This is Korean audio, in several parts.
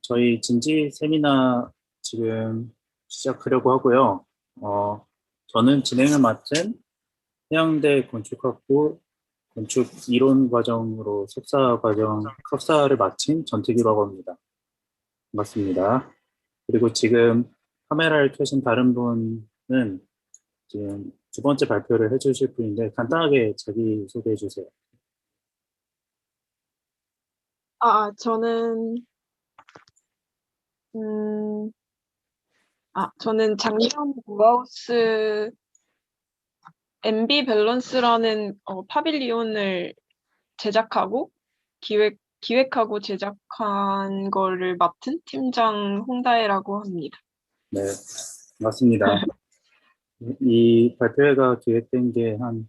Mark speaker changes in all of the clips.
Speaker 1: 저희 진지 세미나 지금 시작하려고 하고요. 저는 진행을 맡은 해양대 건축학부 건축 이론 과정으로 석사를 마친 전태기라고 합니다. 반갑습니다. 그리고 지금 카메라를 켜신 다른 분은 지금 두 번째 발표를 해주실 분인데 간단하게 자기 소개해 주세요.
Speaker 2: 저는 음 저는 작년 모아우스 MB 밸런스라는 파빌리온을 제작하고 기획하고 제작한 거를 맡은 팀장 홍다혜라고 합니다.
Speaker 1: 네, 반갑습니다. 이 발표회가 기획된 게 한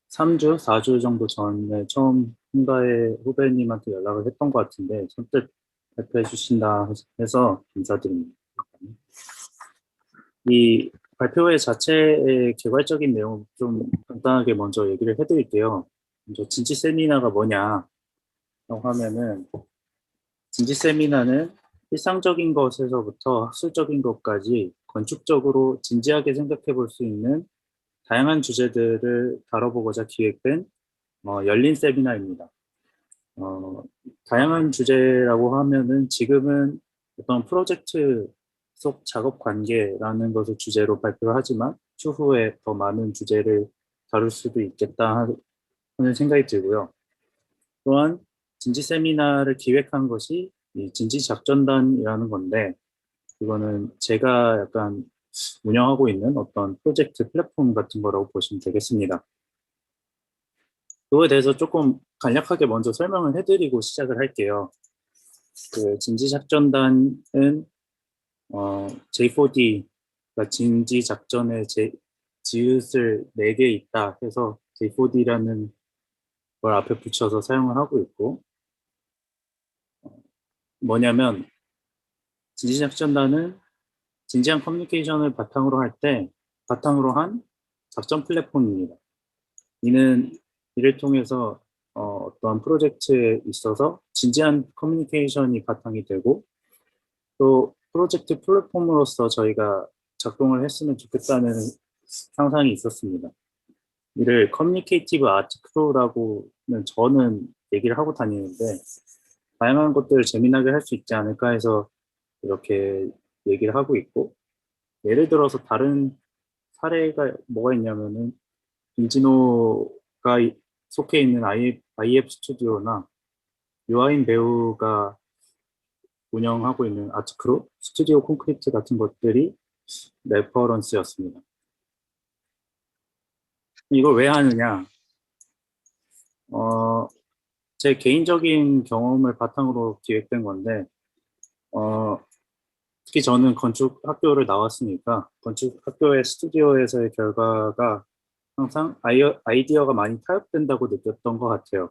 Speaker 1: 3주, 4주 정도 전에 처음 hunda의 후배님한테 연락을 했던 것 같은데 선뜻 발표해 주신다 해서 감사드립니다. 이 발표회 자체의 개괄적인 내용 좀 간단하게 먼저 얘기를 해드릴게요. 먼저 진지 세미나가 뭐냐라고 하면은 진지 세미나는 일상적인 것에서부터 학술적인 것까지 건축적으로 진지하게 생각해 볼 수 있는 다양한 주제들을 다뤄보고자 기획된 열린 세미나입니다. 어, 다양한 주제라고 하면은 지금은 어떤 프로젝트 속 작업 관계라는 것을 주제로 발표를 하지만 추후에 더 많은 주제를 다룰 수도 있겠다 하는 생각이 들고요. 또한 진지 세미나를 기획한 것이 이 진지 작전단이라는 건데 이거는 제가 약간 운영하고 있는 어떤 프로젝트 플랫폼 같은 거라고 보시면 되겠습니다. 그거에 대해서 조금 간략하게 먼저 설명을 해드리고 시작을 할게요. 그 진지작전단은 J4D가 진지작전의 지읒을 4개 있다 해서 J4D라는 걸 앞에 붙여서 사용을 하고 있고 뭐냐면 진지작전단은 진지한 커뮤니케이션을 바탕으로 한 작전 플랫폼입니다. 이를 통해서 어떤 프로젝트에 있어서 진지한 커뮤니케이션이 바탕이 되고 또 프로젝트 플랫폼으로서 저희가 작동을 했으면 좋겠다는 상상이 있었습니다. 이를 커뮤니케이티브 아트 크루라고는 저는 얘기를 하고 다니는데 다양한 것들을 재미나게 할 수 있지 않을까 해서 이렇게 얘기를 하고 있고 예를 들어서 다른 사례가 뭐가 있냐면은 김진호가 속해 있는 IF 스튜디오나 유아인 배우가 운영하고 있는 아트크루, 스튜디오 콘크리트 같은 것들이 레퍼런스였습니다. 이걸 왜 하느냐? 제 개인적인 경험을 바탕으로 기획된 건데, 특히 저는 건축 학교를 나왔으니까 건축 학교의 스튜디오에서의 결과가 항상 아이디어가 많이 타협된다고 느꼈던 것 같아요.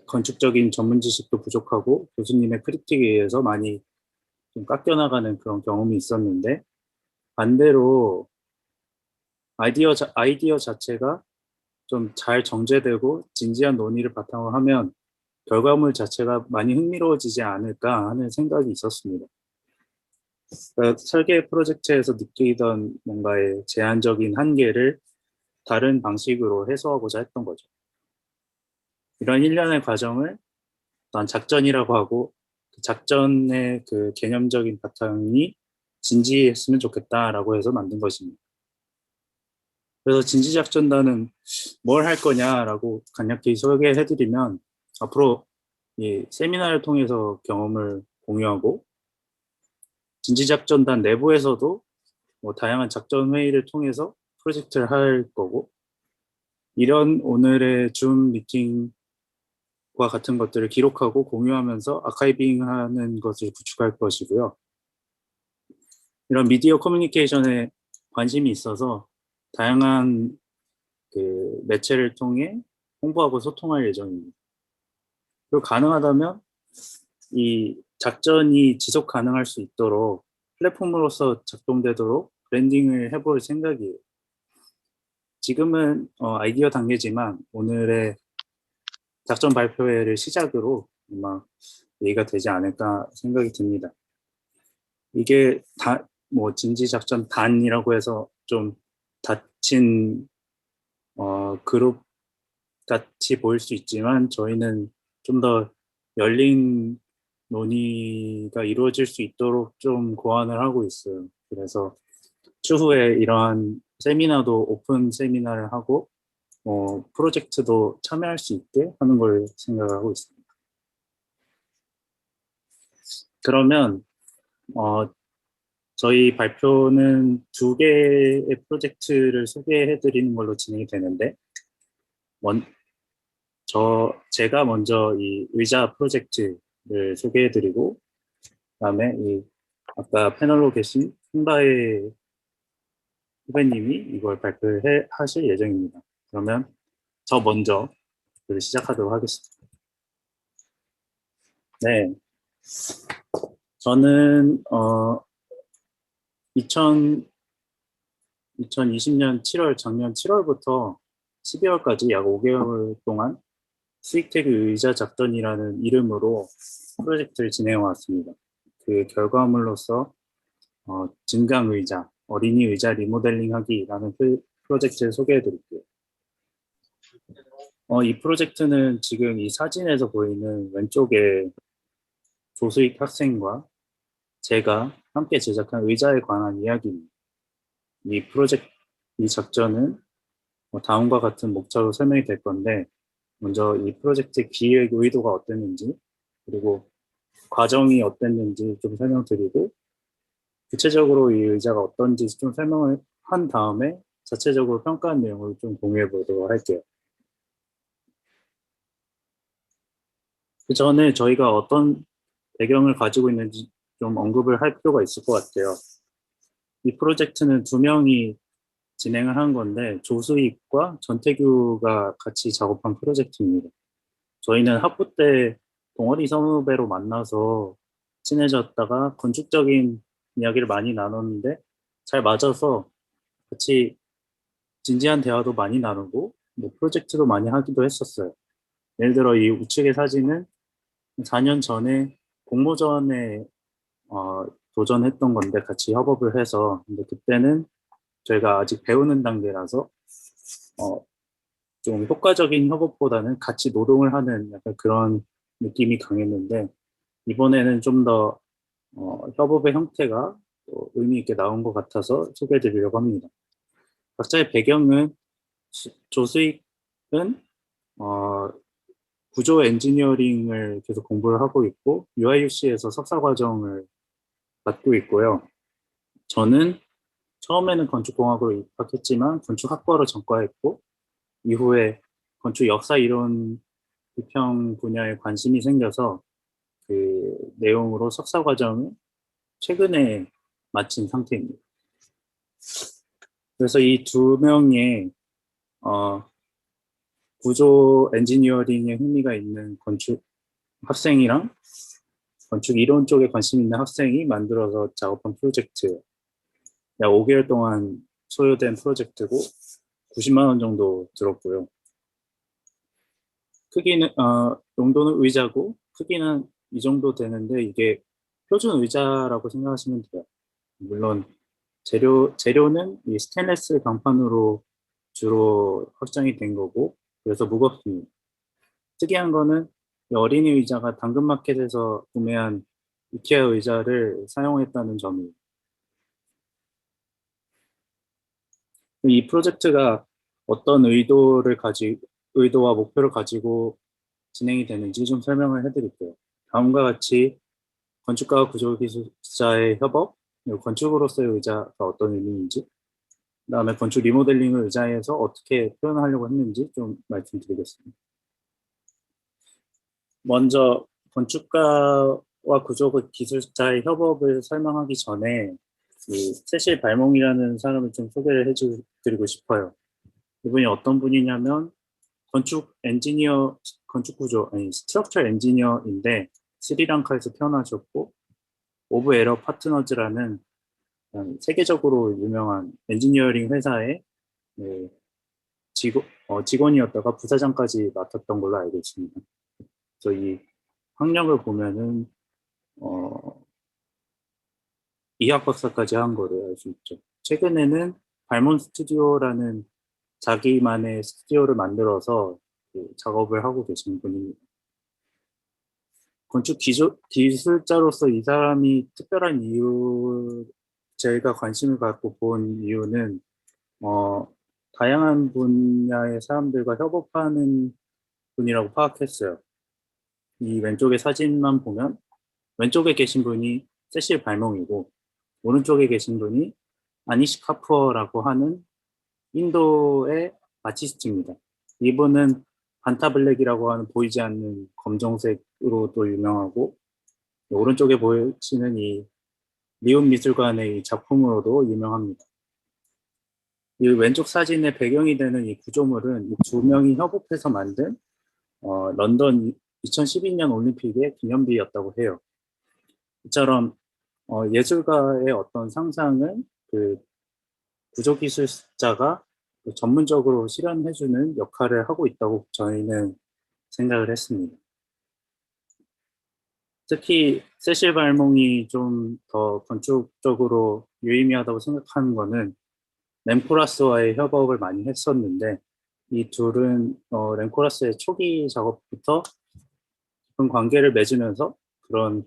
Speaker 1: 건축적인 전문 지식도 부족하고 교수님의 크리틱에 의해서 많이 좀 깎여나가는 그런 경험이 있었는데 반대로 아이디어 자체가 좀 잘 정제되고 진지한 논의를 바탕으로 하면 결과물 자체가 많이 흥미로워지지 않을까 하는 생각이 있었습니다. 그러니까 설계 프로젝트에서 느끼던 뭔가의 제한적인 한계를 다른 방식으로 해소하고자 했던 거죠. 이런 일련의 과정을 난 작전이라고 하고 그 작전의 그 개념적인 바탕이 진지했으면 좋겠다라고 해서 만든 것입니다. 그래서 진지작전단은 뭘 할 거냐라고 간략히 소개해드리면 앞으로 이 세미나를 통해서 경험을 공유하고 진지작전단 내부에서도 뭐 다양한 작전 회의를 통해서 프로젝트를 할 거고 이런 오늘의 줌 미팅과 같은 것들을 기록하고 공유하면서 아카이빙하는 것을 구축할 것이고요. 이런 미디어 커뮤니케이션에 관심이 있어서 다양한 그 매체를 통해 홍보하고 소통할 예정입니다. 그리고 가능하다면 이 작전이 지속 가능할 수 있도록 플랫폼으로서 작동되도록 브랜딩을 해볼 생각이에요. 지금은 아이디어 단계지만 오늘의 작전 발표회를 시작으로 아마 얘기가 되지 않을까 생각이 듭니다. 이게 진지작전 단이라고 해서 좀 닫힌 그룹 같이 보일 수 있지만 저희는 좀 더 열린 논의가 이루어질 수 있도록 좀 고안을 하고 있어요. 그래서 추후에 이러한 세미나도 오픈 세미나를 하고 프로젝트도 참여할 수 있게 하는 걸 생각하고 있습니다. 그러면 어, 저희 발표는 두 개의 프로젝트를 소개해 드리는 걸로 진행이 되는데 제가 먼저 이 의자 프로젝트를 소개해 드리고 그다음에 이 아까 패널로 계신 홍다혜 후배님이 이걸 하실 예정입니다. 그러면 저 먼저 시작하도록 하겠습니다. 네, 저는 2020년 7월, 작년 7월부터 12월까지 약 5개월 동안 수익태그 의자 작전이라는 이름으로 프로젝트를 진행해 왔습니다. 그 결과물로서 증강 의자, 어린이 의자 리모델링 하기라는 프로젝트를 소개해 드릴게요. 이 프로젝트는 지금 이 사진에서 보이는 왼쪽에 조수익 학생과 제가 함께 제작한 의자에 관한 이야기입니다. 이 작전은 다음과 같은 목차로 설명이 될 건데, 먼저 이 프로젝트 기획 의도가 어땠는지, 그리고 과정이 어땠는지 좀 설명드리고, 구체적으로 이 의자가 어떤지 좀 설명을 한 다음에 자체적으로 평가한 내용을 좀 공유해 보도록 할게요. 그 전에 저희가 어떤 배경을 가지고 있는지 좀 언급을 할 필요가 있을 것 같아요. 이 프로젝트는 두 명이 진행을 한 건데 조수익과 전태규가 같이 작업한 프로젝트입니다. 저희는 학부 때 동아리 선후배로 만나서 친해졌다가 건축적인 이야기를 많이 나눴는데 잘 맞아서 같이 진지한 대화도 많이 나누고 뭐 프로젝트도 많이 하기도 했었어요. 예를 들어 이 우측의 사진은 4년 전에 공모전에 도전했던 건데 같이 협업을 해서 근데 그때는 저희가 아직 배우는 단계라서 어, 좀 효과적인 협업보다는 같이 노동을 하는 약간 그런 느낌이 강했는데 이번에는 좀 더 협업의 형태가 의미 있게 나온 것 같아서 소개해 드리려고 합니다. 각자의 배경은 조수익은 어, 구조 엔지니어링을 계속 공부를 하고 있고 UIUC에서 석사 과정을 맡고 있고요. 저는 처음에는 건축공학으로 입학했지만 건축학과로 전과했고 이후에 건축 역사 이론 비평 분야에 관심이 생겨서 그 내용으로 석사 과정을 최근에 마친 상태입니다. 그래서 이 두 명의 어, 구조 엔지니어링에 흥미가 있는 건축 학생이랑 건축 이론 쪽에 관심 있는 학생이 만들어서 작업한 프로젝트예요. 약 5개월 동안 소요된 프로젝트고 90만 원 정도 들었고요. 크기는 용도는 의자고 크기는 이 정도 되는데 이게 표준 의자라고 생각하시면 돼요. 물론 재료는 이 스테인리스 강판으로 주로 확장이 된 거고 그래서 무겁습니다. 특이한 거는 이 어린이 의자가 당근마켓에서 구매한 이케아 의자를 사용했다는 점이에요. 이 프로젝트가 어떤 의도와 목표를 가지고 진행이 되는지 좀 설명을 해드릴게요. 다음과 같이 건축가와 구조기술자의 협업, 그리고 건축으로서의 의자가 어떤 의미인지, 그다음에 건축 리모델링을 의자에서 어떻게 표현하려고 했는지 좀 말씀드리겠습니다. 먼저 건축가와 구조기술자의 협업을 설명하기 전에 이 세실 발몽이라는 사람을 좀 소개를 해드리고 싶어요. 이분이 어떤 분이냐면 스트럭처 엔지니어인데 스리랑카에서 태어나셨고 오브 에러 파트너즈라는 세계적으로 유명한 엔지니어링 회사의 네, 직원이었다가 부사장까지 맡았던 걸로 알고 있습니다. 그래서 이 학력을 보면은 이학 박사까지 한 거를 알 수 있죠. 최근에는 발몬 스튜디오라는 자기만의 스튜디오를 만들어서 그 작업을 하고 계신 분입니다. 기술자로서 이 사람이 특별한 이유, 제가 관심을 갖고 본 이유는, 어, 다양한 분야의 사람들과 협업하는 분이라고 파악했어요. 이 왼쪽의 사진만 보면, 왼쪽에 계신 분이 세실 발몽이고, 오른쪽에 계신 분이 아니시 카푸어라고 하는 인도의 아티스트입니다. 이분은 반타블랙이라고 하는 보이지 않는 검정색으로 또 유명하고, 오른쪽에 보이시는 이 리온 미술관의 이 작품으로도 유명합니다. 이 왼쪽 사진의 배경이 되는 이 구조물은 이 두 명이 협업해서 만든 런던 2012년 올림픽의 기념비였다고 해요. 이처럼 예술가의 어떤 상상을 그 구조기술자가 전문적으로 실현해주는 역할을 하고 있다고 저희는 생각을 했습니다. 특히 세실 발몽이 좀 더 건축적으로 유의미하다고 생각하는 거는 램코라스와의 협업을 많이 했었는데 이 둘은 램코라스의 초기 작업부터 깊은 관계를 맺으면서 그런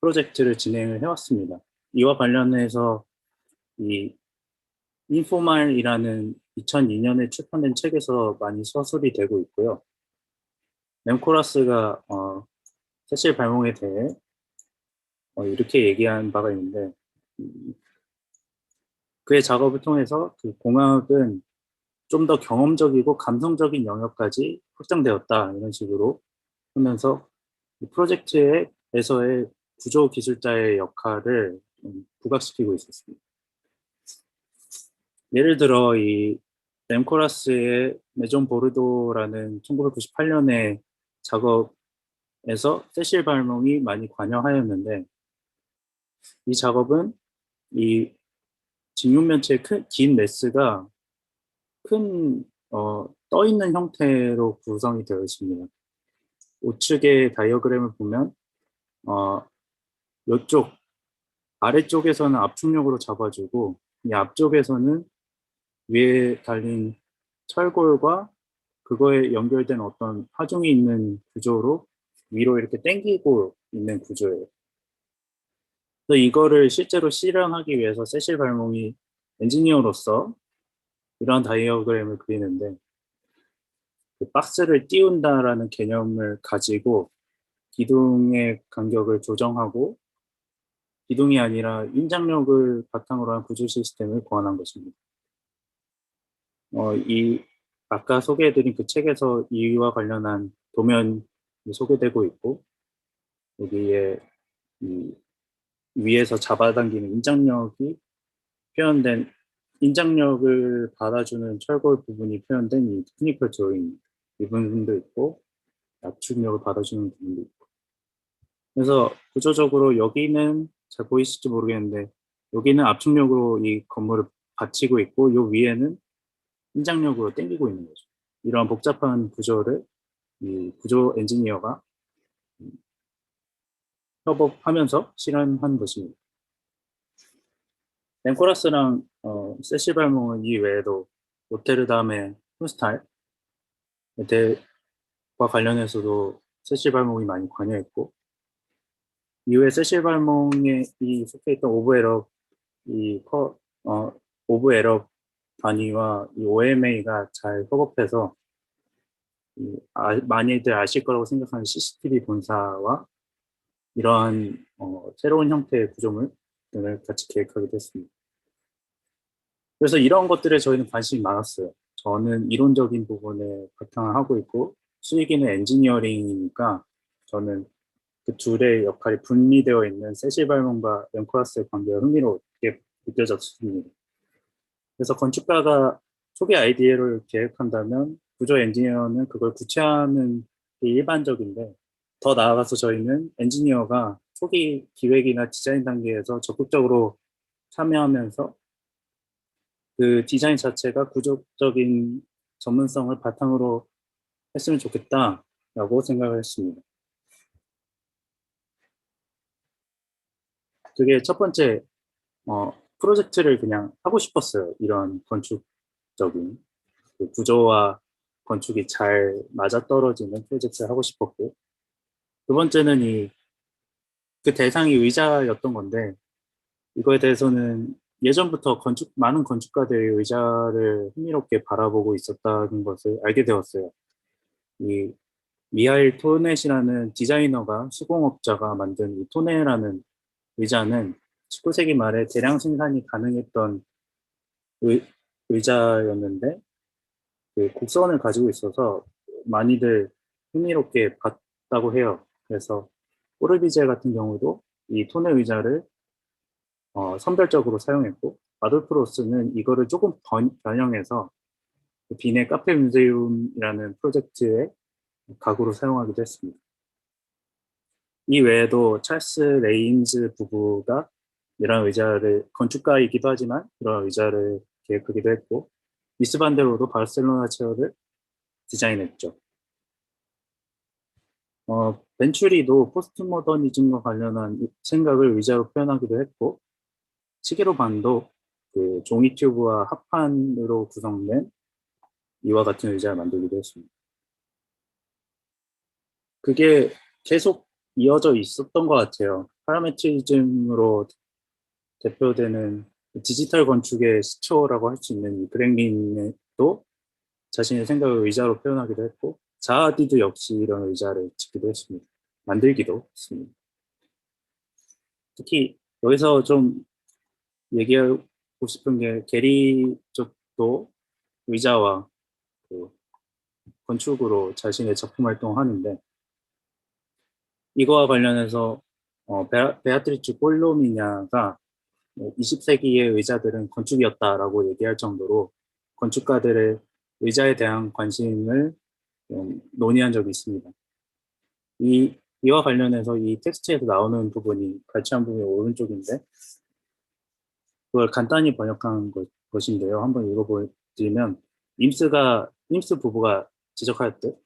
Speaker 1: 프로젝트를 진행을 해왔습니다. 이와 관련해서 이 인포말이라는 2002년에 출판된 책에서 많이 서술이 되고 있고요. 램코라스가 세실 발몽에 대해 이렇게 얘기한 바가 있는데 그의 작업을 통해서 그 공학은 좀 더 경험적이고 감성적인 영역까지 확장되었다 이런 식으로 하면서 이 프로젝트에서의 구조 기술자의 역할을 부각시키고 있었습니다. 예를 들어 이 램코라스의 메존 보르도라는 1998년에 작업에서 세실 발몽이 많이 관여하였는데 이 작업은 이 직육면체의 긴 메스가 큰 떠 있는 형태로 구성이 되어 있습니다. 우측의 다이어그램을 보면 이쪽 아래쪽에서는 압축력으로 잡아주고 이 앞쪽에서는 위에 달린 철골과 그거에 연결된 어떤 하중이 있는 구조로 위로 이렇게 당기고 있는 구조예요. 그래서 이거를 실제로 실현하기 위해서 세실 발몽이 엔지니어로서 이러한 다이어그램을 그리는데 그 박스를 띄운다라는 개념을 가지고 기둥의 간격을 조정하고 기둥이 아니라 인장력을 바탕으로 한 구조 시스템을 고안한 것입니다. 이 아까 소개해드린 그 책에서 이와 관련한 도면이 소개되고 있고 여기에 이 위에서 잡아당기는 인장력이 표현된 인장력을 받아주는 철골 부분이 표현된 이 테크니컬 드로잉 이 부분도 있고 압축력을 받아주는 부분도 있고 그래서 구조적으로 여기는 잘 보이실지 모르겠는데 여기는 압축력으로 이 건물을 받치고 있고 요 위에는 인장력으로 당기고 있는 거죠. 이런 복잡한 구조를 이 구조 엔지니어가 협업하면서 실현한 것입니다. 랭코라스랑 세시발몽은 이 외에도 로테르담의 훈스탈과 관련해서도 세시발몽이 많이 관여했고 이후에 세시발몽에 이 속해 있던 오브 에럽 단위와 이 OMA가 잘 협업해서 많이들 아실 거라고 생각하는 CCTV 본사와 이러한 새로운 형태의 구조물을 같이 계획하게 됐습니다. 그래서 이런 것들에 저희는 관심이 많았어요. 저는 이론적인 부분에 바탕을 하고 있고 수익이는 엔지니어링이니까 저는 그 둘의 역할이 분리되어 있는 세실발몬과 램코라스의 관계가 흥미롭게 느껴졌습니다. 그래서 건축가가 초기 아이디어를 계획한다면 구조 엔지니어는 그걸 구체화하는 게 일반적인데 더 나아가서 저희는 엔지니어가 초기 기획이나 디자인 단계에서 적극적으로 참여하면서 그 디자인 자체가 구조적인 전문성을 바탕으로 했으면 좋겠다라고 생각을 했습니다. 그게 첫 번째 프로젝트를 그냥 하고 싶었어요. 이런 건축적인 그 구조와 건축이 잘 맞아떨어지는 프로젝트를 하고 싶었고, 두 번째는 그 대상이 의자였던 건데, 이거에 대해서는 예전부터 많은 건축가들이 의자를 흥미롭게 바라보고 있었다는 것을 알게 되었어요. 이 미하일 토넷이라는 디자이너가 수공업자가 만든 이 토네라는 의자는 19세기 말에 대량 생산이 가능했던 의, 의자였는데 그 곡선을 가지고 있어서 많이들 흥미롭게 봤다고 해요. 그래서 꼬르비제 같은 경우도 이 토네 의자를 선별적으로 사용했고 아돌프 로스는 이거를 조금 변형해서 그 빈의 카페 뮤세움이라는 프로젝트의 가구로 사용하기도 했습니다. 이 외에도 찰스 레인즈 부부가 이런 의자를 건축가이기도 하지만 이런 의자를 계획하기도 했고 미스 반데로도 바르셀로나 체어를 디자인했죠. 벤츄리도 포스트 모더니즘과 관련한 생각을 의자로 표현하기도 했고 시게로 반도 그 종이 튜브와 합판으로 구성된 이와 같은 의자를 만들기도 했습니다. 그게 계속 이어져 있었던 것 같아요. 파라메트리즘으로 대표되는 디지털 건축의 시초라고 할 수 있는 이 그랭린도 자신의 생각을 의자로 표현하기도 했고 자하디도 역시 이런 의자를 짓기도 했습니다. 만들기도 했습니다. 특히 여기서 좀 얘기하고 싶은 게 게리 쪽도 의자와 그 건축으로 자신의 작품 활동하는데 이거와 관련해서 베아트리츠 꼴로미냐가 20세기의 의자들은 건축이었다라고 얘기할 정도로 건축가들의 의자에 대한 관심을 논의한 적이 있습니다. 이와 관련해서 이 텍스트에서 나오는 부분이 같이 한 부분이 오른쪽인데 그걸 간단히 번역한 것인데요. 한번 읽어보시면 임스 부부가 지적하였듯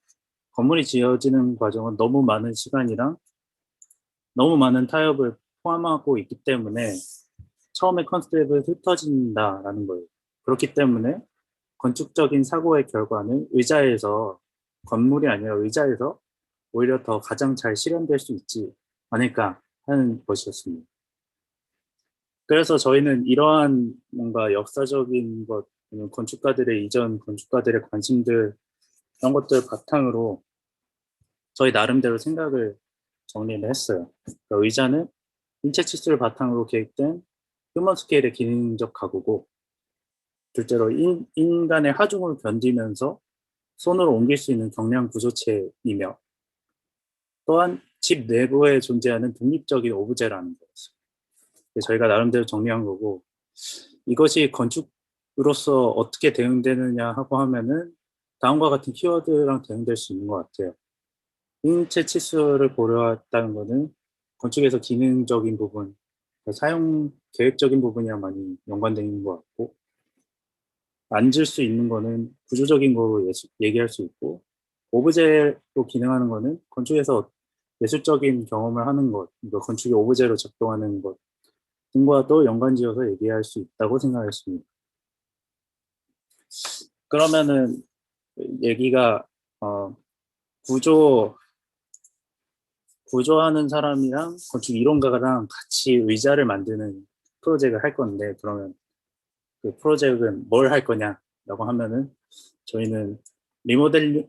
Speaker 1: 건물이 지어지는 과정은 너무 많은 시간이랑 너무 많은 타협을 포함하고 있기 때문에 처음에 컨셉을 흩어진다라는 거예요. 그렇기 때문에 건축적인 사고의 결과는 의자에서 건물이 아니라 의자에서 오히려 더 가장 잘 실현될 수 있지 않을까 하는 것이었습니다. 그래서 저희는 이러한 뭔가 역사적인 것, 건축가들의 이전 건축가들의 관심들 이런 것들 바탕으로 저희 나름대로 생각을 정리를 했어요. 그러니까 의자는 인체 치수를 바탕으로 계획된 휴먼 스케일의 기능적 가구고 둘째로 인간의 하중을 견디면서 손으로 옮길 수 있는 경량 구조체이며 또한 집 내부에 존재하는 독립적인 오브제라는 거였어요. 저희가 나름대로 정리한 거고 이것이 건축으로서 어떻게 대응되느냐 하고 하면은 다음과 같은 키워드랑 대응될 수 있는 것 같아요. 인체 치수를 고려했다는 것은 건축에서 기능적인 부분, 사용 계획적인 부분이랑 많이 연관되어 있는 것 같고 앉을 수 있는 거는 구조적인 거로 얘기할 수 있고 오브제로 기능하는 거는 건축에서 예술적인 경험을 하는 것, 그러니까 건축이 오브제로 작동하는 것 등과도 연관지어서 얘기할 수 있다고 생각했습니다. 그러면은 얘기가 구조 구조하는 사람이랑 건축 이론가랑 같이 의자를 만드는 프로젝트를 할 건데 그러면 그 프로젝트는 뭘 할 거냐라고 하면은 저희는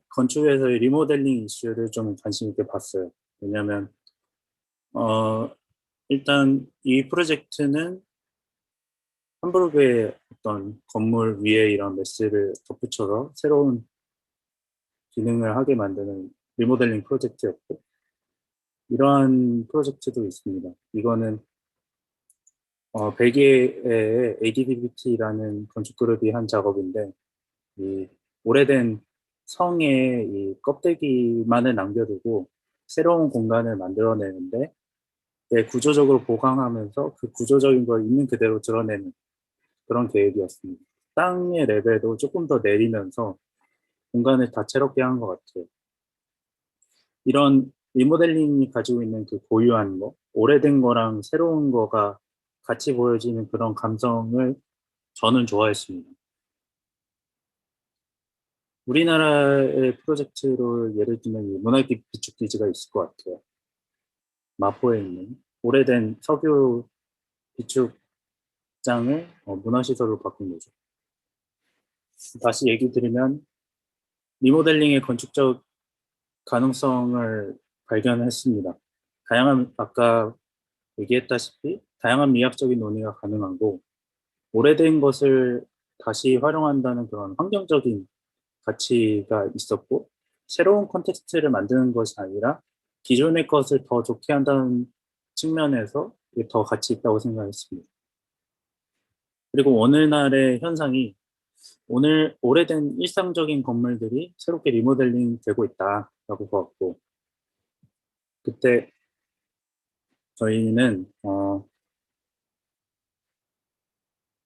Speaker 1: 건축에서의 리모델링 이슈를 좀 관심 있게 봤어요. 왜냐하면 일단 이 프로젝트는 함부르크의 어떤 건물 위에 이런 메스를 덧붙여서 새로운 기능을 하게 만드는 리모델링 프로젝트였고 이러한 프로젝트도 있습니다. 이거는 벨기에의 ADDBT라는 건축 그룹이 한 작업인데 이 오래된 성의 이 껍데기만을 남겨두고 새로운 공간을 만들어내는데 구조적으로 보강하면서 그 구조적인 걸 있는 그대로 드러내는 그런 계획이었습니다. 땅의 레벨도 조금 더 내리면서 공간을 다채롭게 한 것 같아요. 이런 리모델링이 가지고 있는 그 고유한 거, 오래된 거랑 새로운 거가 같이 보여지는 그런 감성을 저는 좋아했습니다. 우리나라의 프로젝트로 예를 들면 이 문화기 비축기지가 있을 것 같아요. 마포에 있는 오래된 석유 비축장을 문화시설로 바꾼 거죠. 다시 얘기 드리면 리모델링의 건축적 가능성을 발견했습니다. 아까 얘기했다시피 다양한 미학적인 논의가 가능하고 오래된 것을 다시 활용한다는 그런 환경적인 가치가 있었고 새로운 콘텍스트를 만드는 것이 아니라 기존의 것을 더 좋게 한다는 측면에서 이게 더 가치 있다고 생각했습니다. 그리고 오늘날의 현상이 오늘 오래된 일상적인 건물들이 새롭게 리모델링 되고 있다라고 보았고 그때 저희는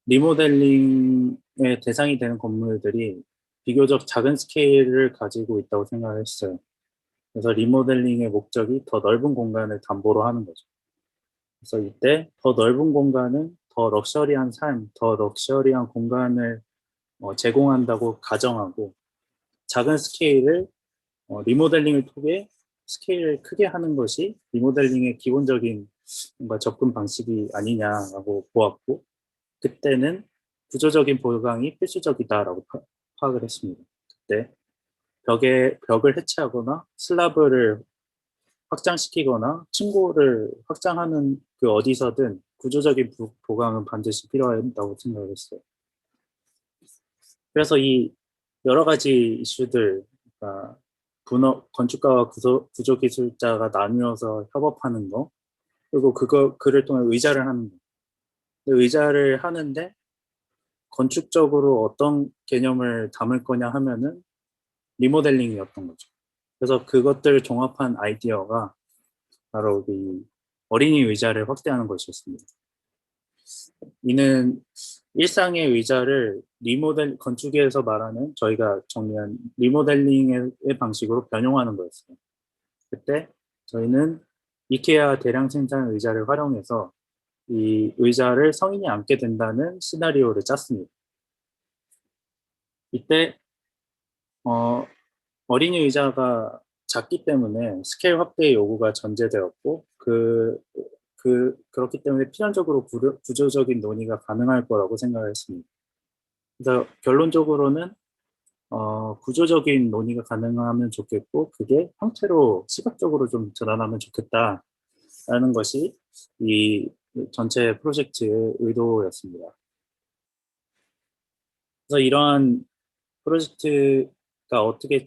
Speaker 1: 리모델링의 대상이 되는 건물들이 비교적 작은 스케일을 가지고 있다고 생각을 했어요. 그래서 리모델링의 목적이 더 넓은 공간을 담보로 하는 거죠. 그래서 이때 더 넓은 공간은 더 럭셔리한 삶, 더 럭셔리한 공간을 제공한다고 가정하고 작은 스케일을 리모델링을 통해 스케일을 크게 하는 것이 리모델링의 기본적인 뭔가 접근 방식이 아니냐라고 보았고 그때는 구조적인 보강이 필수적이다라고 파악을 했습니다. 그때 벽을 해체하거나 슬라브를 확장시키거나 층고를 확장하는 그 어디서든 구조적인 보강은 반드시 필요하다고 생각을 했어요. 그래서 이 여러 가지 이슈들, 그러니까 건축가와 구조기술자가 나누어서 협업하는 거, 그리고 그를 통해 의자를 하는 거. 의자를 하는데 건축적으로 어떤 개념을 담을 거냐 하면은 리모델링이었던 거죠. 그래서 그것들을 종합한 아이디어가 바로 이 어린이 의자를 확대하는 것이었습니다. 이는 일상의 의자를 건축에서 말하는 저희가 정리한 리모델링의 방식으로 변용하는 거였어요. 그때 저희는 이케아 대량 생산 의자를 활용해서 이 의자를 성인이 앉게 된다는 시나리오를 짰습니다. 이때 어린이 의자가 작기 때문에 스케일 확대의 요구가 전제되었고 그렇기 때문에 필연적으로 구조적인 논의가 가능할 거라고 생각을 했습니다. 그래서 결론적으로는 구조적인 논의가 가능하면 좋겠고 그게 형태로 시각적으로 좀 드러나면 좋겠다라는 것이 이 전체 프로젝트의 의도였습니다. 그래서 이러한 프로젝트가 어떻게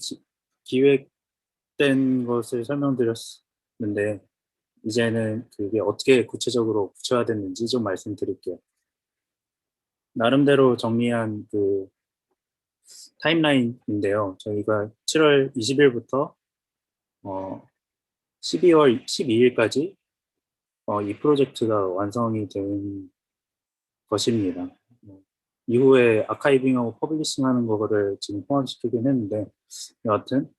Speaker 1: 기획된 것을 설명드렸는데 이제는 그게 어떻게 구체적으로 구체화됐는지 좀 말씀드릴게요. 나름대로 정리한 그 타임라인인데요. 저희가 7월 20일부터 12월 12일까지 이 프로젝트가 완성이 된 것입니다. 이후에 아카이빙하고 퍼블리싱하는 거를 지금 포함시키긴 했는데 여하튼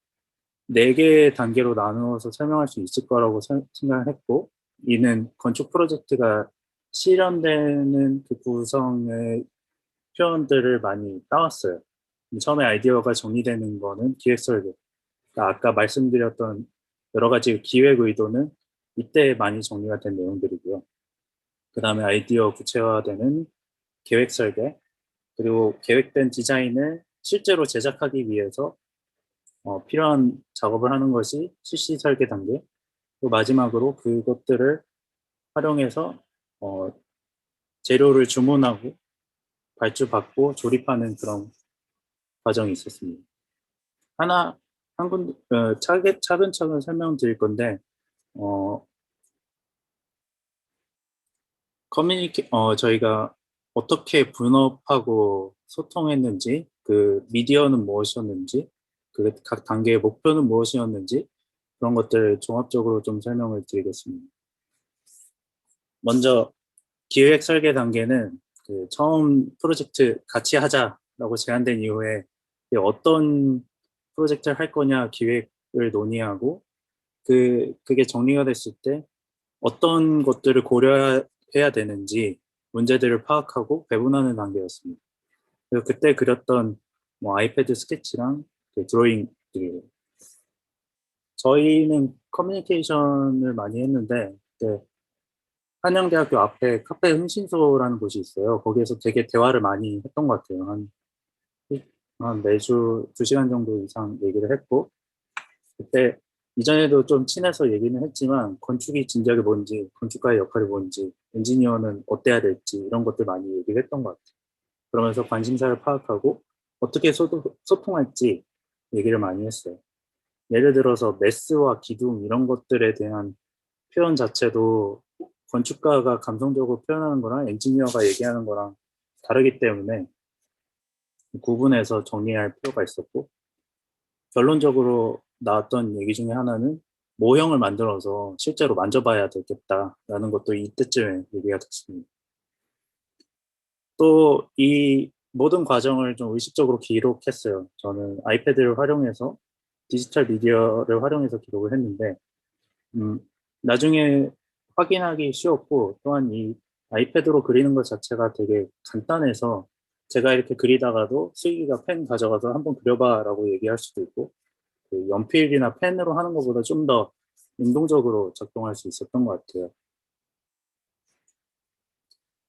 Speaker 1: 4개의 단계로 나누어서 설명할 수 있을 거라고 생각을 했고 이는 건축 프로젝트가 실현되는 그 구성의 표현들을 많이 따왔어요. 처음에 아이디어가 정리되는 거는 기획설계. 그러니까 아까 말씀드렸던 여러 가지 기획 의도는 이때 많이 정리가 된 내용들이고요. 그 다음에 아이디어 구체화되는 계획 설계, 그리고 계획된 디자인을 실제로 제작하기 위해서 필요한 작업을 하는 것이 실시 설계 단계, 그리고 마지막으로 그것들을 활용해서 재료를 주문하고 발주받고 조립하는 그런 과정이 있었습니다. 차근차근 설명드릴 건데, 저희가 어떻게 분업하고 소통했는지, 그 미디어는 무엇이었는지, 그 각 단계의 목표는 무엇이었는지, 그런 것들을 종합적으로 좀 설명을 드리겠습니다. 먼저 기획 설계 단계는 그 처음 프로젝트 같이 하자라고 제안된 이후에 어떤 프로젝트를 할 거냐 기획을 논의하고 그게 정리가 됐을 때 어떤 것들을 고려해야 되는지 문제들을 파악하고 배분하는 단계였습니다. 그래서 그때 그렸던 뭐 아이패드 스케치랑 그 드로잉들이에요. 저희는 커뮤니케이션을 많이 했는데 그때 한양대학교 앞에 카페 흥신소라는 곳이 있어요. 거기에서 되게 대화를 많이 했던 것 같아요. 한 매주 2시간 정도 이상 얘기를 했고 그때 이전에도 좀 친해서 얘기는 했지만 건축이 진작에 뭔지, 건축가의 역할이 뭔지, 엔지니어는 어때야 될지 이런 것들 많이 얘기를 했던 것 같아요. 그러면서 관심사를 파악하고 어떻게 소통할지 얘기를 많이 했어요. 예를 들어서 메스와 기둥 이런 것들에 대한 표현 자체도 건축가가 감성적으로 표현하는 거랑 엔지니어가 얘기하는 거랑 다르기 때문에 구분해서 정리할 필요가 있었고 결론적으로 나왔던 얘기 중에 하나는 모형을 만들어서 실제로 만져봐야 되겠다라는 것도 이때쯤에 얘기가 됐습니다. 또 이 모든 과정을 좀 의식적으로 기록했어요. 저는 아이패드를 활용해서 디지털 미디어를 활용해서 기록을 했는데 음, 나중에 확인하기 쉬웠고 또한 이 아이패드로 그리는 것 자체가 되게 간단해서 제가 이렇게 그리다가도 슬기가 펜 가져가서 한번 그려봐라고 얘기할 수도 있고 그 연필이나 펜으로 하는 것보다 좀 더 능동적으로 작동할 수 있었던 것 같아요.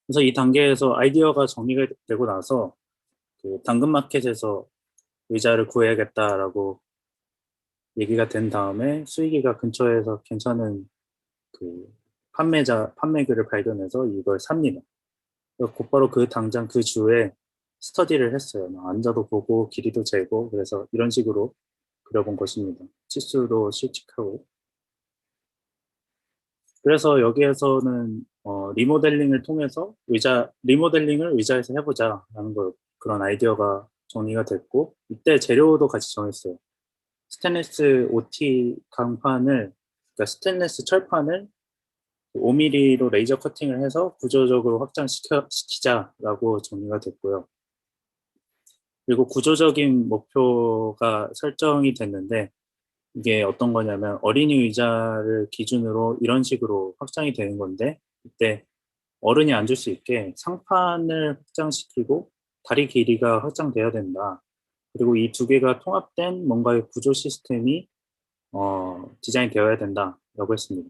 Speaker 1: 그래서 이 단계에서 아이디어가 정리가 되고 나서 그 당근마켓에서 의자를 구해야겠다라고 얘기가 된 다음에 수익이가 근처에서 괜찮은 그 판매기를 발견해서 이걸 삽니다. 그래서 곧바로 그 당장 그 주에 스터디를 했어요. 막 앉아도 보고 길이도 재고 그래서 이런 식으로 그려본 것입니다. 치수도 실측하고. 그래서 여기에서는 리모델링을 통해서 리모델링을 의자에서 해보자라는 걸 그런 아이디어가 정리가 됐고 이때 재료도 같이 정했어요. 스테인리스 OT 강판을 그러니까 스테인리스 철판을 5mm로 레이저 커팅을 해서 구조적으로 확장시키자라고 정리가 됐고요. 그리고 구조적인 목표가 설정이 됐는데 이게 어떤 거냐면 어린이 의자를 기준으로 이런 식으로 확장이 되는 건데 이때 어른이 앉을 수 있게 상판을 확장시키고 다리 길이가 확장돼야 된다. 그리고 이 두 개가 통합된 뭔가의 구조 시스템이 디자인 되어야 된다라고 했습니다.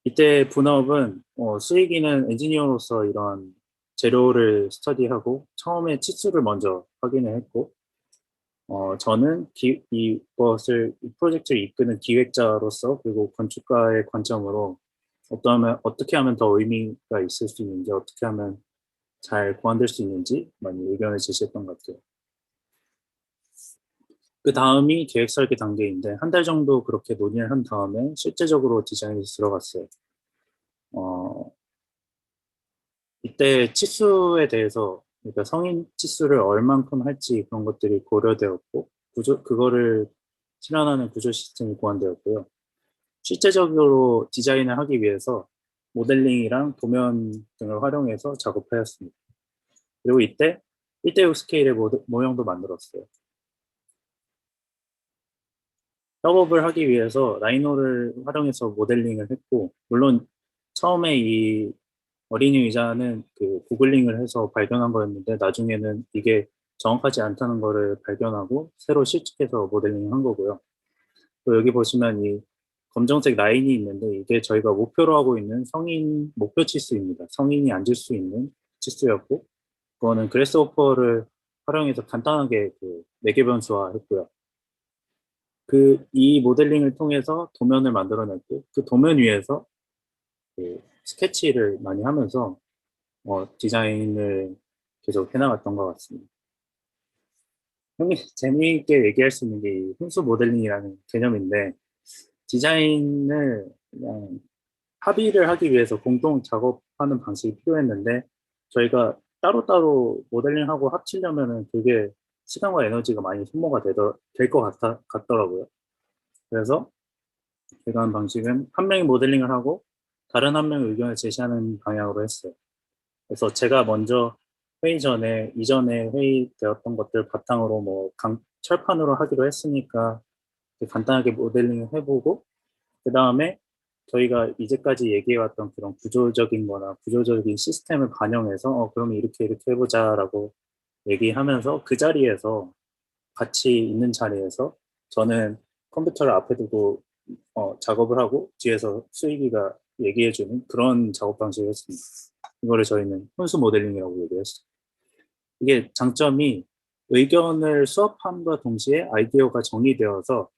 Speaker 1: 이때 분업은 수익이는 엔지니어로서 이런 재료를 스터디하고 처음에 치수를 먼저 확인을 했고 저는 이 프로젝트를 이끄는 기획자로서 그리고 건축가의 관점으로 어떻게 하면 더 의미가 있을 수 있는지 어떻게 하면 잘 고안될 수 있는지 많이 의견을 제시했던 것 같아요. 그 다음이 계획 설계 단계인데 한 달 정도 그렇게 논의를 한 다음에 실제적으로 디자인에 들어갔어요. 어, 이때 치수에 대해서 그러니까 성인 치수를 얼만큼 할지 그런 것들이 고려되었고 그거를 실현하는 구조 시스템이 고안되었고요. 실제적으로 디자인을 하기 위해서 모델링이랑 도면 등을 활용해서 작업하였습니다. 그리고 이때 1대6 스케일의 모형도 만들었어요. 협업을 하기 위해서 라이노를 활용해서 모델링을 했고, 물론 처음에 이 어린이 의자는 그 구글링을 해서 발견한 거였는데, 나중에는 이게 정확하지 않다는 거를 발견하고, 새로 실측해서 모델링을 한 거고요. 또 여기 보시면 이 검정색 라인이 있는데, 이게 저희가 목표로 하고 있는 성인 목표 치수입니다. 성인이 앉을 수 있는 치수였고, 그거는 그래스호퍼를 활용해서 간단하게 그 매개 변수화 했고요. 이 모델링을 통해서 도면을 만들어냈고, 그 도면 위에서 그 스케치를 많이 하면서 디자인을 계속 해나갔던 것 같습니다. 형님, 재미있게 얘기할 수 있는 게 이 훈수 모델링이라는 개념인데, 디자인을 그냥 합의를 하기 위해서 공동 작업하는 방식이 필요했는데, 저희가 따로따로 모델링하고 합치려면은 그게 시간과 에너지가 많이 소모가 될 것 같더라고요. 그래서 제가 한 방식은 한 명이 모델링을 하고 다른 한 명의 의견을 제시하는 방향으로 했어요. 그래서 제가 먼저 회의 전에 이전에 회의되었던 것들 바탕으로 뭐 철판으로 하기로 했으니까 간단하게 모델링을 해보고 그 다음에 저희가 이제까지 얘기해왔던 그런 구조적인 거나 구조적인 시스템을 반영해서 그러면 이렇게 이렇게 해보자라고 얘기하면서 그 자리에서 같이 있는 자리에서 저는 컴퓨터를 앞에 두고 작업을 하고 뒤에서 수익이가 얘기해주는 그런 작업 방식을 했습니다. 이거를 저희는 혼수 모델링이라고 얘기했어요. 이게 장점이 의견을 수합함과 동시에 아이디어가 정리되어서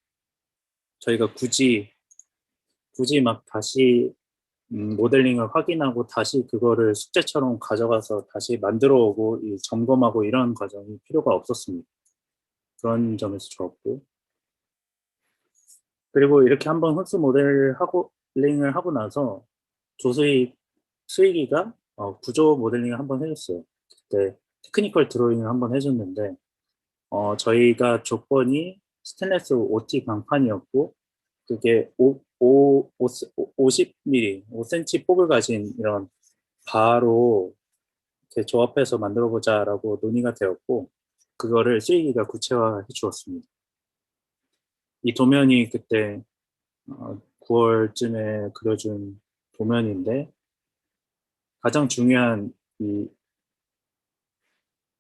Speaker 1: 저희가 굳이 막 다시 모델링을 확인하고 다시 그거를 숙제처럼 가져가서 다시 만들어 오고 점검하고 이런 과정이 필요가 없었습니다. 그런 점에서 좋았고 그리고 이렇게 한번 흡수 모델링을 하고 나서 수익이가 구조 모델링을 한번 해줬어요. 그때 테크니컬 드로잉을 한번 해줬는데 저희가 조건이 스테인레스 OT 강판이었고 그게 50mm, 5cm 폭을 가진 이런 바로 이렇게 조합해서 만들어 보자라고 논의가 되었고 그거를 수익이가 구체화해 주었습니다. 이 도면이 그때 9월쯤에 그려준 도면인데 가장 중요한 이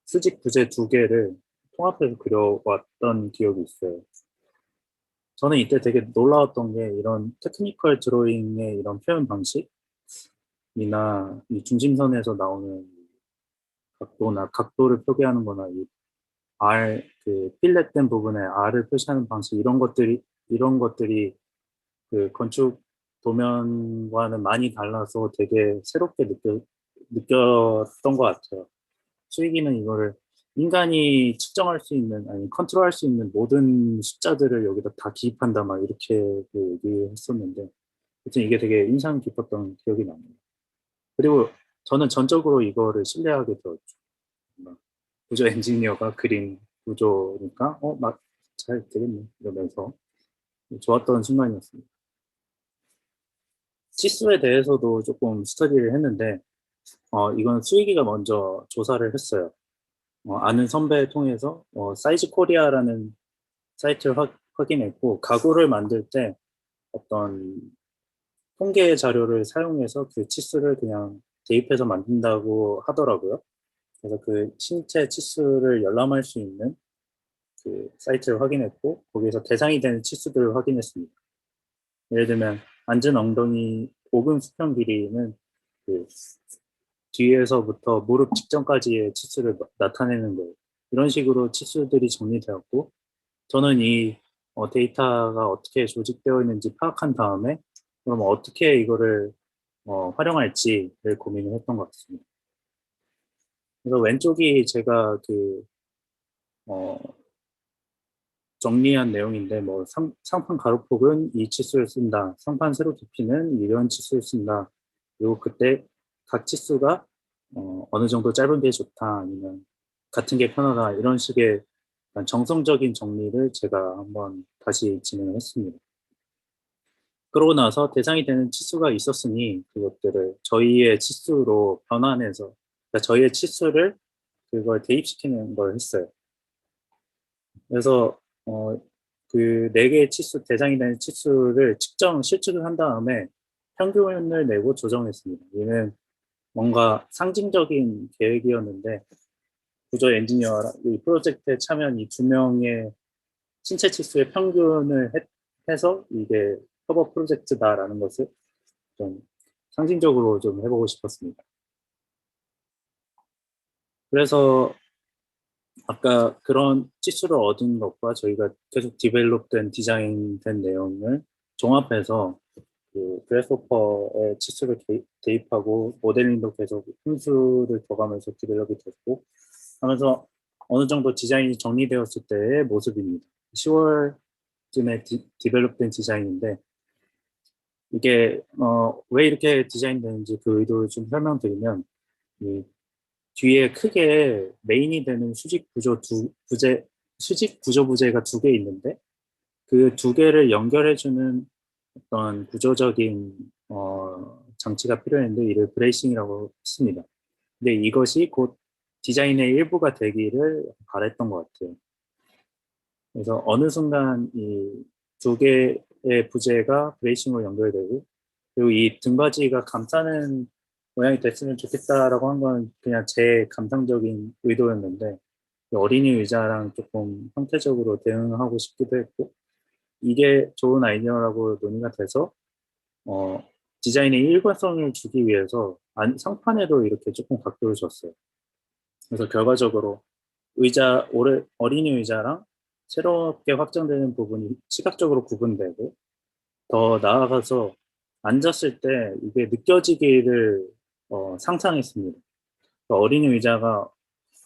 Speaker 1: 수직 부재 두 개를 통합해서 그려왔던 기억이 있어요. 저는 이때 되게 놀라웠던 게 이런 테크니컬 드로잉의 이런 표현 방식이나 이 중심선에서 나오는 각도나 각도를 표기하는 거나 이 그 필렛된 부분에 R을 표시하는 방식 이런 것들이 그 건축 도면과는 많이 달라서 되게 새롭게 느꼈던 것 같아요. 수익이는 이거를 인간이 측정할 수 있는, 아니, 컨트롤할 수 있는 모든 숫자들을 여기다 다 기입한다, 막 이렇게 그 얘기했었는데, 하여튼 이게 되게 인상 깊었던 기억이 나네요. 그리고 저는 전적으로 이거를 신뢰하게 되었죠. 막 구조 엔지니어가 그린 구조니까, 막 잘 되겠네. 이러면서 좋았던 순간이었습니다. 치수에 대해서도 조금 스터디를 했는데, 이건 수익이가 먼저 조사를 했어요. 아는 선배 통해서 사이즈 코리아라는 사이트를 확인했고 가구를 만들 때 어떤 통계 자료를 사용해서 그 치수를 그냥 대입해서 만든다고 하더라고요. 그래서 그 신체 치수를 열람할 수 있는 그 사이트를 확인했고 거기에서 대상이 되는 치수들을 확인했습니다. 예를 들면 앉은 엉덩이 복근 수평 길이는 그 뒤에서부터 무릎 직전까지의 치수를 나타내는 거예요. 이런 식으로 치수들이 정리되었고 저는 이 데이터가 어떻게 조직되어 있는지 파악한 다음에 그럼 어떻게 이거를 활용할지를 고민을 했던 것 같습니다. 그래서 왼쪽이 제가 어, 정리한 내용인데 뭐 상판 가로폭은 이 치수를 쓴다. 상판 세로 깊이는 이런 치수를 쓴다. 그리고 그때 각 치수가 어느 정도 짧은 게 좋다. 아니면 같은 게 편하다. 이런 식의 정성적인 정리를 제가 한번 다시 진행을 했습니다. 그러고 나서 대상이 되는 치수가 있었으니 그것들을 저희의 치수로 변환해서 그러니까 저희의 치수를 그걸 대입시키는 걸 했어요. 그래서 그 네 개의 치수 대상이 되는 치수를 실측을 한 다음에 평균을 내고 조정했습니다. 얘는 뭔가 상징적인 계획이었는데 구조 엔지니어 이 프로젝트에 참여한 이 두 명의 신체 치수의 평균을 해서 이게 협업 프로젝트다라는 것을 좀 상징적으로 좀 해보고 싶었습니다. 그래서 아까 그런 치수를 얻은 것과 저희가 계속 디벨롭된 디자인된 내용을 종합해서 그 그래스호퍼의 치수를 대입하고 모델링도 계속 훈수를 둬가면서 디벨롭이 됐고 하면서 어느 정도 디자인이 정리되었을 때의 모습입니다. 10월쯤에 디벨롭된 디자인인데 이게 왜 이렇게 디자인되는지 그 의도를 좀 설명드리면 이 뒤에 크게 메인이 되는 수직 구조 부재가 두 개 있는데 그 두 개를 연결해주는 어떤 구조적인 장치가 필요했는데 이를 브레이싱이라고 했습니다. 근데 이것이 곧 디자인의 일부가 되기를 바랬던 것 같아요. 그래서 어느 순간 이 두 개의 부재가 브레이싱으로 연결되고, 그리고 이 등받이가 감싸는 모양이 됐으면 좋겠다라고 한 건 그냥 제 감상적인 의도였는데, 어린이 의자랑 조금 형태적으로 대응하고 싶기도 했고, 이게 좋은 아이디어라고 논의가 돼서 어, 디자인의 일관성을 주기 위해서 상판에도 이렇게 조금 각도를 줬어요. 그래서 결과적으로 어린이 의자랑 새롭게 확장되는 부분이 시각적으로 구분되고, 더 나아가서 앉았을 때 이게 느껴지기를 상상했습니다. 어린이 의자가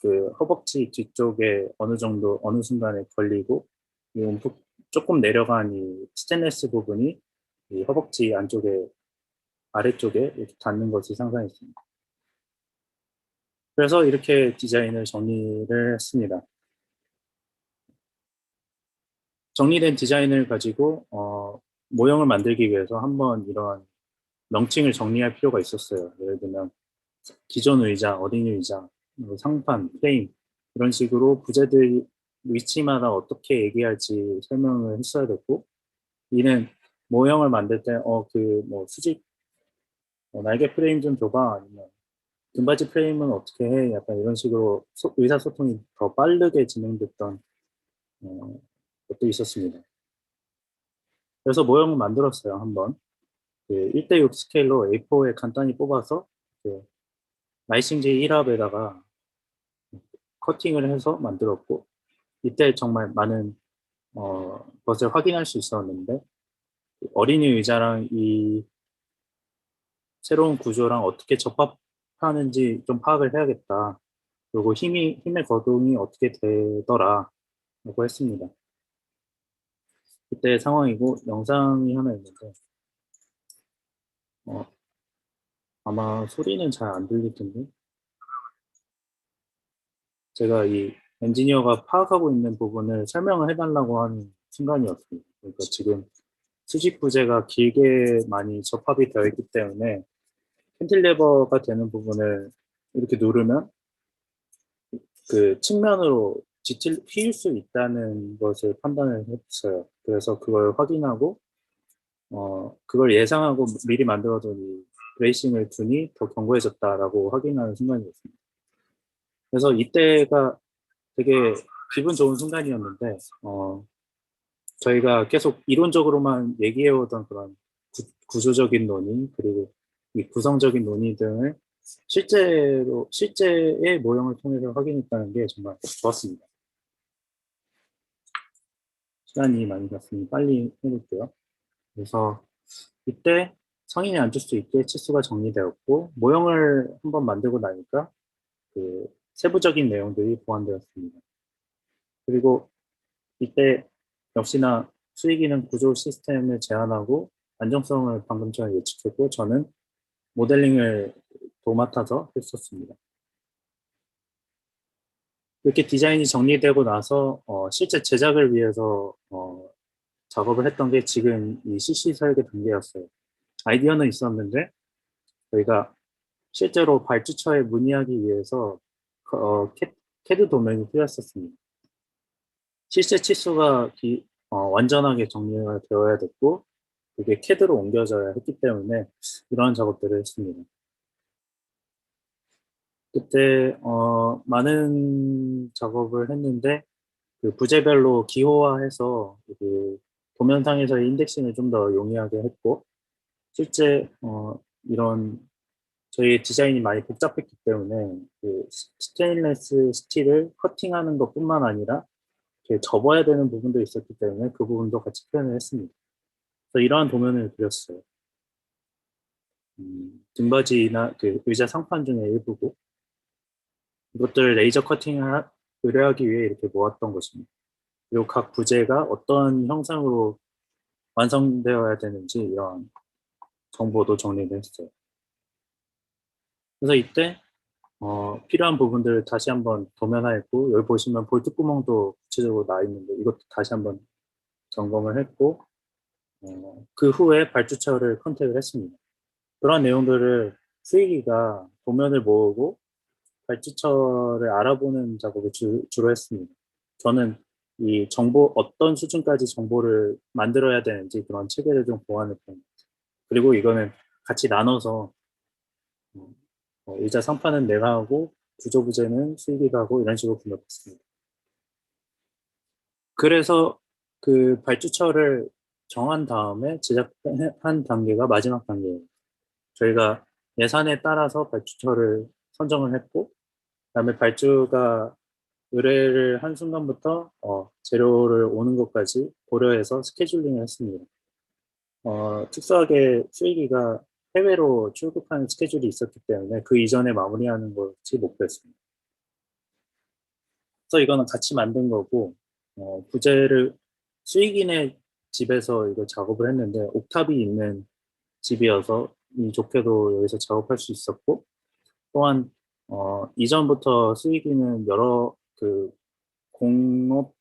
Speaker 1: 그 허벅지 뒤쪽에 어느 정도 어느 순간에 걸리고, 이 조금 내려간 이 스테인리스 부분이 이 허벅지 안쪽에 아래쪽에 이렇게 닿는 것을 상상했습니다. 그래서 이렇게 디자인을 정리를 했습니다. 정리된 디자인을 가지고 모형을 만들기 위해서 한번 이런 명칭을 정리할 필요가 있었어요. 예를 들면 기존 의자, 어린이 의자, 상판, 프레임 이런 식으로 부재들 위치마다 어떻게 얘기할지 설명을 했어야 됐고, 이는 모형을 만들 때 그 뭐 수직 날개 프레임 좀 줘봐, 아니면 등받이 프레임은 어떻게 해, 약간 이런 식으로 의사소통이 더 빠르게 진행됐던 어, 것도 있었습니다. 그래서 모형을 만들었어요. 한번 그 1대6 스케일로 A4에 간단히 뽑아서 그 나이싱지 1합에다가 커팅을 해서 만들었고, 이때 정말 많은 것을 확인할 수 있었는데, 어린이 의자랑 이 새로운 구조랑 어떻게 접합하는지 좀 파악을 해야겠다. 그리고 힘의 거동이 어떻게 되더라 라고 했습니다. 그때 상황이고 영상이 하나 있는데 어, 아마 소리는 잘 안 들릴 텐데, 제가 이 엔지니어가 파악하고 있는 부분을 설명을 해달라고 하는 순간이었습니다. 그러니까 지금 수직 부재가 길게 많이 접합이 되어 있기 때문에 캔틸레버가 되는 부분을 이렇게 누르면 그 측면으로 휘일 수 있다는 것을 판단을 했어요. 그래서 그걸 확인하고 그걸 예상하고 미리 만들어둔 이 브레이싱을 두니 더 견고해졌다라고 확인하는 순간이었습니다. 그래서 이때가 되게 기분 좋은 순간이었는데, 저희가 계속 이론적으로만 얘기해오던 그런 구조적인 논의, 그리고 이 구성적인 논의 등을 실제의 모형을 통해서 확인했다는 게 정말 좋았습니다. 시간이 많이 갔으니 빨리 해볼게요. 그래서 이때 성인이 앉을 수 있게 치수가 정리되었고, 모형을 한번 만들고 나니까 그 세부적인 내용들이 보완되었습니다. 그리고 이때 역시나 수익이는 구조 시스템을 제안하고 안정성을 방금 전에 예측했고, 저는 모델링을 도맡아서 했었습니다. 이렇게 디자인이 정리되고 나서 실제 제작을 위해서 작업을 했던 게 지금 이 CC 설계 단계였어요. 아이디어는 있었는데 저희가 실제로 발주처에 문의하기 위해서 캐드 도면이 필요했었습니다. 실제 치수가 완전하게 정리가 되어야 됐고, 그게 캐드로 옮겨져야 했기 때문에 이러한 작업들을 했습니다. 그때 많은 작업을 했는데, 그 부재별로 기호화해서 그 도면상에서의 인덱싱을 좀 더 용이하게 했고, 실제 이런 저희 디자인이 많이 복잡했기 때문에 그 스테인리스 스틸을 커팅하는 것뿐만 아니라 이렇게 접어야 되는 부분도 있었기 때문에 그 부분도 같이 표현을 했습니다. 그래서 이러한 도면을 그렸어요. 등받이나 그 의자 상판 중에 일부고, 이것들 레이저 커팅을 의뢰하기 위해 이렇게 모았던 것입니다. 그리고 각 부재가 어떤 형상으로 완성되어야 되는지 이런 정보도 정리를 했어요. 그래서 이때 필요한 부분들을 다시 한번 도면화했고, 여기 보시면 볼트 구멍도 구체적으로 나 있는데 이것도 다시 한번 점검을 했고, 그 후에 발주처를 컨택을 했습니다. 그런 내용들을 수익이가 도면을 모으고 발주처를 알아보는 작업을 주로 했습니다. 저는 이 정보, 어떤 수준까지 정보를 만들어야 되는지 그런 체계를 좀 보완했던. 그리고 이거는 같이 나눠서 의자 상판은 내가 하고 구조 부재는 수익이가 하고 이런 식으로 분업했습니다. 그래서 그 발주처를 정한 다음에 제작한 단계가 마지막 단계예요. 저희가 예산에 따라서 발주처를 선정을 했고, 그다음에 발주가 의뢰를 한 순간부터 재료를 오는 것까지 고려해서 스케줄링을 했습니다. 특수하게 수익이가 해외로 출국하는 스케줄이 있었기 때문에 그 이전에 마무리하는 것이 목표였습니다. 그래서 이거는 같이 만든 거고, 부재를 수익인의 집에서 이거 작업을 했는데 옥탑이 있는 집이어서 이 좋게도 여기서 작업할 수 있었고, 또한 이전부터 수익인은 여러 그 공업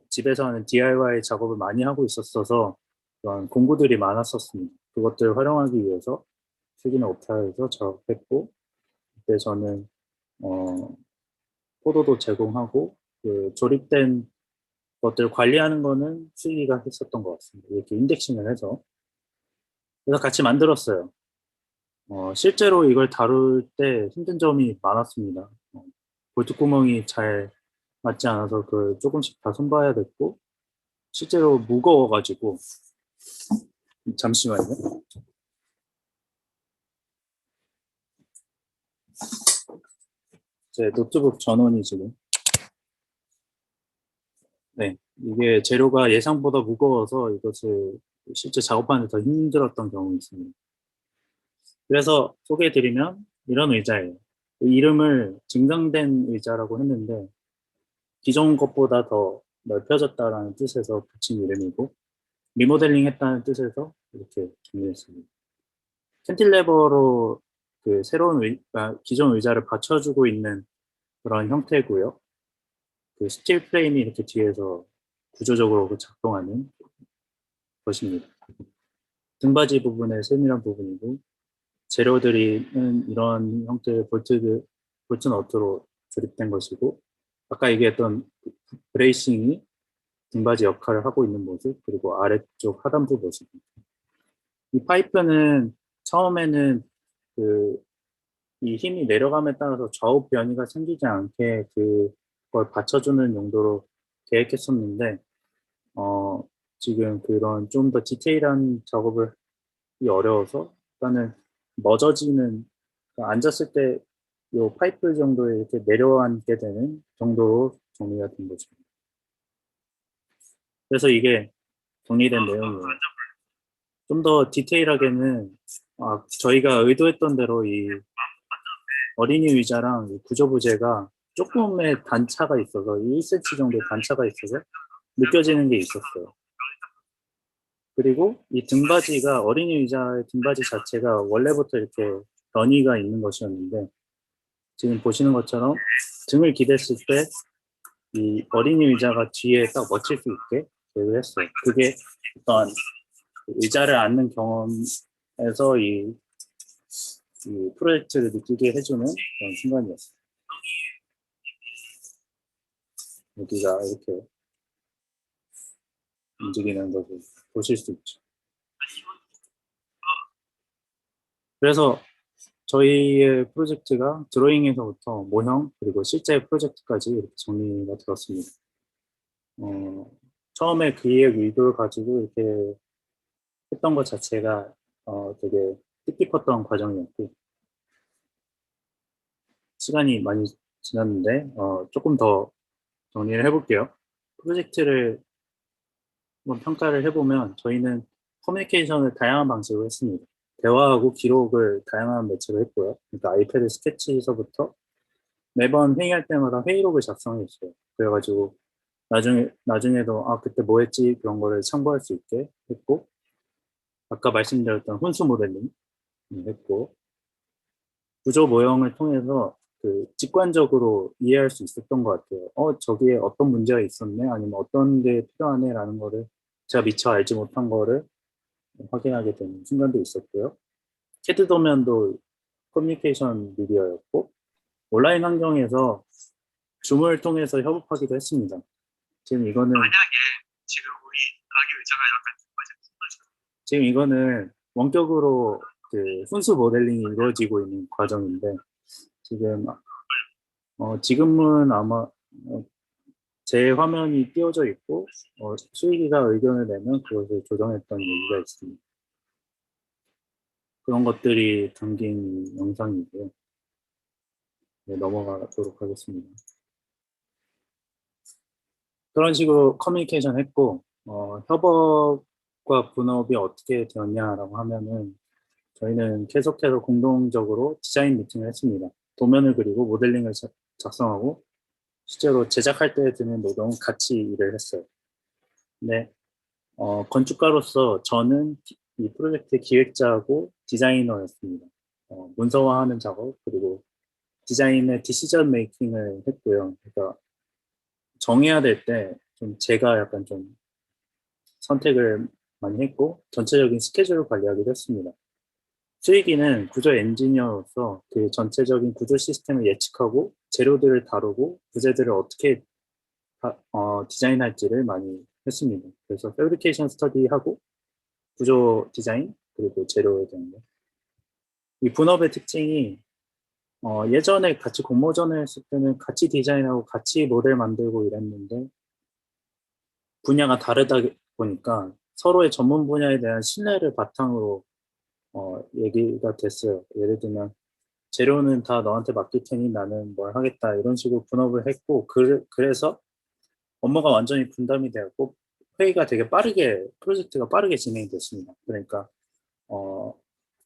Speaker 1: 집에서 하는 DIY 작업을 많이 하고 있었어서 그런 공구들이 많았었습니다. 그것들을 활용하기 위해서 수익인의 옥탑에서 작업했고, 그때 저는 어, 포도도 제공하고 그 조립된 것들 관리하는 거는 수익이가 했었던 것 같습니다. 이렇게 인덱싱을 해서 그래서 같이 만들었어요. 실제로 이걸 다룰 때 힘든 점이 많았습니다. 볼트구멍이 잘 맞지 않아서 그 조금씩 다 손봐야 됐고 실제로 무거워가지고 잠시만요. 제 노트북 전원이 지금 네 이게 재료가 예상보다 무거워서 이것을 실제 작업하는데 더 힘들었던 경우 있습니다. 그래서 소개해드리면 이런 의자예요. 이름을 증강된 의자라고 했는데 기존 것보다 더 넓혀졌다라는 뜻에서 붙인 이름이고 리모델링 했다는 뜻에서 이렇게 정리했습니다. 캔틸레버로 그 새로운 기존 의자를 받쳐주고 있는 그런 형태고요. 그 스틸 프레임이 이렇게 뒤에서 구조적으로 작동하는 것입니다. 등받이 부분의 세밀한 부분이고 재료들이는 이런 형태의 볼트 너트로 조립된 것이고 아까 얘기했던 브레이싱이 등받이 역할을 하고 있는 모습 그리고 아래쪽 하단부 모습입니다. 이 파이프는 처음에는 이 힘이 내려감에 따라서 좌우 변이가 생기지 않게 그걸 받쳐주는 용도로 계획했었는데 어, 지금 그런 좀 더 디테일한 작업을 하기 어려워서 일단은 멎어지는 그러니까 앉았을 때 이 파이프 정도에 이렇게 내려앉게 되는 정도로 정리가 된 것입니다. 그래서 이게 정리된 내용이에요. 좀 더 디테일하게는 저희가 의도했던 대로 이 어린이 의자랑 이 구조 부재가 조금의 단차가 있어서 1cm 정도의 단차가 있어서 느껴지는 게 있었어요. 그리고 이 등받이가 어린이 의자의 등받이 자체가 원래부터 이렇게 너니가 있는 것이었는데 지금 보시는 것처럼 등을 기댔을 때 이 어린이 의자가 뒤에 딱 뻗칠 수 있게 계획을 했어요. 그게 어떤 의자를 앉는 경험에서 이 프로젝트를 느끼게 해주는 그런 순간이었어요. 여기가 이렇게 움직이는 것을 보실 수 있죠. 그래서 저희의 프로젝트가 드로잉에서부터 모형 그리고 실제 프로젝트까지 이렇게 정리가 되었습니다. 처음에 기획 의도를 가지고 이렇게 했던 것 자체가 되게 뜻깊었던 과정이었고 시간이 많이 지났는데 조금 더 정리를 해볼게요. 프로젝트를 한번 평가를 해보면 저희는 커뮤니케이션을 다양한 방식으로 했습니다. 대화하고 기록을 다양한 매체로 했고요. 그러니까 아이패드 스케치에서부터 매번 회의할 때마다 회의록을 작성했어요. 그래가지고 나중에도 그때 뭐 했지 그런 거를 참고할 수 있게 했고 아까 말씀드렸던 훈수 모델링 했고 구조 모형을 통해서 직관적으로 이해할 수 있었던 것 같아요. 저기에 어떤 문제가 있었네 아니면 어떤 게 필요하네 라는 거를 제가 미처 알지 못한 거를 확인하게 되는 순간도 있었고요. 캐드 도면도 커뮤니케이션 미디어였고 온라인 환경에서 줌을 통해서 협업하기도 했습니다. 지금 이거는
Speaker 3: 지금 우리 아기 의자가 약간
Speaker 1: 지금 이거는 원격으로 그 순수 모델링이 이루어지고 있는 과정인데 지금 지금은 아마 제 화면이 띄워져 있고 수익이가 의견을 내면 그것을 조정했던 얘기가 있습니다. 그런 것들이 담긴 영상이고요. 네, 넘어가도록 하겠습니다. 그런 식으로 커뮤니케이션 했고 협업과 분업이 어떻게 되었냐라고 하면은 저희는 계속해서 공동적으로 디자인 미팅을 했습니다. 도면을 그리고 모델링을 작성하고 실제로 제작할 때 드는 노동 같이 일을 했어요. 네, 건축가로서 저는 이 프로젝트 기획자하고 디자이너였습니다. 문서화하는 작업 그리고 디자인의 디시전 메이킹을 했고요. 그러니까 정해야 될 때 좀 제가 약간 좀 선택을 많이 했고 전체적인 스케줄을 관리하기도 했습니다. 수익이는 구조 엔지니어로서 그 전체적인 구조 시스템을 예측하고 재료들을 다루고 부재들을 어떻게 디자인할지를 많이 했습니다. 그래서 패브리케이션 스터디하고 구조 디자인 그리고 재료에 대한 거. 이 분업의 특징이 예전에 같이 공모전을 했을 때는 같이 디자인하고 같이 모델 만들고 이랬는데 분야가 다르다 보니까 서로의 전문 분야에 대한 신뢰를 바탕으로 얘기가 됐어요. 예를 들면 재료는 다 너한테 맡길 테니 나는 뭘 하겠다 이런 식으로 분업을 했고 그래서 업무가 완전히 분담이 되었고 회의가 되게 빠르게 프로젝트가 빠르게 진행이 됐습니다. 그러니까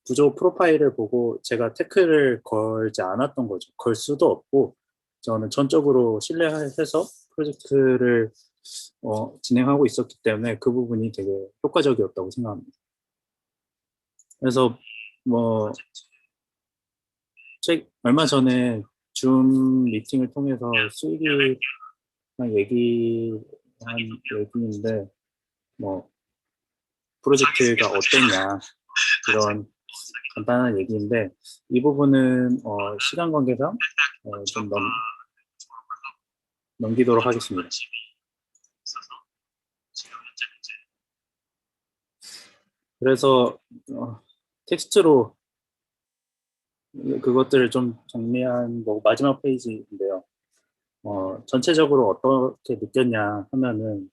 Speaker 1: 구조 프로파일을 보고 제가 태클을 걸지 않았던 거죠. 걸 수도 없고 저는 전적으로 신뢰해서 프로젝트를 진행하고 있었기 때문에 그 부분이 되게 효과적이었다고 생각합니다. 그래서 뭐 얼마 전에 줌 미팅을 통해서 수익이 얘기한 얘기인데 뭐 프로젝트가 어땠냐 이런 간단한 얘기인데 이 부분은 시간 관계상 좀 넘기도록 하겠습니다. 그래서 텍스트로 그것들을 좀 정리한 뭐 마지막 페이지인데요. 전체적으로 어떻게 느꼈냐 하면은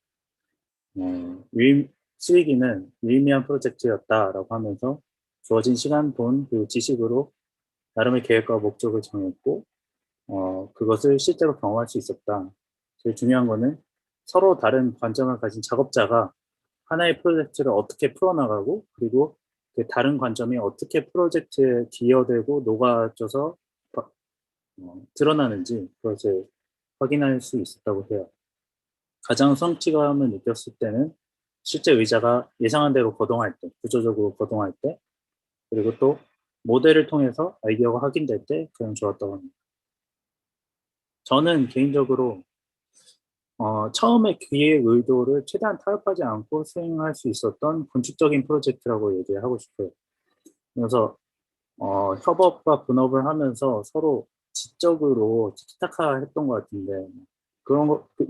Speaker 1: 수익이는 유의미한 프로젝트였다라고 하면서 주어진 시간, 돈, 그리고 지식으로 나름의 계획과 목적을 정했고 그것을 실제로 경험할 수 있었다. 제일 중요한 거는 서로 다른 관점을 가진 작업자가 하나의 프로젝트를 어떻게 풀어나가고 그리고 그 다른 관점이 어떻게 프로젝트에 기여되고 녹아져서 드러나는지 그것을 확인할 수 있었다고 해요. 가장 성취감을 느꼈을 때는 실제 의자가 예상한 대로 거동할 때, 구조적으로 거동할 때, 그리고 또 모델을 통해서 아이디어가 확인될 때 그냥 좋았다고 합니다. 저는 개인적으로 처음에 기획 의도를 최대한 타협하지 않고 수행할 수 있었던 건축적인 프로젝트라고 얘기하고 싶어요. 그래서 협업과 분업을 하면서 서로 지적으로 티키타카 했던 것 같은데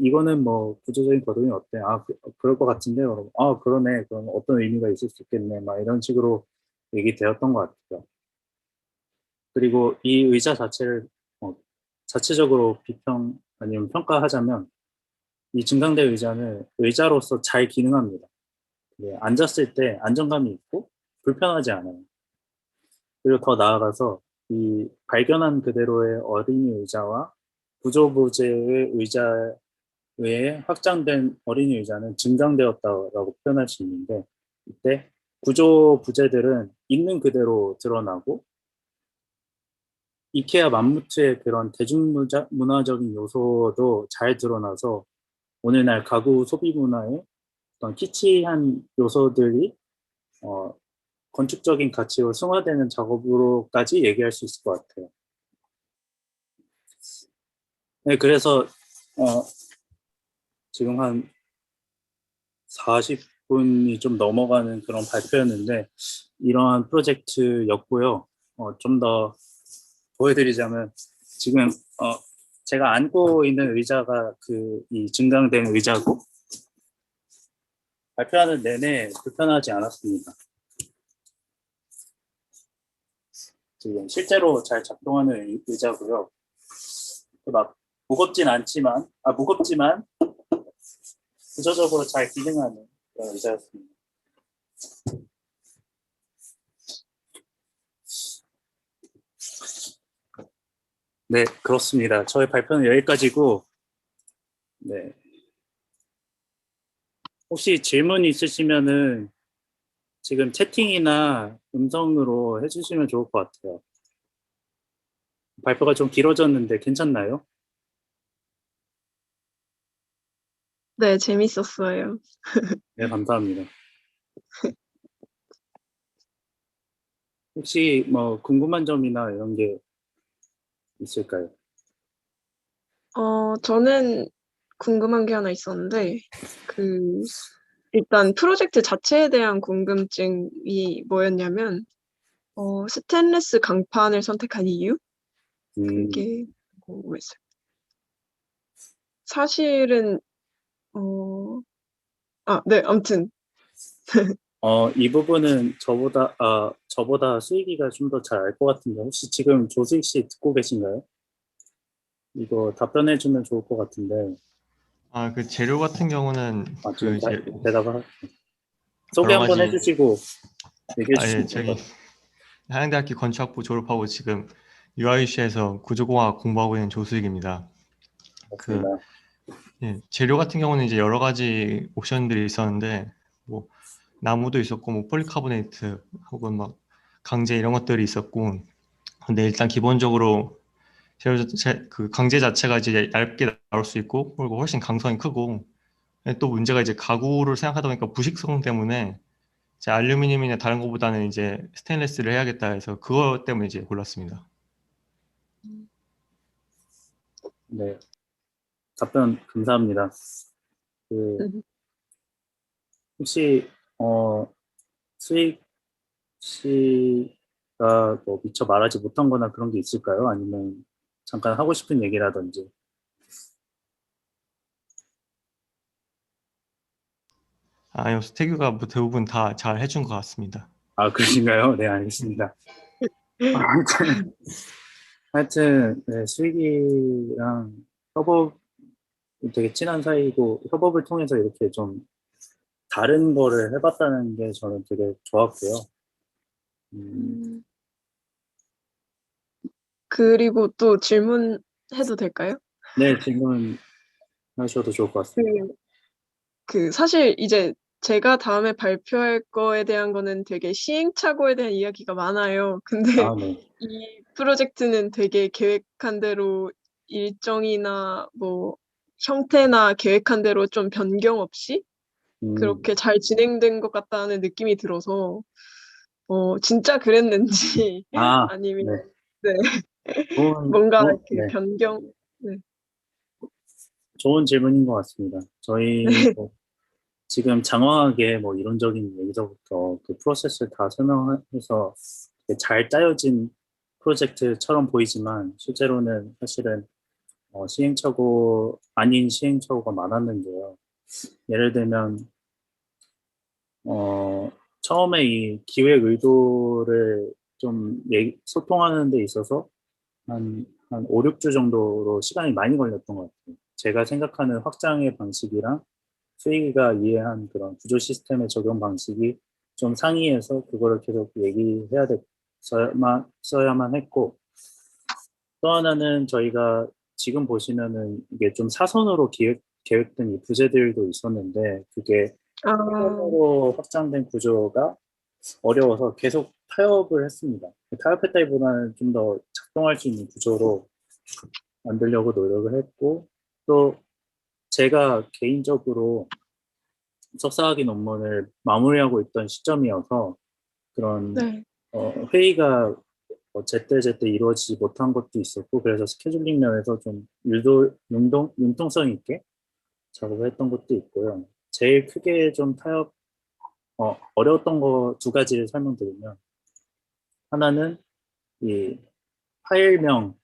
Speaker 1: 이거는 뭐 구조적인 거동이 어때? 그럴 것 같은데 그럼 그러네. 그럼 어떤 의미가 있을 수 있겠네. 막 이런 식으로 얘기되었던 것 같아요. 그리고 이 의자 자체를 자체적으로 비평 아니면 평가하자면 이 증강대 의자는 의자로서 잘 기능합니다. 앉았을 때 안정감이 있고 불편하지 않아요. 그리고 더 나아가서 이 발견한 그대로의 어린이 의자와 구조부재의 의자 외에 확장된 어린이 의자는 증강되었다라고 표현할 수 있는데 이때 구조 부재들은 있는 그대로 드러나고 이케아 맘무트의 그런 대중문화적인 요소도 잘 드러나서 오늘날 가구 소비 문화의 어떤 키치한 요소들이 건축적인 가치로 승화되는 작업으로까지 얘기할 수 있을 것 같아요. 네, 그래서 지금 한 40분이 좀 넘어가는 그런 발표였는데 이러한 프로젝트였고요. 좀 더 보여드리자면 지금 제가 앉고 있는 의자가 이 증강된 의자고 발표하는 내내 불편하지 않았습니다. 지금 실제로 잘 작동하는 의자고요. 막 무겁지만 구조적으로 잘 기능하는 그런 의자였습니다. 네, 그렇습니다. 저의 발표는 여기까지고, 네. 혹시 질문 있으시면은 지금 채팅이나 음성으로 해주시면 좋을 것 같아요. 발표가 좀 길어졌는데 괜찮나요?
Speaker 2: 네, 재밌었어요.
Speaker 1: 네, 감사합니다. 혹시 뭐 궁금한 점이나 이런 게 있을까요?
Speaker 2: 저는 궁금한 게 하나 있었는데, 일단 프로젝트 자체에 대한 궁금증이 뭐였냐면, 스테인리스 강판을 선택한 이유?
Speaker 1: 음,
Speaker 2: 그게 궁금했어요. 사실은, 어, 네, 아무튼,
Speaker 1: 이 부분은 저보다 수익이가 좀 더 잘 알 것 같은데, 혹시 지금 조수익 씨 듣고 계신가요? 이거 답변해 주면 좋을 것 같은데,
Speaker 4: 그 재료 같은 경우는
Speaker 1: 지금
Speaker 4: 이제
Speaker 1: 대답을 소개
Speaker 4: 여러
Speaker 1: 한번
Speaker 4: 가지
Speaker 1: 해주시고 얘기해
Speaker 4: 예,
Speaker 1: 주시면 될 것
Speaker 4: 저기
Speaker 1: 같아요.
Speaker 4: 한양대학교 건축학부 졸업하고 지금 UIC에서 구조공학 공부하고 있는 조수익입니다. 그
Speaker 1: 맞습니다.
Speaker 4: 재료 같은 경우는 이제 여러 가지 옵션들이 있었는데 뭐 나무도 있었고 뭐 폴리카보네이트 혹은 막 강제 이런 것들이 있었고 근데 일단 기본적으로 그 강제 자체가 이제 얇게 나올 수 있고 그리고 훨씬 강성이 크고 또 문제가 이제 가구를 생각하다 보니까 부식성 때문에 이제 알루미늄이나 다른 것보다는 이제 스테인리스를 해야겠다 해서 그것 때문에 이제 골랐습니다.
Speaker 1: 네, 답변 감사합니다. 그 혹시 수익 씨가 뭐 미처 말하지 못한 거나 그런 게 있을까요? 아니면 잠깐 하고 싶은 얘기라든지.
Speaker 4: 아니요, 스태규가 뭐 대부분 다 잘 해준 것 같습니다.
Speaker 1: 그러신가요? 네, 알겠습니다. 하여튼 네, 수익이랑 협업 되게 친한 사이고 협업을 통해서 이렇게 좀 다른 거를 해봤다는 게 저는 되게 좋았고요.
Speaker 2: 음, 그리고 또 질문해도 될까요?
Speaker 1: 네, 질문하셔도 좋을 것 같습니다.
Speaker 2: 사실 이제 제가 다음에 발표할 거에 대한 거는 되게 시행착오에 대한 이야기가 많아요. 근데
Speaker 1: 네.
Speaker 2: 이 프로젝트는 되게 계획한 대로 일정이나 뭐 형태나 계획한 대로 좀 변경 없이
Speaker 1: 음,
Speaker 2: 그렇게 잘 진행된 것 같다는 느낌이 들어서 진짜 그랬는지 아니면
Speaker 1: 네.
Speaker 2: 네 뭔가 이렇게
Speaker 1: 네.
Speaker 2: 변경 네.
Speaker 1: 좋은 질문인 것 같습니다. 저희 뭐 지금 장황하게 뭐 이론적인 얘기서부터 그 프로세스를 다 설명해서 되게 잘 짜여진 프로젝트처럼 보이지만 실제로는 사실은 시행착오 아닌 시행착오가 많았는데요. 예를 들면 처음에 이 기획 의도를 좀 소통하는 데 있어서 한 5, 6주 정도로 시간이 많이 걸렸던 것 같아요. 제가 생각하는 확장의 방식이랑 수익이가 이해한 그런 구조 시스템의 적용 방식이 좀 상이해서 그거를 계속 써야만 했고, 또 하나는 저희가 지금 보시면은 이게 좀 사선으로 계획된 이 부재들도 있었는데, 그게
Speaker 2: 아.
Speaker 1: 사선으로 확장된 구조가 어려워서 계속 타협을 했습니다. 타협했다기보다는 좀 더 작동할 수 있는 구조로 만들려고 노력을 했고, 또 제가 개인적으로 석사학위 논문을 마무리하고 있던 시점이어서 그런
Speaker 2: 네.
Speaker 1: 회의가 제때제때 이루어지지 못한 것도 있었고, 그래서 스케줄링 면에서 좀 융통성 있게 작업을 했던 것도 있고요. 제일 크게 좀 어려웠던 거 두 가지를 설명드리면, 하나는 이 파일명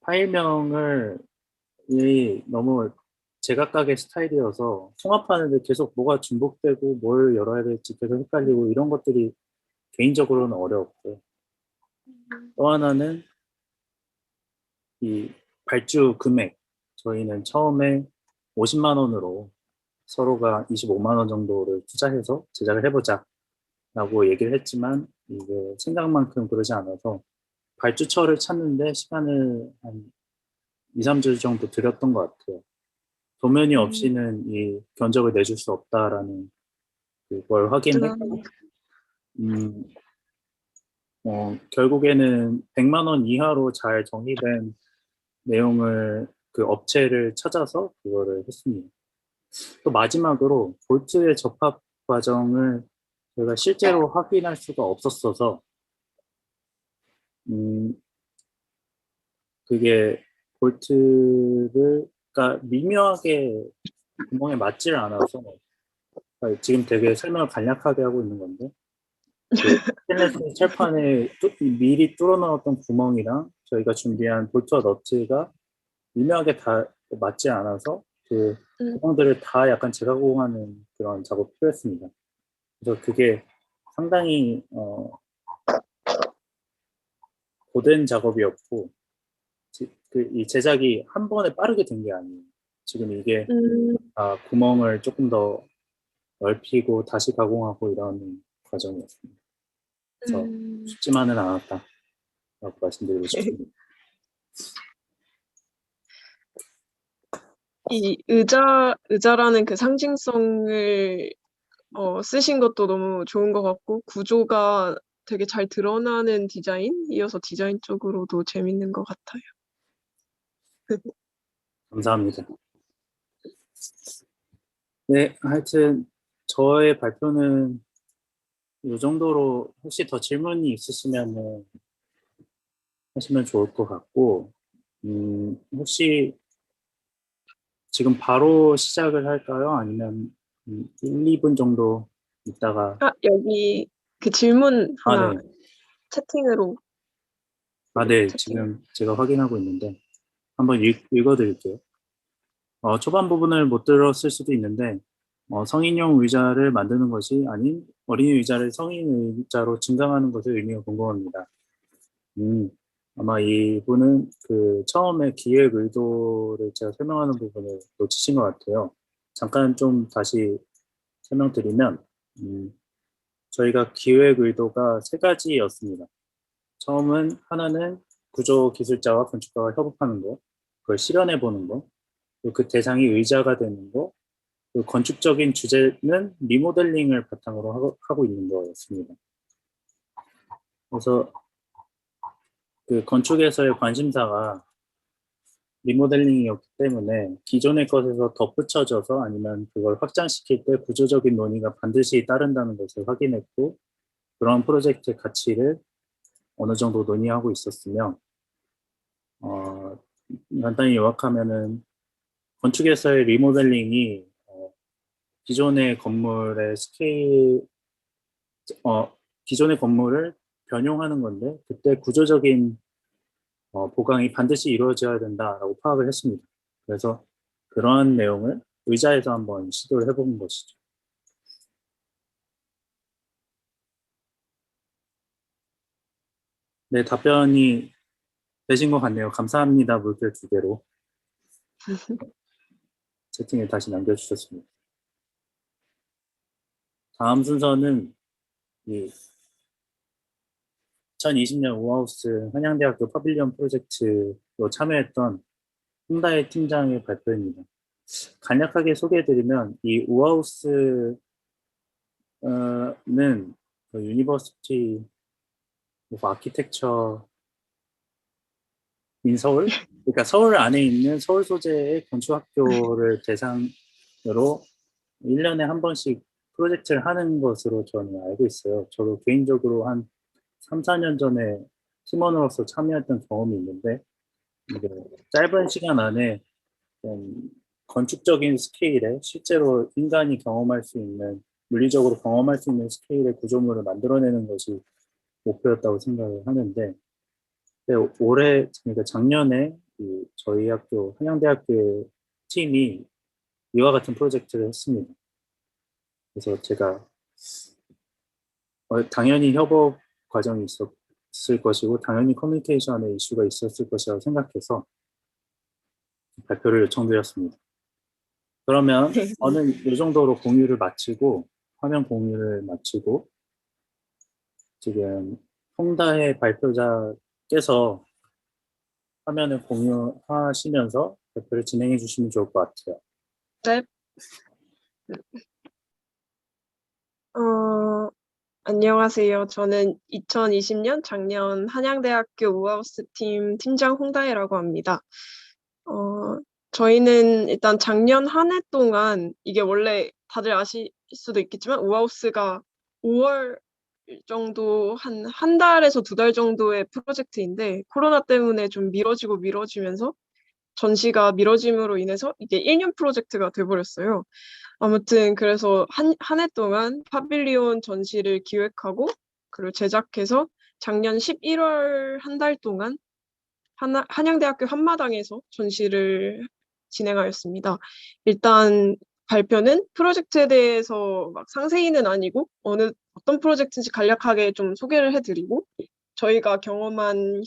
Speaker 1: 파일명을 너무 제각각의 스타일이어서 통합하는데 계속 뭐가 중복되고 뭘 열어야 될지 계속 헷갈리고 이런 것들이 개인적으로는 어려웠고요. 또 하나는 이 발주 금액. 저희는 처음에 50만 원으로 서로가 25만 원 정도를 투자해서 제작을 해보자 라고 얘기를 했지만 이게 생각만큼 그러지 않아서 발주처를 찾는데 시간을 한 2, 3주 정도 들였던 것 같아요. 도면이 없이는 이 견적을 내줄 수 없다라는 그걸 확인했고, 결국에는 100만 원 이하로 잘 정리된 내용을 그 업체를 찾아서 그거를 했습니다. 또 마지막으로 볼트의 접합 과정을 저희가 실제로 확인할 수가 없었어서 그게 볼트가 미묘하게 구멍에 맞지를 않아서 지금 되게 설명을 간략하게 하고 있는 건데 그 스테인리스 철판에 미리 뚫어 넣었던 구멍이랑 저희가 준비한 볼트와 너트가 미묘하게 다 맞지 않아서 그 구멍들을 다 약간 재가공하는 그런 작업이 필요했습니다. 그래서 그게 상당히 고된 작업이었고 이 제작이 한 번에 빠르게 된 게 아니에요. 지금 이게 구멍을 조금 더 넓히고 다시 가공하고 이런 과정이었습니다. 그래서 쉽지만은 않았다라고 말씀드리고 싶습니다.
Speaker 2: 이 의자라는 그 상징성을 쓰신 것도 너무 좋은 것 같고 구조가 되게 잘 드러나는 디자인이어서 디자인 쪽으로도 재밌는 것 같아요.
Speaker 1: 감사합니다. 네, 하여튼 저의 발표는 이 정도로 혹시 더 질문이 있으시면 하시면 좋을 것 같고 혹시 지금 바로 시작을 할까요? 아니면 1, 2분 정도 있다가
Speaker 2: 여기 그 질문 하나
Speaker 1: 네.
Speaker 2: 채팅으로
Speaker 1: 네.
Speaker 2: 채팅.
Speaker 1: 지금 제가 확인하고 있는데 한번 읽어드릴게요. 초반 부분을 못 들었을 수도 있는데 성인용 의자를 만드는 것이 아닌 어린이 의자를 성인 의자로 증강하는 것의 의미가 궁금합니다. 아마 이분은 그 처음에 기획 의도를 제가 설명하는 부분을 놓치신 것 같아요. 잠깐 좀 다시 설명드리면 저희가 기획 의도가 3가지였습니다. 처음은 하나는 구조기술자와 건축가가 협업하는 거, 그걸 실현해 보는 거, 그리고 그 대상이 의자가 되는 거, 그리고 건축적인 주제는 리모델링을 바탕으로 하고 있는 거였습니다. 그래서 그 건축에서의 관심사가 리모델링이었기 때문에 기존의 것에서 덧붙여져서 아니면 그걸 확장시킬 때 구조적인 논의가 반드시 따른다는 것을 확인했고 그런 프로젝트의 가치를 어느 정도 논의하고 있었으며 간단히 요약하면은 건축에서의 리모델링이 기존의 건물의 기존의 건물을 변용하는 건데 그때 구조적인 보강이 반드시 이루어져야 된다라고 파악을 했습니다. 그래서 그러한 내용을 의자에서 한번 시도를 해본 것이죠. 네, 답변이 되신 것 같네요. 감사합니다. 물결 2개로 채팅에 다시 남겨주셨습니다. 다음 순서는 2020년 우하우스 한양대학교 파빌리온 프로젝트로 참여했던 홍다혜 팀장의 발표입니다. 간략하게 소개해드리면 이 우하우스는 유니버시티 오브 아키텍처 인 서울, 그러니까 서울 안에 있는 서울 소재의 건축학교를 대상으로 1년에 한 번씩 프로젝트를 하는 것으로 저는 알고 있어요. 저도 개인적으로 한 3, 4년 전에 팀원으로서 참여했던 경험이 있는데 이게 짧은 시간 안에 건축적인 스케일에 실제로 인간이 경험할 수 있는 물리적으로 경험할 수 있는 스케일의 구조물을 만들어내는 것이 목표였다고 생각을 하는데 올해 그러니까 작년에 저희 학교 한양대학교의 팀이 이와 같은 프로젝트를 했습니다. 그래서 제가 당연히 협업 과정이 있었을 것이고 당연히 커뮤니케이션에 이슈가 있었을 것이라고 생각해서 발표를 요청드렸습니다. 그러면 저는 이 정도로 공유를 마치고 화면 공유를 마치고 지금 홍다혜 발표자께서 화면을 공유하시면서 발표를 진행해 주시면 좋을 것 같아요.
Speaker 2: 네. 안녕하세요. 저는 2020년 작년 한양대학교 우하우스 팀 팀장 홍다혜라고 합니다. 저희는 일단 작년 한 해 동안 이게 원래 다들 아실 수도 있겠지만 우하우스가 5월 정도 한 달에서 2달 정도의 프로젝트인데 코로나 때문에 좀 미뤄지면서 전시가 미뤄짐으로 인해서 이게 1년 프로젝트가 돼버렸어요. 아무튼 그래서 한 해 동안 파빌리온 전시를 기획하고 그리고 제작해서 작년 11월 한 달 동안 한양대학교 한마당에서 전시를 진행하였습니다. 일단 발표는 프로젝트에 대해서 막 상세히는 아니고 어떤 프로젝트인지 간략하게 좀 소개를 해드리고 저희가 경험한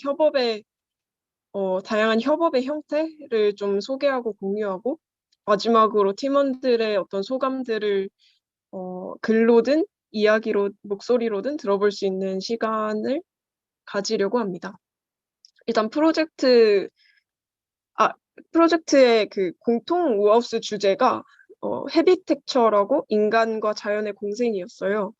Speaker 2: 다양한 협업의 형태를 좀 소개하고 공유하고 마지막으로 팀원들의 어떤 소감들을 글로든 목소리로든 들어볼 수 있는 시간을 가지려고 합니다. 일단 프로젝트의 그 공통 우하우스 주제가 헤비텍처라고 인간과 자연의 공생이었어요.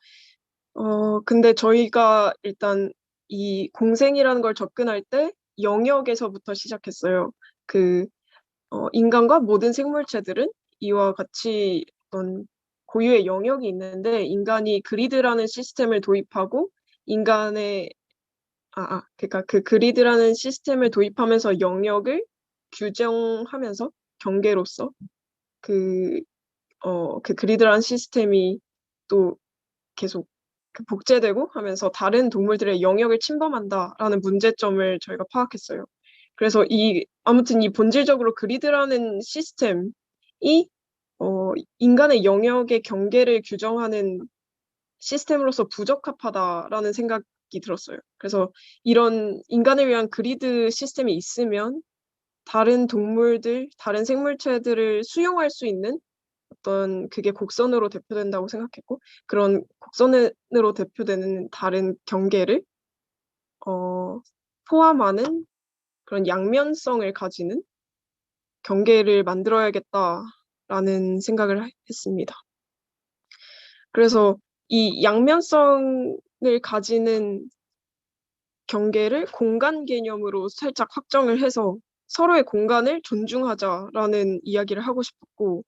Speaker 2: 근데 저희가 일단 이 공생이라는 걸 접근할 때 영역에서부터 시작했어요. 인간과 모든 생물체들은 이와 같이 어떤 고유의 영역이 있는데 인간이 그리드라는 시스템을 도입하고 그러니까 그 그리드라는 시스템을 도입하면서 영역을 규정하면서 경계로서 그 그리드라는 시스템이 또 계속 복제되고 하면서 다른 동물들의 영역을 침범한다라는 문제점을 저희가 파악했어요. 그래서 아무튼 이 본질적으로 그리드라는 시스템이 인간의 영역의 경계를 규정하는 시스템으로서 부적합하다라는 생각이 들었어요. 그래서 이런 인간을 위한 그리드 시스템이 있으면 다른 동물들, 다른 생물체들을 수용할 수 있는 어떤 그게 곡선으로 대표된다고 생각했고 그런 곡선으로 대표되는 다른 경계를 포함하는 그런 양면성을 가지는 경계를 만들어야겠다라는 생각을 했습니다. 그래서 이 양면성을 가지는 경계를 공간 개념으로 살짝 확정을 해서 서로의 공간을 존중하자라는 이야기를 하고 싶었고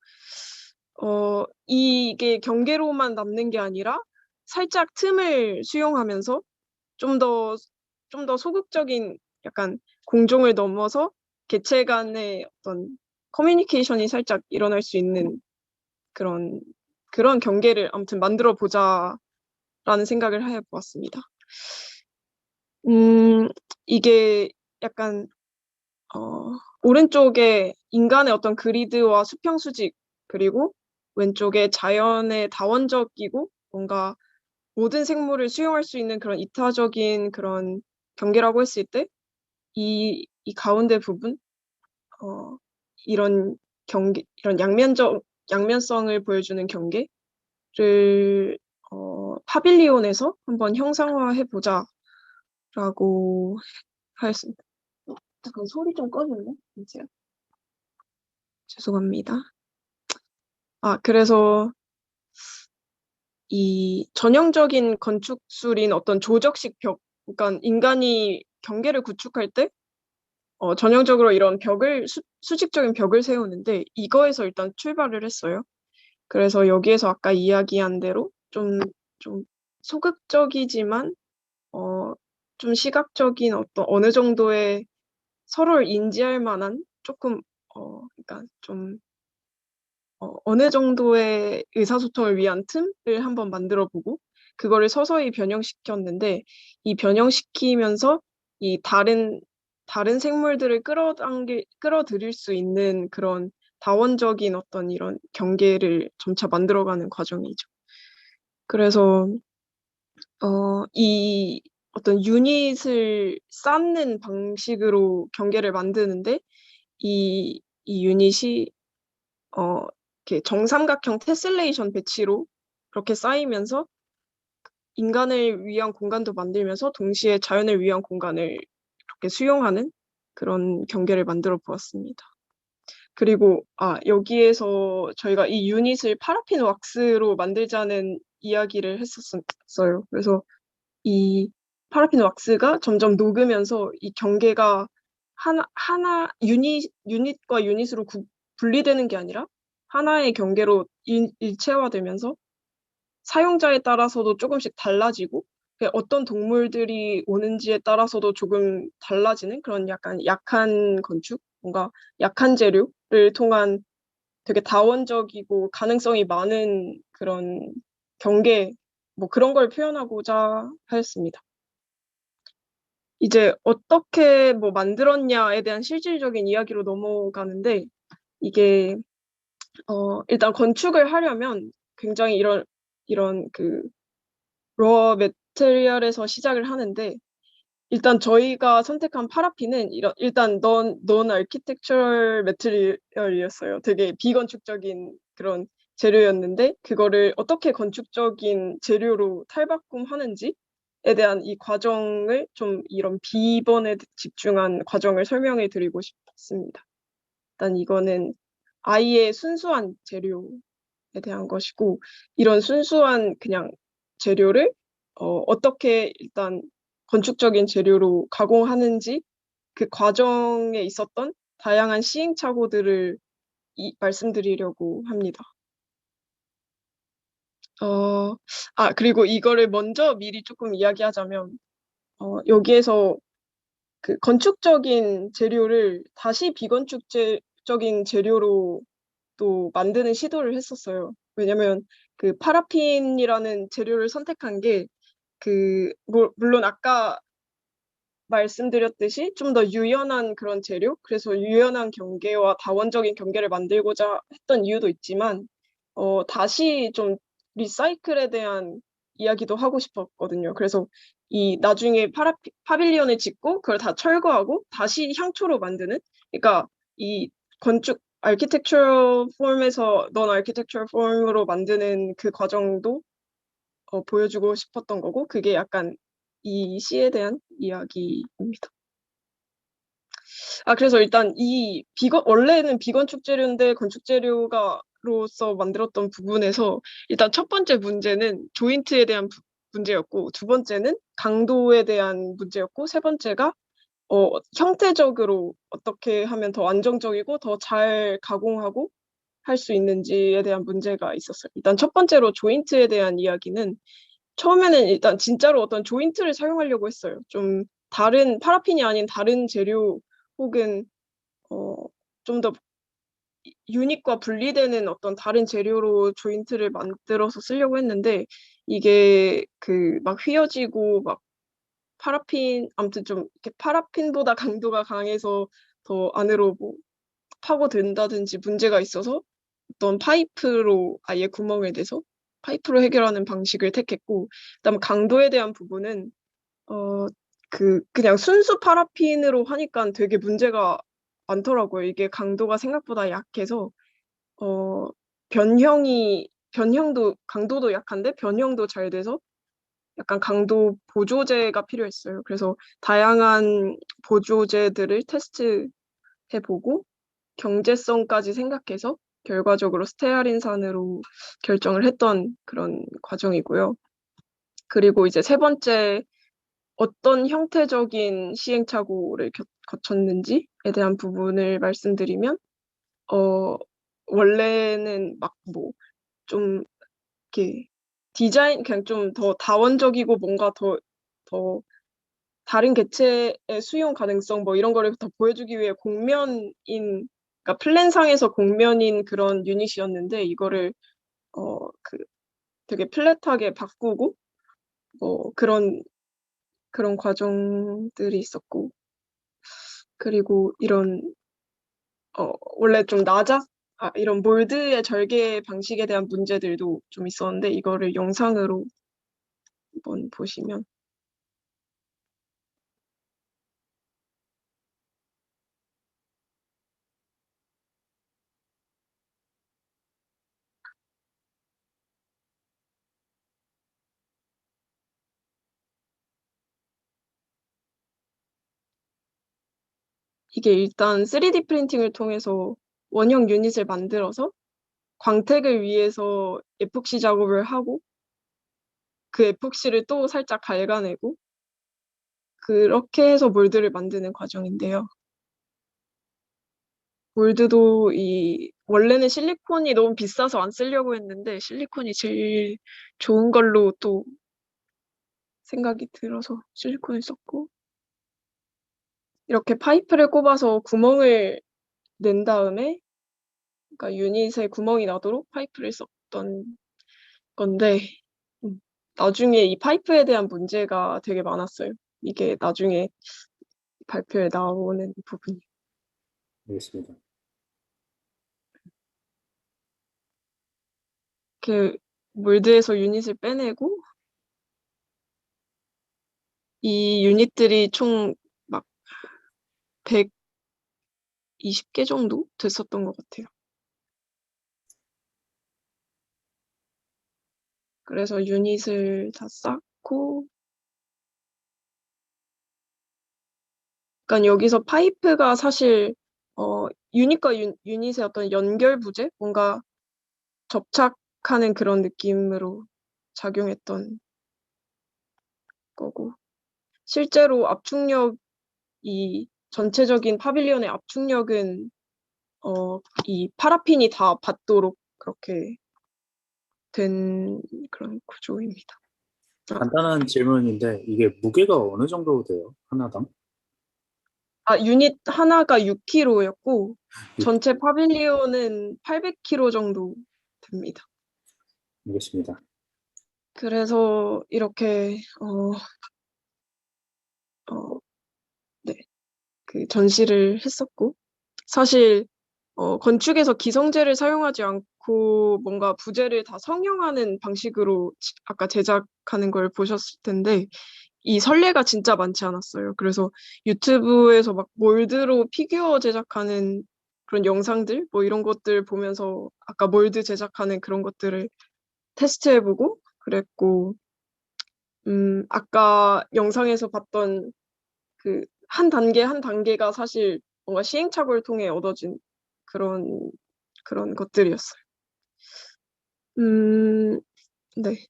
Speaker 2: 이게 경계로만 남는 게 아니라 살짝 틈을 수용하면서 좀 더 소극적인 약간 공종을 넘어서 개체 간의 어떤 커뮤니케이션이 살짝 일어날 수 있는 그런 경계를 아무튼 만들어 보자라는 생각을 해보았습니다. 이게 약간 오른쪽에 인간의 어떤 그리드와 수평 수직 그리고 왼쪽에 자연의 다원적이고 뭔가 모든 생물을 수용할 수 있는 그런 이타적인 그런 경계라고 했을 때 이 가운데 부분 이런 양면성을 보여주는 경계를 파빌리온에서 한번 형상화해 보자라고 하였습니다. 잠깐 소리 좀 꺼줄래? 이제 죄송합니다. 그래서 이 전형적인 건축술인 어떤 조적식 벽, 그러니까 인간이 경계를 구축할 때 전형적으로 이런 수직적인 벽을 세우는데 이거에서 일단 출발을 했어요. 그래서 여기에서 아까 이야기한 대로 좀 소극적이지만 좀 시각적인 어느 정도의 서로를 인지할 만한 조금 그러니까 좀 어느 정도의 의사소통을 위한 틈을 한번 만들어보고 그거를 서서히 변형시켰는데 이 변형시키면서 이 다른 다른 생물들을 끌어들일 수 있는 그런 다원적인 어떤 이런 경계를 점차 만들어가는 과정이죠. 그래서 이 어떤 유닛을 쌓는 방식으로 경계를 만드는데 이 유닛이 이렇게 정삼각형 테슬레이션 배치로 그렇게 쌓이면서 인간을 위한 공간도 만들면서 동시에 자연을 위한 공간을 이렇게 수용하는 그런 경계를 만들어 보았습니다. 그리고 여기에서 저희가 이 유닛을 파라핀 왁스로 만들자는 이야기를 했었어요. 그래서 이 파라핀 왁스가 점점 녹으면서 이 경계가 유닛과 유닛으로 분리되는 게 아니라 하나의 경계로 일체화되면서 사용자에 따라서도 조금씩 달라지고 어떤 동물들이 오는지에 따라서도 조금 달라지는 그런 약간 약한 건축, 뭔가 약한 재료를 통한 되게 다원적이고 가능성이 많은 그런 경계, 뭐 그런 걸 표현하고자 하였습니다. 이제 어떻게 뭐 만들었냐에 대한 실질적인 이야기로 넘어가는데 이게 일단 건축을 하려면 굉장히 이런 그 러 매테리얼에서 시작을 하는데 일단 저희가 선택한 파라핀은 일단 non architectural material이었어요. 되게 비건축적인 그런 재료였는데 그거를 어떻게 건축적인 재료로 탈바꿈하는지에 대한 이 과정을 좀 이런 비번에 집중한 과정을 설명해 드리고 싶습니다. 일단 이거는 아예 순수한 재료에 대한 것이고 이런 순수한 그냥 재료를 어떻게 일단 건축적인 재료로 가공하는지 그 과정에 있었던 다양한 시행착오들을 말씀드리려고 합니다. 그리고 이거를 먼저 미리 조금 이야기하자면 여기에서 그 건축적인 재료를 다시 비건축적인 재료로 또 만드는 시도를 했었어요. 왜냐면 그 파라핀이라는 재료를 선택한 게 물론 아까 말씀드렸듯이 좀 더 유연한 그런 재료, 그래서 유연한 경계와 다원적인 경계를 만들고자 했던 이유도 있지만, 다시 좀 리사이클에 대한 이야기도 하고 싶었거든요. 그래서 나중에 파빌리온을 짓고 그걸 다 철거하고 다시 향초로 만드는, 그러니까 이 건축 아키텍처럴 폼에서 넌 아키텍처럴 폼으로 만드는 그 과정도 보여주고 싶었던 거고, 그게 약간 이 시에 대한 이야기입니다. 그래서 일단 원래는 비건축 재료인데 건축 재료로서 만들었던 부분에서 일단 첫 번째 문제는 조인트에 대한 문제였고, 두 번째는 강도에 대한 문제였고, 세 번째가 형태적으로 어떻게 하면 더 안정적이고 더 잘 가공하고 할 수 있는지에 대한 문제가 있었어요. 일단 첫 번째로 조인트에 대한 이야기는 처음에는 일단 진짜로 어떤 조인트를 사용하려고 했어요. 좀 다른 파라핀이 아닌 다른 재료 혹은 좀 더 유닛과 분리되는 어떤 다른 재료로 조인트를 만들어서 쓰려고 했는데 이게 막 휘어지고 막 아무튼 좀 이렇게 파라핀보다 강도가 강해서 더 안으로 뭐 파고든다든지 문제가 있어서 어떤 파이프로 아예 구멍을 내서 파이프로 해결하는 방식을 택했고, 그다음 강도에 대한 부분은 그냥 순수 파라핀으로 하니까 되게 문제가 많더라고요. 이게 강도가 생각보다 약해서 강도도 약한데 변형도 잘 돼서 약간 강도 보조제가 필요했어요. 그래서 다양한 보조제들을 테스트해보고 경제성까지 생각해서 결과적으로 스테아린산으로 결정을 했던 그런 과정이고요. 그리고 이제 세 번째, 어떤 형태적인 시행착오를 거쳤는지에 대한 부분을 말씀드리면, 원래는 막 뭐 좀 이렇게 그냥 좀 더 다원적이고 뭔가 더 다른 개체의 수용 가능성 뭐 이런 거를 더 보여주기 위해 그러니까 플랜상에서 곡면인 그런 유닛이었는데 이거를 되게 플랫하게 바꾸고 그런 과정들이 있었고, 그리고 이런 원래 좀 이런 몰드의 절개 방식에 대한 문제들도 좀 있었는데 이거를 영상으로 한번 보시면 이게 일단 3D 프린팅을 통해서 원형 유닛을 만들어서 광택을 위해서 에폭시 작업을 하고 그 에폭시를 또 살짝 갉아내고 그렇게 해서 몰드를 만드는 과정인데요. 몰드도 원래는 실리콘이 너무 비싸서 안 쓰려고 했는데 실리콘이 제일 좋은 걸로 또 생각이 들어서 실리콘을 썼고 이렇게 파이프를 꼽아서 구멍을 낸 다음에 그러니까 유닛에 구멍이 나도록 파이프를 썼던 건데 나중에 이 파이프에 대한 문제가 되게 많았어요. 이게 나중에 발표에 나오는 부분이.
Speaker 1: 알겠습니다.
Speaker 2: 이렇게 몰드에서 유닛을 빼내고 이 유닛들이 총 막 120개 정도 됐었던 것 같아요. 그래서 유닛을 다 쌓고 그러니까 여기서 파이프가 사실 유닛과 유닛의 어떤 연결 부재? 뭔가 접착하는 그런 느낌으로 작용했던 거고 실제로 압축력이 전체적인 파빌리온의 압축력은 이 파라핀이 다 받도록 그렇게 된 그런 구조입니다.
Speaker 1: 간단한 질문인데 이게 무게가 어느 정도 돼요? 하나당?
Speaker 2: 유닛 하나가 6kg였고
Speaker 1: 육-
Speaker 2: 전체 파빌리온은 800kg 정도 됩니다.
Speaker 1: 알겠습니다.
Speaker 2: 그래서 이렇게 네, 그 전시를 했었고 사실 건축에서 기성재를 사용하지 않고 뭔가 부재를 다 성형하는 방식으로 아까 제작하는 걸 보셨을 텐데 이 선례가 진짜 많지 않았어요. 그래서 유튜브에서 막 몰드로 피규어 제작하는 그런 영상들 뭐 이런 것들 보면서 아까 몰드 제작하는 그런 것들을 테스트해보고 그랬고 아까 영상에서 봤던 그 한 단계 한 단계가 사실 뭔가 시행착오를 통해 얻어진 그런 것들이었어요. 네.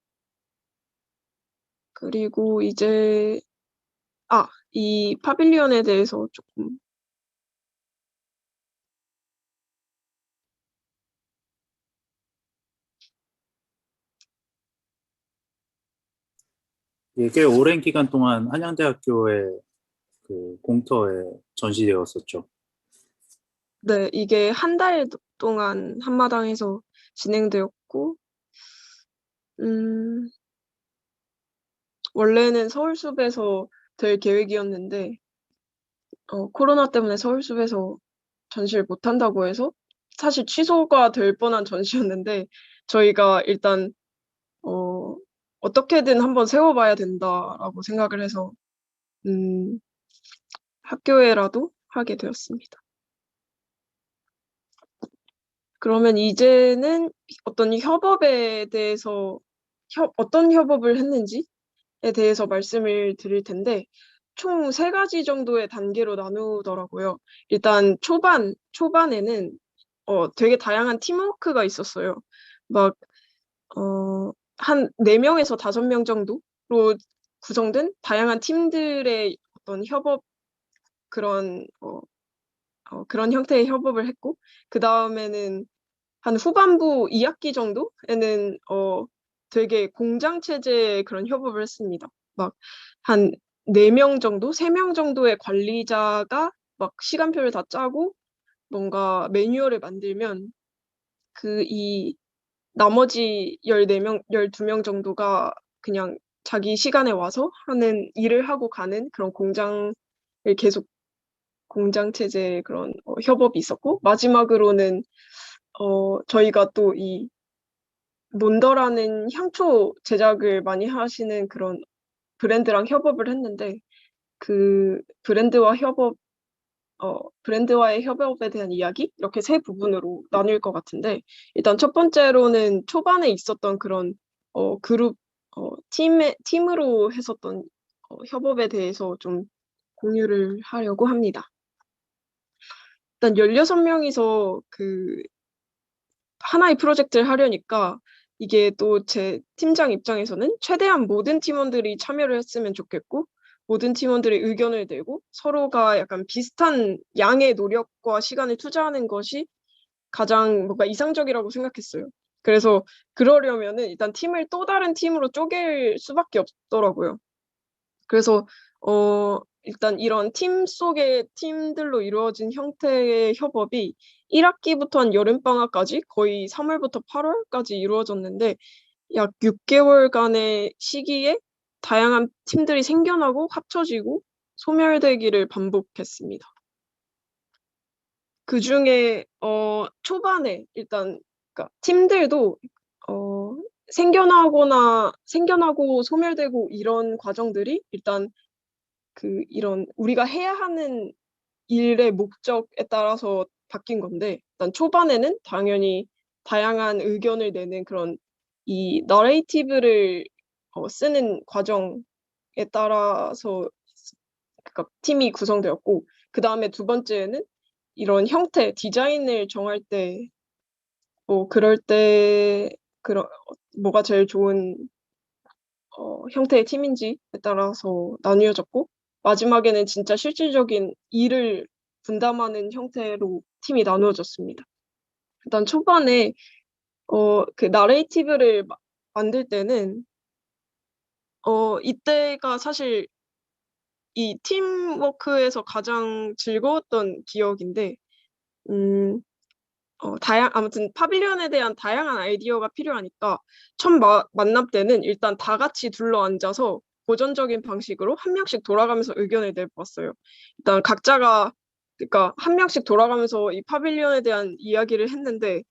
Speaker 2: 그리고 이제 이 파빌리온에 대해서 조금
Speaker 1: 이게 꽤 오랜 기간 동안 한양대학교의 그 공터에 전시되었었죠.
Speaker 2: 네, 이게 한 달 동안 한마당에서 진행되었고 원래는 서울숲에서 될 계획이었는데 코로나 때문에 서울숲에서 전시를 못한다고 해서 사실 취소가 될 뻔한 전시였는데 저희가 일단 어떻게든 한번 세워봐야 된다라고 생각을 해서 학교에라도 하게 되었습니다. 그러면 이제는 어떤 협업에 대해서 어떤 협업을 했는지에 대해서 말씀을 드릴 텐데 총 3가지 정도의 단계로 나누더라고요. 일단 초반에는 되게 다양한 팀워크가 있었어요. 막 한 4명에서 5명 정도로 구성된 다양한 팀들의 어떤 협업 그런 그런 형태의 협업을 했고 그 다음에는 한 후반부 2학기 정도에는 되게 공장 체제의 그런 협업을 했습니다. 막 한 4명 정도, 3명 정도의 관리자가 막 시간표를 다 짜고 뭔가 매뉴얼을 만들면 이 나머지 14명, 12명 정도가 그냥 자기 시간에 와서 하는 일을 하고 가는 그런 공장을 계속 공장 체제 그런 협업이 있었고, 마지막으로는 저희가 또 이 몬더라는 향초 제작을 많이 하시는 그런 브랜드랑 협업을 했는데, 그 브랜드와의 협업에 대한 이야기? 이렇게 세 부분으로 나뉠 것 같은데, 일단 첫 번째로는 초반에 있었던 그런 그룹, 팀으로 했었던 협업에 대해서 좀 공유를 하려고 합니다. 일단 16명이서 그 하나의 프로젝트를 하려니까 이게 또 제 팀장 입장에서는 최대한 모든 팀원들이 참여를 했으면 좋겠고, 모든 팀원들의 의견을 내고 서로가 약간 비슷한 양의 노력과 시간을 투자하는 것이 가장 뭔가 이상적이라고 생각했어요. 그래서 그러려면은 일단 팀을 또 다른 팀으로 쪼갤 수밖에 없더라고요. 그래서 일단 이런 팀 속의 팀들로 이루어진 형태의 협업이 1학기부터 한 여름방학까지 거의 3월부터 8월까지 이루어졌는데, 약 6개월간의 시기에 다양한 팀들이 생겨나고 합쳐지고 소멸되기를 반복했습니다. 그중에 초반에 일단 그러니까 팀들도 생겨나고 소멸되고 이런 과정들이 일단 이런 우리가 해야 하는 일의 목적에 따라서 바뀐 건데, 일단 초반에는 당연히 다양한 의견을 내는 그런 이 너레이티브를 쓰는 과정에 따라서 그러니까 팀이 구성되었고, 그다음에 두 번째는 이런 형태, 디자인을 정할 때 그럴 때 뭐가 제일 좋은 형태의 팀인지에 따라서 나뉘어졌고, 마지막에는 진짜 실질적인 일을 분담하는 형태로 팀이 나누어졌습니다. 일단 초반에 그 나레이티브를 만들 때는 이때가 사실 이 팀워크에서 가장 즐거웠던 기억인데, 아무튼 파빌리언에 대한 다양한 아이디어가 필요하니까 첫 만남 때는 일단 다 같이 둘러앉아서 고전적인 방식으로 한 명씩 돌아가면서 의견을 내봤어요. 일단 그러니까 한 명씩 돌아가면서 이 파빌리언에 대한 이야기를 했는데,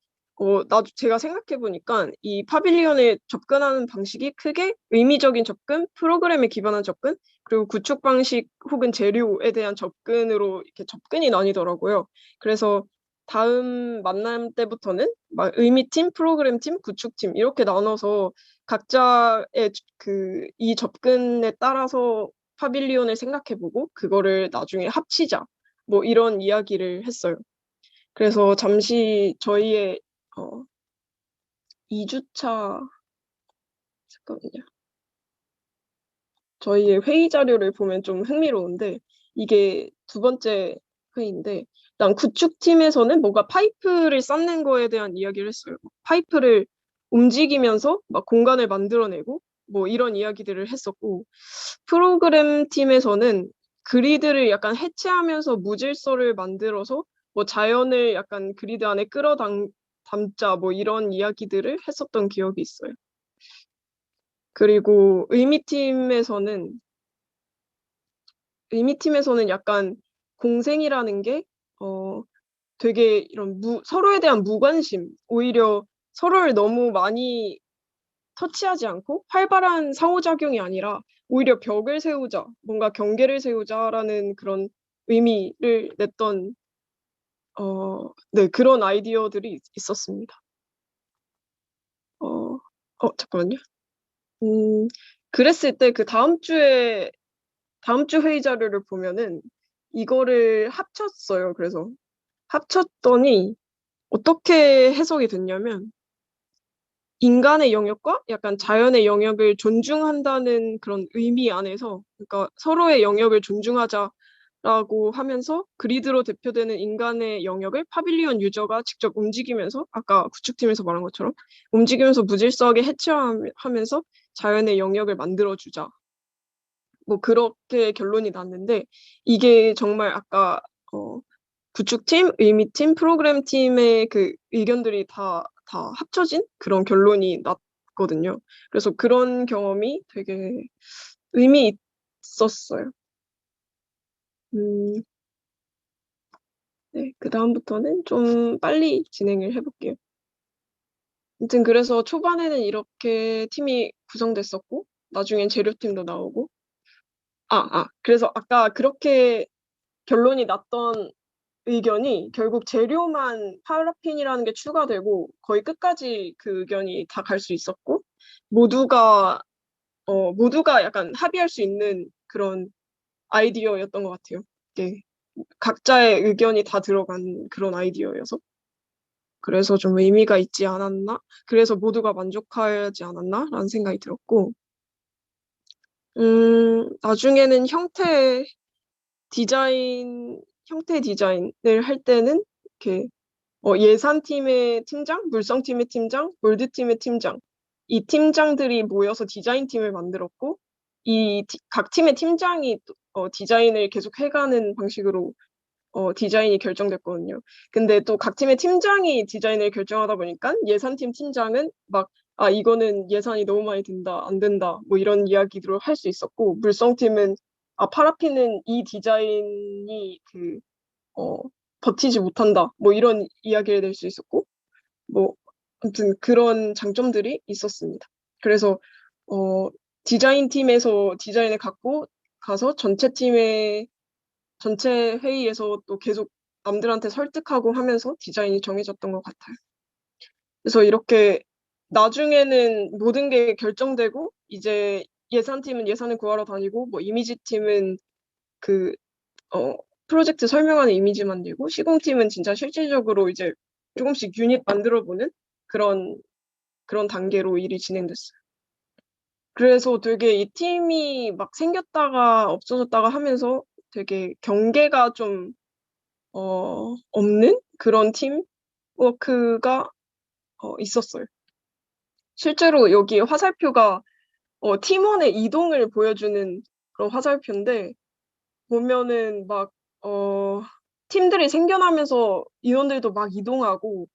Speaker 2: 제가 생각해보니까 이 파빌리언에 접근하는 방식이 크게 의미적인 접근, 프로그램에 기반한 접근, 그리고 구축 방식 혹은 재료에 대한 접근으로 이렇게 접근이 나뉘더라고요. 그래서 다음 만남 때부터는 막 의미팀, 프로그램팀, 구축팀 이렇게 나눠서 각자의 이 접근에 따라서 파빌리온을 생각해보고 그거를 나중에 합치자, 뭐 이런 이야기를 했어요. 그래서 잠시 저희의 2주차 잠깐만요. 저희의 회의 자료를 보면 좀 흥미로운데, 이게 두 번째 회의인데, 일단 구축팀에서는 뭔가 파이프를 쌓는 거에 대한 이야기를 했어요. 파이프를 움직이면서 막 공간을 만들어내고 뭐 이런 이야기들을 했었고, 프로그램 팀에서는 그리드를 약간 해체하면서 무질서를 만들어서 뭐 자연을 약간 그리드 안에 담자 뭐 이런 이야기들을 했었던 기억이 있어요. 그리고 의미팀에서는 약간 공생이라는 게 되게 이런 서로에 대한 무관심, 오히려 서로를 너무 많이 터치하지 않고 활발한 상호작용이 아니라 오히려 벽을 세우자, 뭔가 경계를 세우자라는 그런 의미를 냈던 네, 그런 아이디어들이 있었습니다. 잠깐만요. 그랬을 때 그 다음 주 회의 자료를 보면은 이거를 합쳤어요. 그래서 합쳤더니 어떻게 해석이 됐냐면, 인간의 영역과 약간 자연의 영역을 존중한다는 그런 의미 안에서, 그러니까 서로의 영역을 존중하자라고 하면서 그리드로 대표되는 인간의 영역을 파빌리온 유저가 직접 움직이면서, 아까 구축팀에서 말한 것처럼 움직이면서 무질서하게 해체하면서 자연의 영역을 만들어주자. 뭐 그렇게 결론이 났는데, 이게 정말 아까 구축팀, 의미팀, 프로그램팀의 그 의견들이 다 합쳐진 그런 결론이 났거든요. 그래서 그런 경험이 되게 의미 있었어요. 네, 그다음부터는 좀 빨리 진행을 해볼게요. 아무튼 그래서 초반에는 이렇게 팀이 구성됐었고, 나중엔 재료팀도 나오고, 그래서 아까 그렇게 결론이 났던 의견이 결국 재료만 파라핀이라는 게 추가되고 거의 끝까지 그 의견이 다 갈 수 있었고, 모두가 약간 합의할 수 있는 그런 아이디어였던 것 같아요. 네. 각자의 의견이 다 들어간 그런 아이디어여서. 그래서 좀 의미가 있지 않았나? 그래서 모두가 만족하지 않았나라는 생각이 들었고, 나중에는 형태 디자인을 할 때는 이렇게 예산팀의 팀장, 물성팀의 팀장, 몰드팀의 팀장, 이 팀장들이 모여서 디자인팀을 만들었고, 각 팀의 팀장이 디자인을 계속 해가는 방식으로 디자인이 결정됐거든요. 근데 또 각 팀의 팀장이 디자인을 결정하다 보니까 예산팀 팀장은 막, 이거는 예산이 너무 많이 든다, 안 된다, 뭐 이런 이야기들을 할 수 있었고, 물성팀은, 파라핀은 이 디자인이 버티지 못한다, 뭐 이런 이야기를 낼 수 있었고, 뭐, 아무튼 그런 장점들이 있었습니다. 그래서, 디자인팀에서 디자인을 갖고 가서 전체 회의에서 또 계속 남들한테 설득하고 하면서 디자인이 정해졌던 것 같아요. 그래서 이렇게 나중에는 모든 게 결정되고 이제 예산팀은 예산을 구하러 다니고 뭐 이미지팀은 그 프로젝트 설명하는 이미지 만들고 시공팀은 진짜 실질적으로 이제 조금씩 유닛 만들어보는 그런 단계로 일이 진행됐어요. 그래서 되게 이 팀이 막 생겼다가 없어졌다가 하면서 되게 경계가 좀 없는 그런 팀워크가 있었어요. 실제로 여기 화살표가 팀원의 이동을 보여주는 그런 화살표인데, 보면은 막 팀들이 생겨나면서 인원들도 막 이동하고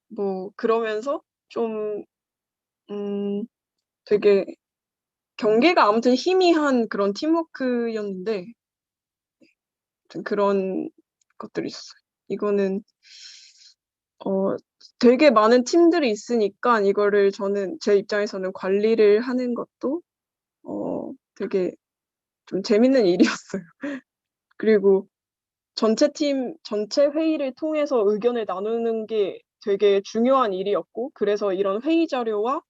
Speaker 2: 뭐 그러면서 좀 되게 경계가 아무튼 희미한 그런 팀워크였는데, 아무튼 그런 것들이 있었어요. 이거는 되게 많은 팀들이 있으니까 이거를 저는 제 입장에서는 관리를 하는 것도 되게 좀 재밌는 일이었어요. 그리고 전체 회의를 통해서 의견을 나누는 게 되게 중요한 일이었고, 그래서 이런 회의 자료와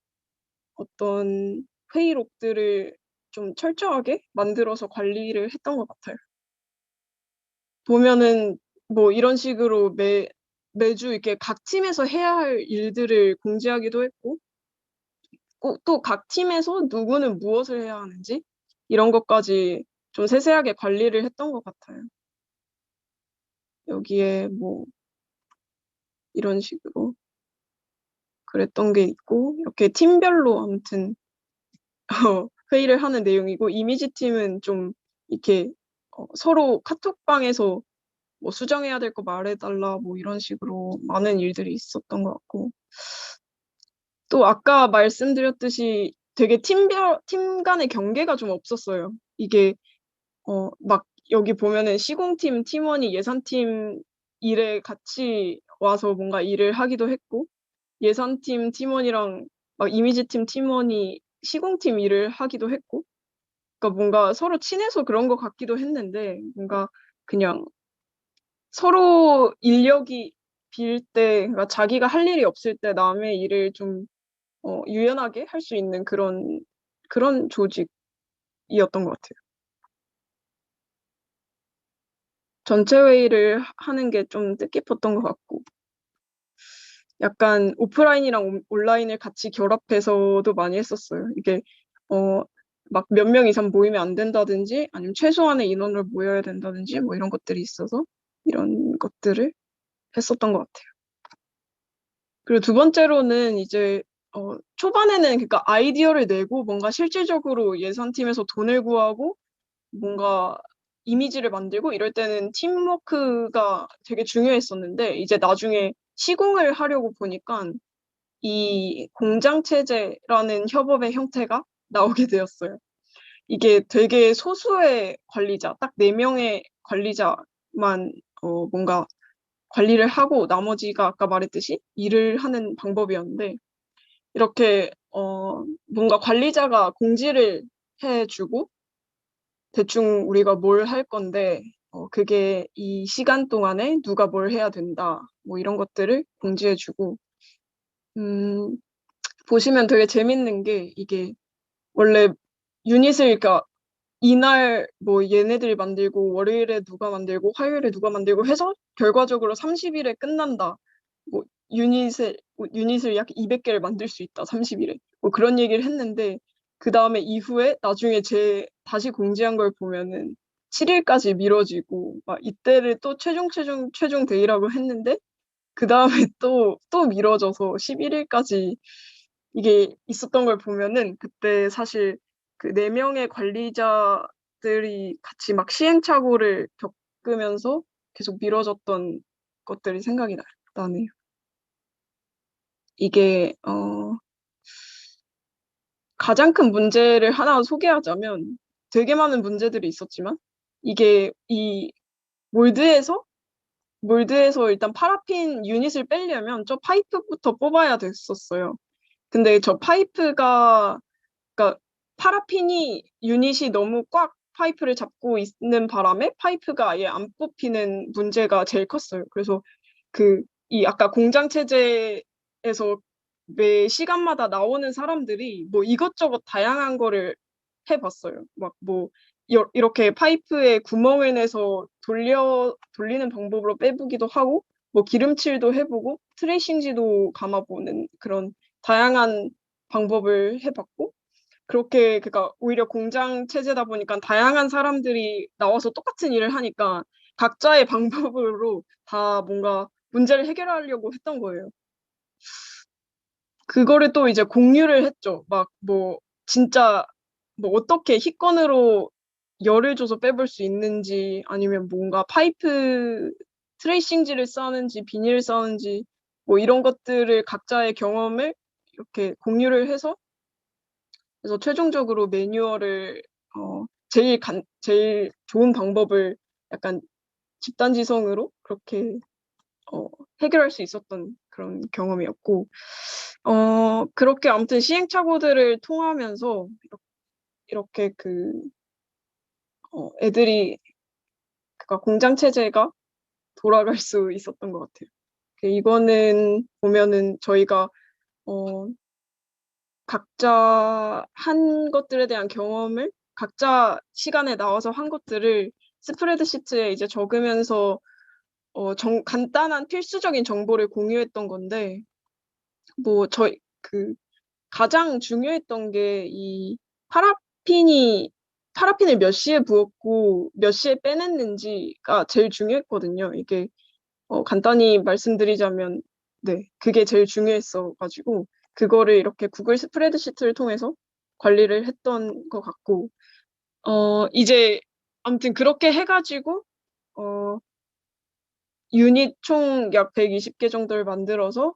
Speaker 2: 어떤 회의록들을 좀 철저하게 만들어서 관리를 했던 것 같아요. 보면은 뭐 이런 식으로 매주 이렇게 각 팀에서 해야 할 일들을 공지하기도 했고, 또 각 팀에서 누구는 무엇을 해야 하는지 이런 것까지 좀 세세하게 관리를 했던 것 같아요. 여기에 뭐 이런 식으로 그랬던 게 있고, 이렇게 팀별로 아무튼 회의를 하는 내용이고, 이미지 팀은 좀 이렇게 서로 카톡방에서 뭐 수정해야 될 거 말해달라 뭐 이런 식으로 많은 일들이 있었던 것 같고, 또 아까 말씀드렸듯이 되게 팀 간의 경계가 좀 없었어요. 이게 막 여기 보면은 시공팀 팀원이 예산팀 일에 같이 와서 뭔가 일을 하기도 했고, 예산팀 팀원이랑 막 이미지팀 팀원이 시공팀 일을 하기도 했고, 그러니까 뭔가 서로 친해서 그런 것 같기도 했는데, 뭔가 그냥 서로 인력이 빌 때, 그러니까 자기가 할 일이 없을 때 남의 일을 좀 유연하게 할 수 있는 그런 조직이었던 것 같아요. 전체 회의를 하는 게 좀 뜻깊었던 것 같고, 약간 오프라인이랑 온라인을 같이 결합해서도 많이 했었어요. 이게 막 몇 명 이상 모이면 안 된다든지 아니면 최소한의 인원을 모여야 된다든지 뭐 이런 것들이 있어서 이런 것들을 했었던 것 같아요. 그리고 두 번째로는 이제 초반에는 그러니까 아이디어를 내고 뭔가 실질적으로 예산팀에서 돈을 구하고 뭔가 이미지를 만들고 이럴 때는 팀워크가 되게 중요했었는데, 이제 나중에 시공을 하려고 보니까 이 공장체제라는 협업의 형태가 나오게 되었어요. 이게 되게 소수의 관리자, 딱 4명의 관리자만 뭔가 관리를 하고 나머지가 아까 말했듯이 일을 하는 방법이었는데 이렇게 뭔가 관리자가 공지를 해주고 대충 우리가 뭘 할 건데 그게 이 시간 동안에 누가 뭘 해야 된다 뭐 이런 것들을 공지해주고 보시면 되게 재밌는 게 이게 원래 유닛을 그러니까 이날 뭐 얘네들이 만들고 월요일에 누가 만들고 화요일에 누가 만들고 해서 결과적으로 30일에 끝난다. 뭐 유닛을 약 200개를 만들 수 있다. 30일에. 뭐 그런 얘기를 했는데 그 다음에 이후에 나중에 다시 공지한 걸 보면은 7일까지 미뤄지고 막 이때를 또 최종 데이라고 했는데 그 다음에 또 미뤄져서 11일까지 이게 있었던 걸 보면은 그때 사실 그 4명의 관리자들이 같이 막 시행착오를 겪으면서 계속 미뤄졌던 것들이 생각이 나네요. 이게 가장 큰 문제를 하나 소개하자면 되게 많은 문제들이 있었지만 이게 이 몰드에서 일단 파라핀 유닛을 빼려면 저 파이프부터 뽑아야 됐었어요. 근데 저 파이프가 그러니까 파라핀이 유닛이 너무 꽉 파이프를 잡고 있는 바람에 파이프가 아예 안 뽑히는 문제가 제일 컸어요. 그래서 이 아까 공장 체제에서 매 시간마다 나오는 사람들이 뭐 이것저것 다양한 거를 해봤어요. 막 뭐 이렇게 파이프에 구멍을 내서 돌리는 방법으로 빼보기도 하고 뭐 기름칠도 해보고 트레이싱지도 감아보는 그런 다양한 방법을 해봤고 그렇게 그러니까 오히려 공장 체제다 보니까 다양한 사람들이 나와서 똑같은 일을 하니까 각자의 방법으로 다 뭔가 문제를 해결하려고 했던 거예요. 그거를 또 이제 공유를 했죠. 막 뭐 진짜 뭐 어떻게 희건으로 열을 줘서 빼볼 수 있는지 아니면 뭔가 파이프 트레이싱지를 써는지 비닐을 써는지 뭐 이런 것들을 각자의 경험을 이렇게 공유를 해서 그래서 최종적으로 매뉴얼을 제일 좋은 방법을 약간 집단지성으로 그렇게 해결할 수 있었던 그런 경험이었고 그렇게 아무튼 시행착오들을 통하면서 이렇게 애들이 그러니까 공장 체제가 돌아갈 수 있었던 것 같아요. 이거는 보면은 저희가 각자 한 것들에 대한 경험을 각자 시간에 나와서 한 것들을 스프레드시트에 이제 적으면서 간단한 필수적인 정보를 공유했던 건데 뭐 저희 가장 중요했던 게 이 파라핀을 몇 시에 부었고 몇 시에 빼냈는지가 제일 중요했거든요. 이게 간단히 말씀드리자면 네, 그게 제일 중요했어 가지고 그거를 이렇게 구글 스프레드시트를 통해서 관리를 했던 것 같고 이제 아무튼 그렇게 해가지고 유닛 총 약 120개 정도를 만들어서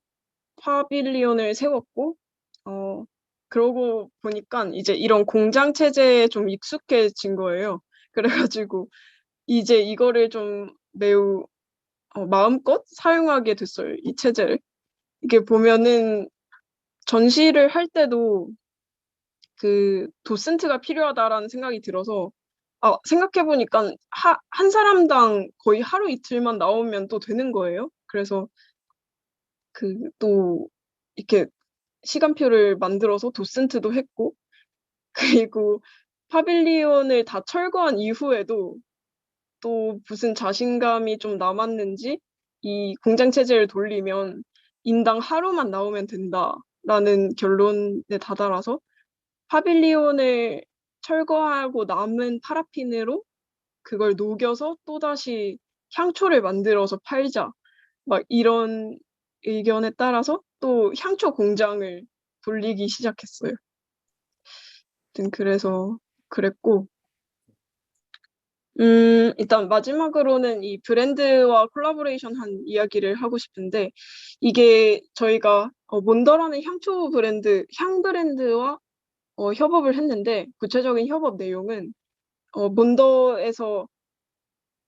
Speaker 2: 파빌리온을 세웠고 그러고 보니까 이제 이런 공장 체제에 좀 익숙해진 거예요. 그래가지고 이제 이거를 좀 매우 마음껏 사용하게 됐어요. 이 체제를. 이게 보면은 전시를 할 때도 도슨트가 필요하다라는 생각이 들어서 생각해보니까 한 사람당 거의 하루 이틀만 나오면 또 되는 거예요. 그래서 또 이렇게 시간표를 만들어서 도슨트도 했고 그리고 파빌리온을 다 철거한 이후에도 또 무슨 자신감이 좀 남았는지 이 공장 체제를 돌리면 인당 하루만 나오면 된다라는 결론에 다다라서 파빌리온을 철거하고 남은 파라핀으로 그걸 녹여서 또다시 향초를 만들어서 팔자. 막 이런 의견에 따라서 또 향초 공장을 돌리기 시작했어요. 아무튼 그래서 그랬고 일단 마지막으로는 이 브랜드와 콜라보레이션 한 이야기를 하고 싶은데 이게 저희가 몬더라는 향초 브랜드, 향 브랜드와 협업을 했는데 구체적인 협업 내용은 몬더에서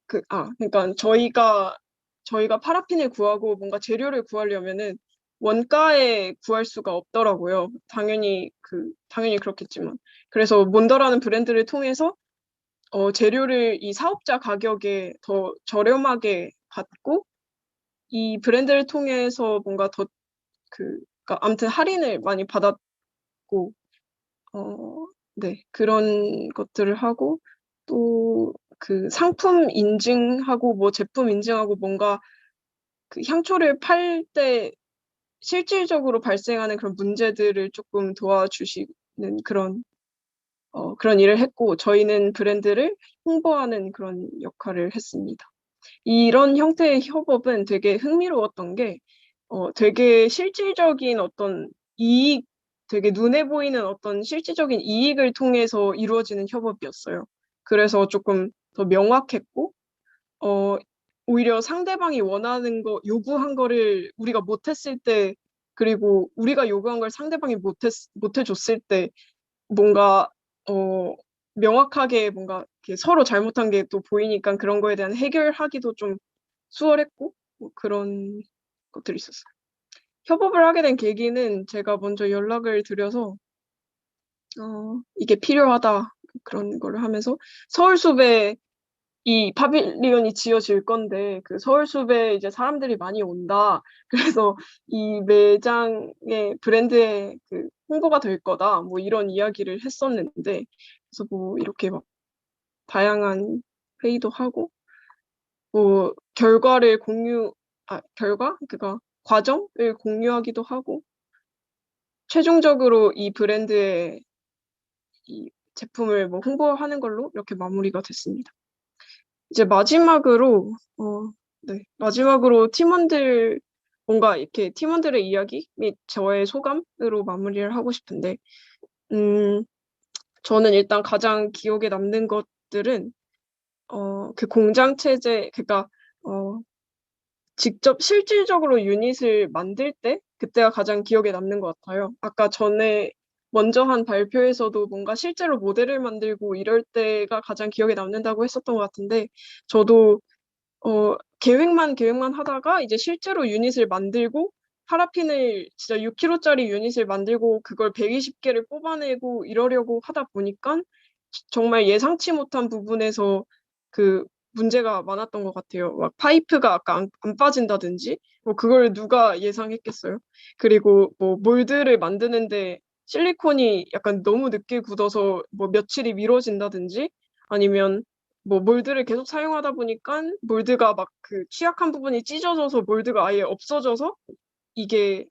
Speaker 2: 그러니까 저희가 파라핀을 구하고 뭔가 재료를 구하려면은 원가에 구할 수가 없더라고요. 당연히 그렇겠지만. 그래서 몬더라는 브랜드를 통해서 재료를 이 사업자 가격에 더 저렴하게 받고 이 브랜드를 통해서 뭔가 더 그러니까 아무튼 할인을 많이 받았고 네, 그런 것들을 하고 또 그 상품 인증하고 뭐 제품 인증하고 뭔가 그 향초를 팔 때 실질적으로 발생하는 그런 문제들을 조금 도와주시는 그런 일을 했고 저희는 브랜드를 홍보하는 그런 역할을 했습니다. 이런 형태의 협업은 되게 흥미로웠던 게 되게 실질적인 어떤 이익, 되게 눈에 보이는 어떤 실질적인 이익을 통해서 이루어지는 협업이었어요. 그래서 조금 더 명확했고 오히려 상대방이 원하는 거, 요구한 거를 우리가 못했을 때, 그리고 우리가 요구한 걸 상대방이 못해줬을 때, 뭔가, 명확하게 뭔가 이렇게 서로 잘못한 게 또 보이니까 그런 거에 대한 해결하기도 좀 수월했고, 뭐 그런 것들이 있었어요. 협업을 하게 된 계기는 제가 먼저 연락을 드려서, 이게 필요하다. 그런 거를 하면서 서울숲에 이 파빌리온이 지어질 건데 그 서울숲에 이제 사람들이 많이 온다. 그래서 이 매장의 브랜드의 그 홍보가 될 거다. 뭐 이런 이야기를 했었는데 그래서 뭐 이렇게 막 다양한 회의도 하고 뭐 그니까 과정을 공유하기도 하고 최종적으로 이 브랜드의 이 제품을 뭐 홍보하는 걸로 이렇게 마무리가 됐습니다. 이제 마지막으로 뭔가 이렇게 팀원들의 이야기 및 저의 소감으로 마무리를 하고 싶은데, 저는 일단 가장 기억에 남는 것들은, 그 공장 체제, 그러니까, 직접 실질적으로 유닛을 만들 때, 그때가 가장 기억에 남는 것 같아요. 아까 전에 먼저 한 발표에서도 뭔가 실제로 모델을 만들고 이럴 때가 가장 기억에 남는다고 했었던 것 같은데, 저도 계획만 하다가 이제 실제로 유닛을 만들고 파라핀을 진짜 6kg짜리 유닛을 만들고 그걸 120개를 뽑아내고 이러려고 하다 보니까 정말 예상치 못한 부분에서 그 문제가 많았던 것 같아요. 막 파이프가 아까 안 빠진다든지 뭐 그걸 누가 예상했겠어요. 그리고 뭐 몰드를 만드는데 실리콘이 약간 너무 늦게 굳어서 뭐 며칠이 미뤄진다든지 아니면 뭐 몰드를 계속 사용하다 보니까 몰드가 막 그 취약한 부분이 찢어져서 몰드가 아예 없어져서 이게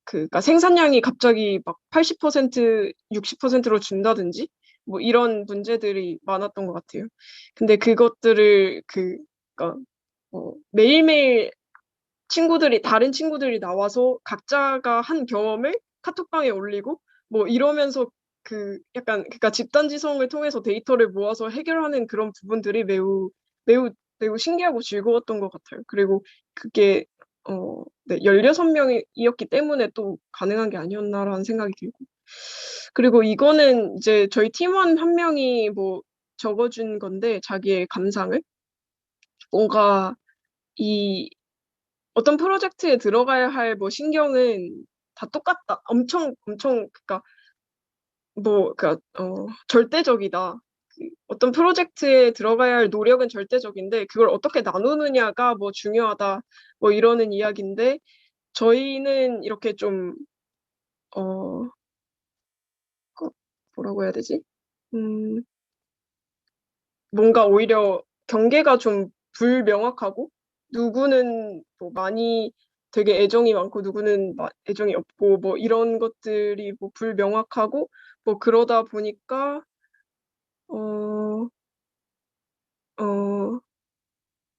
Speaker 2: 그러니까 생산량이 갑자기 막 80%, 60%로 준다든지 뭐 이런 문제들이 많았던 것 같아요. 근데 그것들을 그러니까 매일매일 다른 친구들이 나와서 각자가 한 경험을 카톡방에 올리고 뭐 이러면서 그러니까 집단지성을 통해서 데이터를 모아서 해결하는 그런 부분들이 매우 신기하고 즐거웠던 것 같아요. 그리고 그게 16명이었기 때문에 또 가능한 게 아니었나라는 생각이 들고. 그리고 이거는 이제 저희 팀원 한 명이 뭐 적어준 건데 자기의 감상을 뭔가 이 어떤 프로젝트에 들어가야 할 뭐 신경은 다 똑같다. 엄청 그러니까 절대적이다. 어떤 프로젝트에 들어가야 할 노력은 절대적인데 그걸 어떻게 나누느냐가 뭐 중요하다. 뭐 이러는 이야기인데 저희는 이렇게 좀 뭐라고 해야 되지? 뭔가 오히려 경계가 좀 불명확하고 누구는 뭐 많이 되게 애정이 많고 누구는 애정이 없고 뭐 이런 것들이 뭐 불명확하고 뭐 그러다 보니까 어, 어,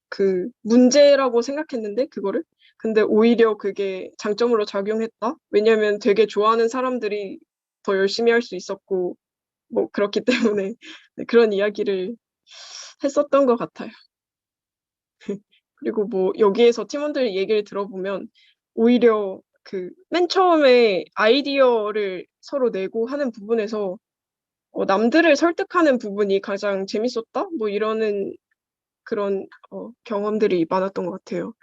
Speaker 2: 그 문제라고 생각했는데 그거를 근데 오히려 그게 장점으로 작용했다. 왜냐면 되게 좋아하는 사람들이 더 열심히 할 수 있었고 뭐 그렇기 때문에 네, 그런 이야기를 했었던 것 같아요. 그리고 뭐 여기에서 팀원들 얘기를 들어보면 오히려 그 맨 처음에 아이디어를 서로 내고 하는 부분에서 남들을 설득하는 부분이 가장 재밌었다? 뭐 이러는 그런 경험들이 많았던 것 같아요.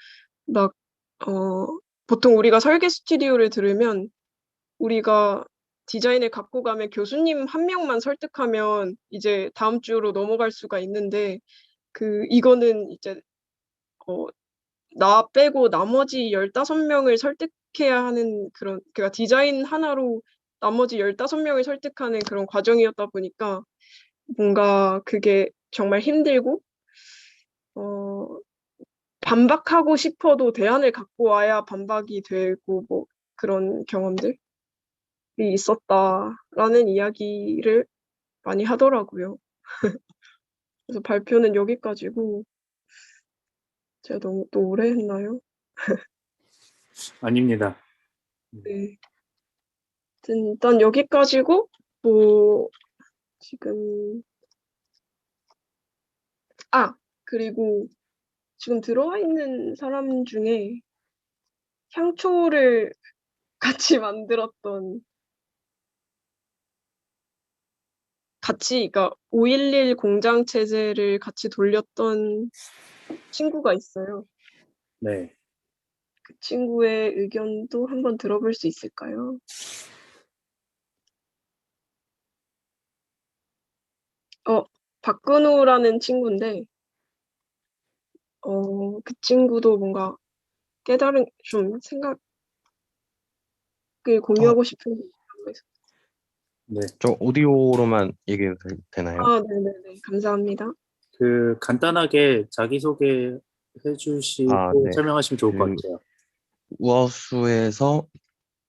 Speaker 2: 막 보통 우리가 설계 스튜디오를 들으면 우리가 디자인을 갖고 가면 교수님 한 명만 설득하면 이제 다음 주로 넘어갈 수가 있는데 이거는 이제 나 빼고 나머지 15명을 설득해야 하는 그러니까 디자인 하나로 나머지 15명을 설득하는 그런 과정이었다 보니까 뭔가 그게 정말 힘들고 반박하고 싶어도 대안을 갖고 와야 반박이 되고 뭐 그런 경험들이 있었다라는 이야기를 많이 하더라고요. 그래서 발표는 여기까지고 제가 너무 또 오래 했나요?
Speaker 1: 아닙니다.
Speaker 2: 네. 일단 여기까지고 뭐 지금 그리고 지금 들어와 있는 사람 중에 향초를 같이 만들었던 그러니까 511 공장 체제를 같이 돌렸던 친구가 있어요.
Speaker 1: 네.
Speaker 2: 그 친구의 의견도 한번 들어볼 수 있을까요? 박근호라는 친구인데 그 친구도 뭔가 깨달은 좀 생각을 공유하고 싶은 게 있다고 해서.
Speaker 1: 네.
Speaker 5: 저 오디오로만 얘기해도 되나요?
Speaker 2: 네네네. 감사합니다.
Speaker 1: 간단하게 자기소개 해주시고
Speaker 5: 네.
Speaker 1: 설명하시면 좋을 것
Speaker 5: 그-
Speaker 1: 같아요.
Speaker 5: 우하우스에서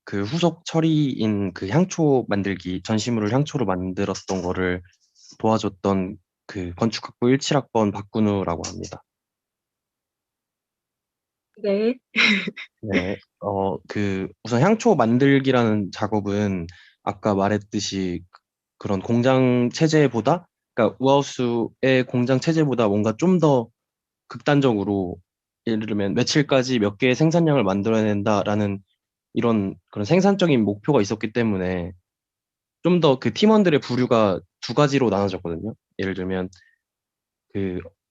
Speaker 5: 그 후속 처리인 그 향초 만들기, 전시물을 향초로 만들었던 거를 도와줬던 그 건축학부 17학번 박근우라고 합니다.
Speaker 2: 네.
Speaker 5: 네. 우선 향초 만들기라는 작업은 아까 말했듯이 그런 공장 체제보다, 그러니까 우하우스의 공장 체제보다 뭔가 좀 더 극단적으로, 예를 들면 며칠까지 몇 개의 생산량을 만들어낸다라는 이런 그런 생산적인 목표가 있었기 때문에 좀 더 그 팀원들의 부류가 두 가지로 나눠졌거든요. 예를 들면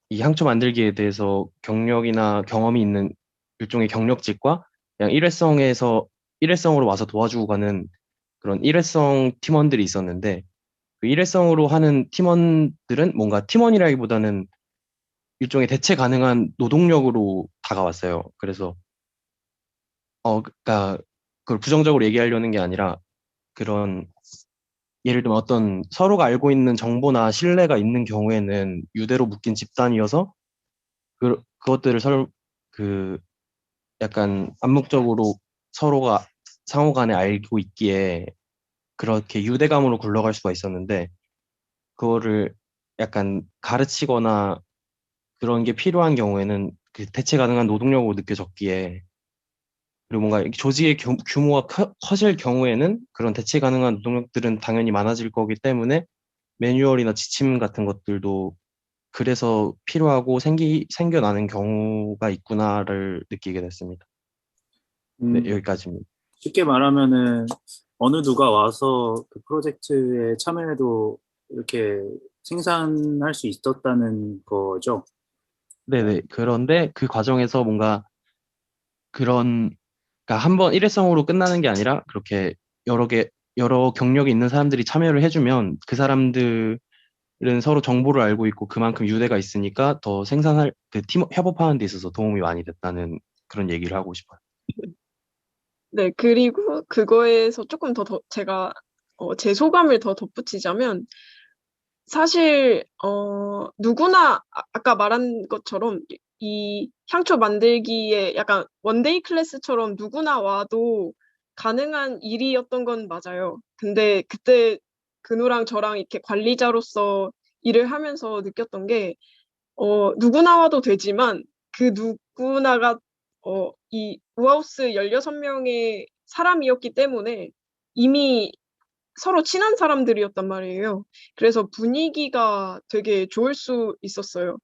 Speaker 5: 이 향초 만들기에 대해서 경력이나 경험이 있는 일종의 경력직과 그냥 일회성으로 와서 도와주고 가는 그런 일회성 팀원들이 있었는데, 그 일회성으로 하는 팀원들은 뭔가 팀원이라기보다는 일종의 대체 가능한 노동력으로 다가왔어요. 그래서 그러니까 그걸 부정적으로 얘기하려는 게 아니라, 그런 예를 들면 어떤 서로가 알고 있는 정보나 신뢰가 있는 경우에는 유대로 묶인 집단이어서 그것들을 그 약간 암묵적으로 서로가 상호 간에 알고 있기에 그렇게 유대감으로 굴러갈 수가 있었는데, 그거를 약간 가르치거나 그런 게 필요한 경우에는 그 대체 가능한 노동력으로 느껴졌기에, 그리고 뭔가 이렇게 조직의 규모가 커질 경우에는 그런 대체 가능한 노동력들은 당연히 많아질 거기 때문에 매뉴얼이나 지침 같은 것들도 그래서 필요하고 생겨나는 경우가 있구나를 느끼게 됐습니다. 네,
Speaker 1: 음,
Speaker 5: 여기까지입니다.
Speaker 1: 쉽게 말하면은 어느 누가 와서 그 프로젝트에 참여해도 이렇게 생산할 수 있었다는 거죠.
Speaker 5: 네네. 그런데 그 과정에서 뭔가 그러니까 한번 일회성으로 끝나는 게 아니라 그렇게 여러 경력이 있는 사람들이 참여를 해주면 그 사람들은 서로 정보를 알고 있고 그만큼 유대가 있으니까 더 협업하는 데 있어서 도움이 많이 됐다는 그런 얘기를 하고 싶어요.
Speaker 2: 네, 그리고 그거에서 조금 더 제가 제 소감을 더 덧붙이자면 사실 누구나 아까 말한 것처럼 이 향초 만들기에 약간 원데이 클래스처럼 누구나 와도 가능한 일이었던 건 맞아요. 근데 그때 근우랑 저랑 이렇게 관리자로서 일을 하면서 느꼈던 게 누구나 와도 되지만 그 누구나가 이 우하우스 16명의 사람이었기 때문에 이미 서로 친한 사람들이었단 말이에요. 그래서 분위기가 되게 좋을 수 있었어요.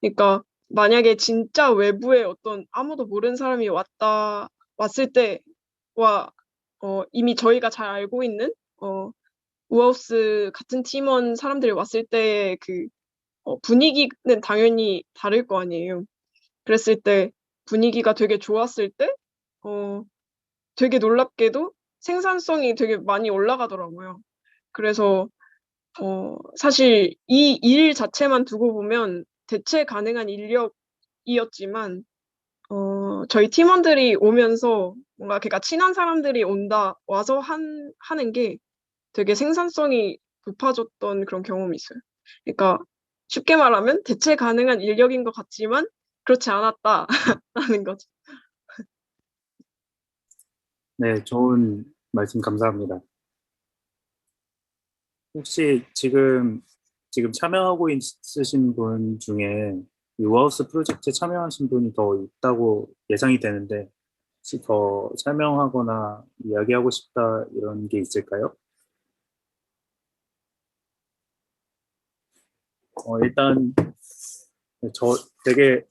Speaker 2: 그러니까 만약에 진짜 외부에 어떤 아무도 모르는 사람이 왔을 때와 이미 저희가 잘 알고 있는 우하우스 같은 팀원 사람들이 왔을 때의 분위기는 당연히 다를 거 아니에요. 그랬을 때 분위기가 되게 좋았을 때 되게 놀랍게도 생산성이 되게 많이 올라가더라고요. 그래서 사실 이 일 자체만 두고 보면 대체 가능한 인력이었지만 저희 팀원들이 오면서 뭔가 그러니까 친한 사람들이 와서 하는 게 되게 생산성이 높아졌던 그런 경험이 있어요. 그러니까 쉽게 말하면 대체 가능한 인력인 것 같지만 그렇지 않았다라는 거죠.
Speaker 1: 네, 좋은 말씀 감사합니다. 혹시 지금 참여하고 있으신 분 중에 이 워하우스 프로젝트에 참여하신 분이 더 있다고 예상이 되는데 혹시 더 설명하거나 이야기하고 싶다 이런 게 있을까요? 일단 저 되게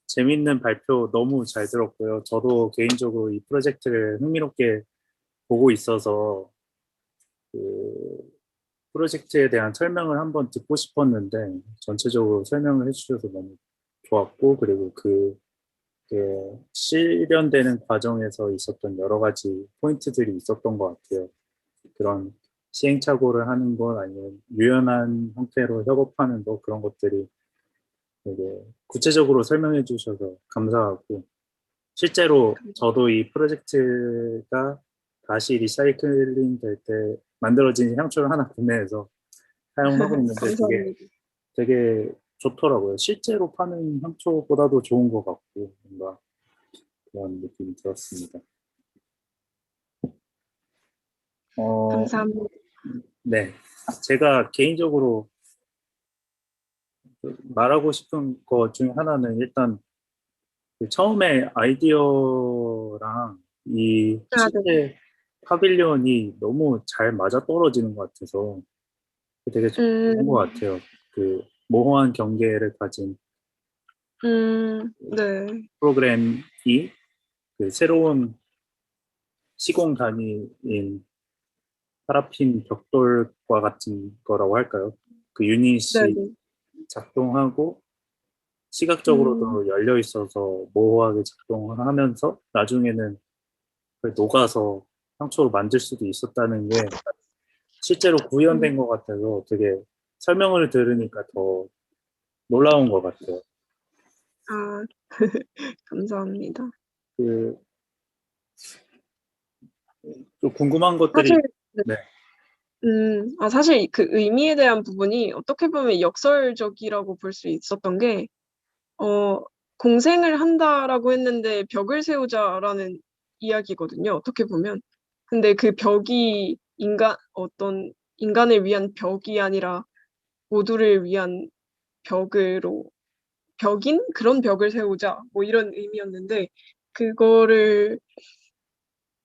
Speaker 1: 재밌는 발표 너무 잘 들었고요. 저도 개인적으로 이 프로젝트를 흥미롭게 보고 있어서 그 프로젝트에 대한 설명을 한번 듣고 싶었는데 전체적으로 설명을 해주셔서 너무 좋았고 그리고 그 실현되는 과정에서 있었던 여러 가지 포인트들이 있었던 것 같아요. 그런 시행착오를 하는 것 아니면 유연한 형태로 협업하는 것 그런 것들이 되게 구체적으로 설명해 주셔서 감사하고 실제로 저도 이 프로젝트가 다시 리사이클링 될 때 만들어진 향초를 하나 구매해서 사용하고 있는데
Speaker 2: 감사합니다.
Speaker 1: 되게 좋더라고요. 실제로 파는 향초보다도 좋은 것 같고 뭔가 그런 느낌이 들었습니다.
Speaker 2: 감사합니다.
Speaker 1: 네. 제가 개인적으로 말하고 싶은 것 중에 하나는 일단 그 처음에 아이디어랑 이
Speaker 2: 아, 네.
Speaker 1: 실제 파빌리온이 너무 잘 맞아떨어지는 것 같아서 되게 좋은 것 같아요. 그 모호한 경계를 가진
Speaker 2: 네.
Speaker 1: 프로그램이 그 새로운 시공 단위인 파라핀 벽돌과 같은 거라고 할까요? 그 유닛이
Speaker 2: 네네.
Speaker 1: 작동하고
Speaker 2: 음,
Speaker 1: 시각적으로도 열려 있어서 모호하게 작동하면서 나중에는 그걸 녹아서 향초로 만들 수도 있었다는 게 실제로 구현된 것 같아서 되게 설명을 들으니까 더 놀라운 것 같아요.
Speaker 2: 아, 감사합니다.
Speaker 1: 그, 좀 궁금한 것들이,
Speaker 2: 사실, 네.
Speaker 1: 네,
Speaker 2: 사실 그 의미에 대한 부분이 어떻게 보면 역설적이라고 볼 수 있었던 게, 어, 공생을 한다라고 했는데 벽을 세우자라는 이야기거든요. 어떻게 보면. 근데 그 벽이 어떤 인간을 위한 벽이 아니라 모두를 위한 벽으로, 벽인 그런 벽을 세우자. 뭐 이런 의미였는데, 그거를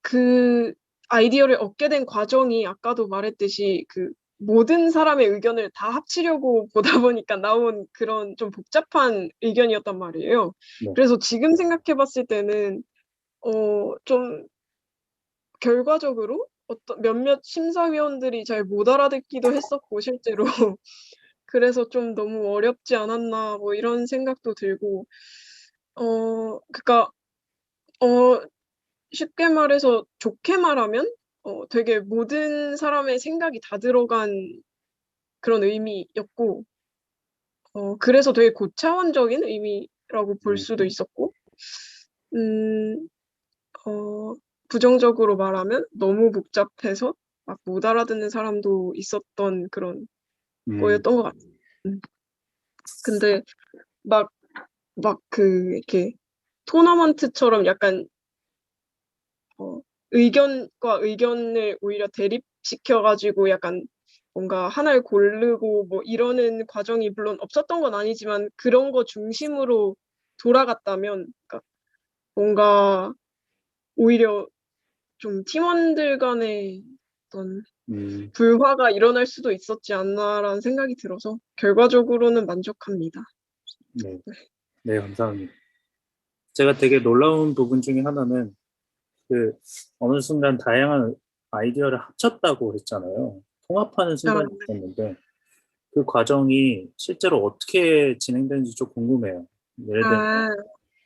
Speaker 2: 그 아이디어를 얻게 된 과정이 아까도 말했듯이 그 모든 사람의 의견을 다 합치려고 보다 보니까 나온 그런 좀 복잡한 의견이었단 말이에요.
Speaker 1: 네,
Speaker 2: 그래서 지금 생각해 봤을 때는 좀 결과적으로 어떤 몇몇 심사위원들이 잘 못 알아듣기도 했었고 실제로 그래서 좀 너무 어렵지 않았나 뭐 이런 생각도 들고 그러니까 어 쉽게 말해서 좋게 말하면 되게 모든 사람의 생각이 다 들어간 그런 의미였고 그래서 되게 고차원적인 의미라고 볼
Speaker 1: 음,
Speaker 2: 수도 있었고 음 어 부정적으로 말하면 너무 복잡해서 막 못 알아듣는 사람도 있었던 그런
Speaker 1: 음,
Speaker 2: 거였던 것 같아요. 음. 근데 막 이렇게 토너먼트처럼 약간 의견과 의견을 오히려 대립시켜 가지고 약간 뭔가 하나를 고르고 뭐 이러는 과정이 물론 없었던 건 아니지만 그런 거 중심으로 돌아갔다면 그러니까 뭔가 오히려 좀 팀원들 간의 어떤
Speaker 1: 음,
Speaker 2: 불화가 일어날 수도 있었지 않나라는 생각이 들어서 결과적으로는 만족합니다.
Speaker 1: 네, 네, 감사합니다. 제가 되게 놀라운 부분 중에 하나는 그 어느 순간 다양한 아이디어를 합쳤다고 했잖아요. 통합하는
Speaker 2: 아,
Speaker 1: 순간이 있었는데 그 과정이 실제로 어떻게 진행되는지 좀 궁금해요. 예를 들면
Speaker 2: 아,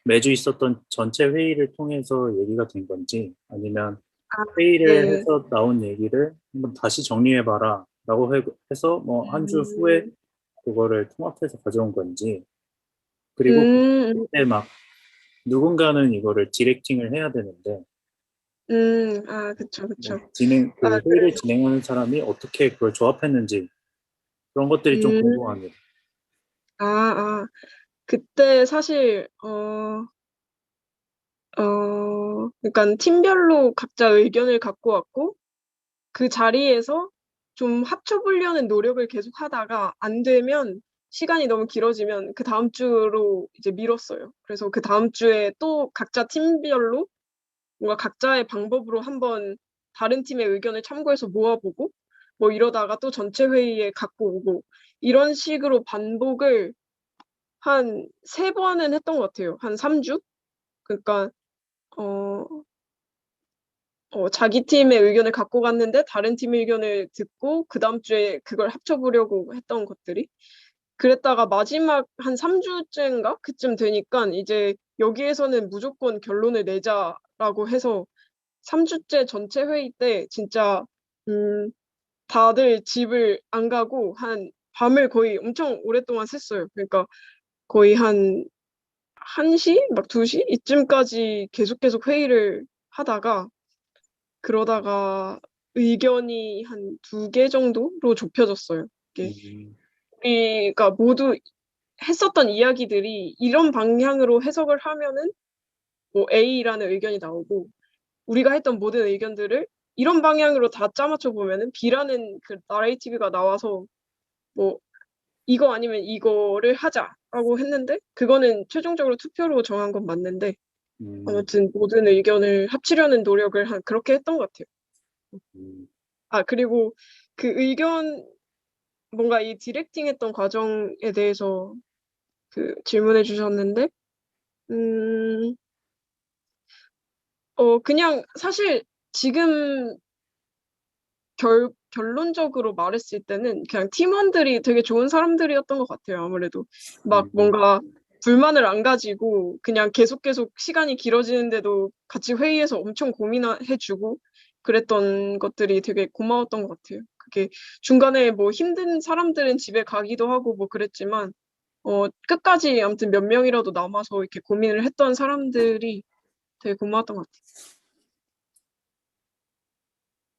Speaker 1: 매주 있었던 전체 회의를 통해서 얘기가 된 건지 아니면
Speaker 2: 아,
Speaker 1: 회의를
Speaker 2: 네.
Speaker 1: 해서 나온 얘기를 한번 다시 정리해봐라 라고 해서 뭐 한 주 후에
Speaker 2: 음,
Speaker 1: 그거를 통합해서 가져온 건지 그리고
Speaker 2: 음,
Speaker 1: 그때 막 누군가는 이거를 디렉팅을 해야 되는데
Speaker 2: 아, 그쵸, 그쵸. 아,
Speaker 1: 그 회의를 진행하는 사람이 어떻게 그걸 조합했는지 그런 것들이 좀
Speaker 2: 음,
Speaker 1: 궁금합니다.
Speaker 2: 그때 사실, 그러니까 팀별로 각자 의견을 갖고 왔고, 그 자리에서 좀 합쳐보려는 노력을 계속 하다가 안 되면 시간이 너무 길어지면 그 다음 주로 이제 미뤘어요. 그래서 그 다음 주에 또 각자 팀별로 뭔가 각자의 방법으로 한번 다른 팀의 의견을 참고해서 모아보고 뭐 이러다가 또 전체 회의에 갖고 오고 이런 식으로 반복을 한 3번은 했던 것 같아요. 한 3주? 그러니까 어, 자기 팀의 의견을 갖고 갔는데 다른 팀의 의견을 듣고 그다음 주에 그걸 합쳐보려고 했던 것들이 그랬다가 마지막 한 3주째인가? 그쯤 되니까 이제 여기에서는 무조건 결론을 내자라고 해서 3주째 전체 회의 때 진짜 음, 다들 집을 안 가고 한 밤을 거의 엄청 오랫동안 샜어요. 그러니까 거의 한 1시? 막 2시? 이쯤까지 계속 회의를 하다가 그러다가 의견이 한 2개 정도로 좁혀졌어요. 이게
Speaker 1: 음,
Speaker 2: 우리가 모두 했었던 이야기들이 이런 방향으로 해석을 하면은 뭐 A라는 의견이 나오고 우리가 했던 모든 의견들을 이런 방향으로 다 짜맞춰 보면은 B라는 그 나레이티브가 나와서 뭐 이거 아니면 이거를 하자라고 했는데 그거는 최종적으로 투표로 정한 건 맞는데
Speaker 1: 음,
Speaker 2: 아무튼 모든 의견을 합치려는 노력을 그렇게 했던 것 같아요.
Speaker 1: 음,
Speaker 2: 그리고 그 의견 뭔가 이 디렉팅 했던 과정에 대해서 그 질문해 주셨는데 음, 그냥 사실 지금 결론적으로 말했을 때는 그냥 팀원들이 되게 좋은 사람들이었던 것 같아요. 아무래도 막
Speaker 1: 음,
Speaker 2: 뭔가 불만을 안 가지고 그냥 계속 시간이 길어지는데도 같이 회의에서 엄청 고민해주고 그랬던 것들이 되게 고마웠던 것 같아요. 그게 중간에 뭐 힘든 사람들은 집에 가기도 하고 뭐 그랬지만 끝까지 아무튼 몇 명이라도 남아서 이렇게 고민을 했던 사람들이 되게 고마웠던 것 같아요.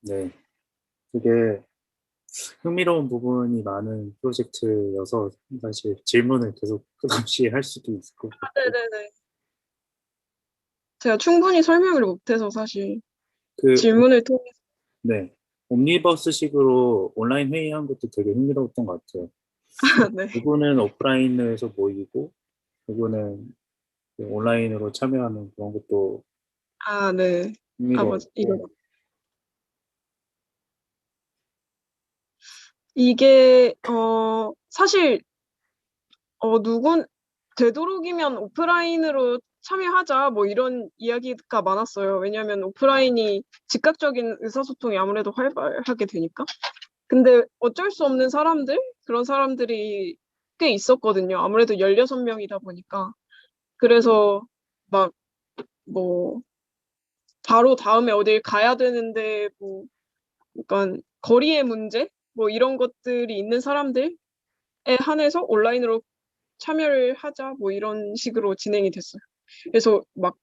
Speaker 1: 네. 그게 흥미로운 부분이 많은 프로젝트여서 사실 질문을 계속 끝없이 할 수도 있을 것 같고
Speaker 2: 네네네. 제가 충분히 설명을 못해서 사실
Speaker 1: 그
Speaker 2: 질문을 통해
Speaker 1: 네. 옴니버스식으로 온라인 회의한 것도 되게 흥미로웠던 것 같아요.
Speaker 2: 네.
Speaker 1: 누구는 오프라인에서 모이고 누구는 온라인으로 참여하는 그런 것도
Speaker 2: 네. 맞아. 이거.
Speaker 1: 흥미로웠고
Speaker 2: 이게, 사실, 되도록이면 오프라인으로 참여하자, 뭐 이런 이야기가 많았어요. 왜냐하면 오프라인이 즉각적인 의사소통이 아무래도 활발하게 되니까. 근데 어쩔 수 없는 사람들? 그런 사람들이 꽤 있었거든요. 아무래도 16명이다 보니까. 그래서 막, 뭐, 바로 다음에 어딜 가야 되는데, 뭐, 그러니까 거리의 문제 뭐 이런 것들이 있는 사람들에 한해서 온라인으로 참여를 하자 뭐 이런 식으로 진행이 됐어요. 그래서 막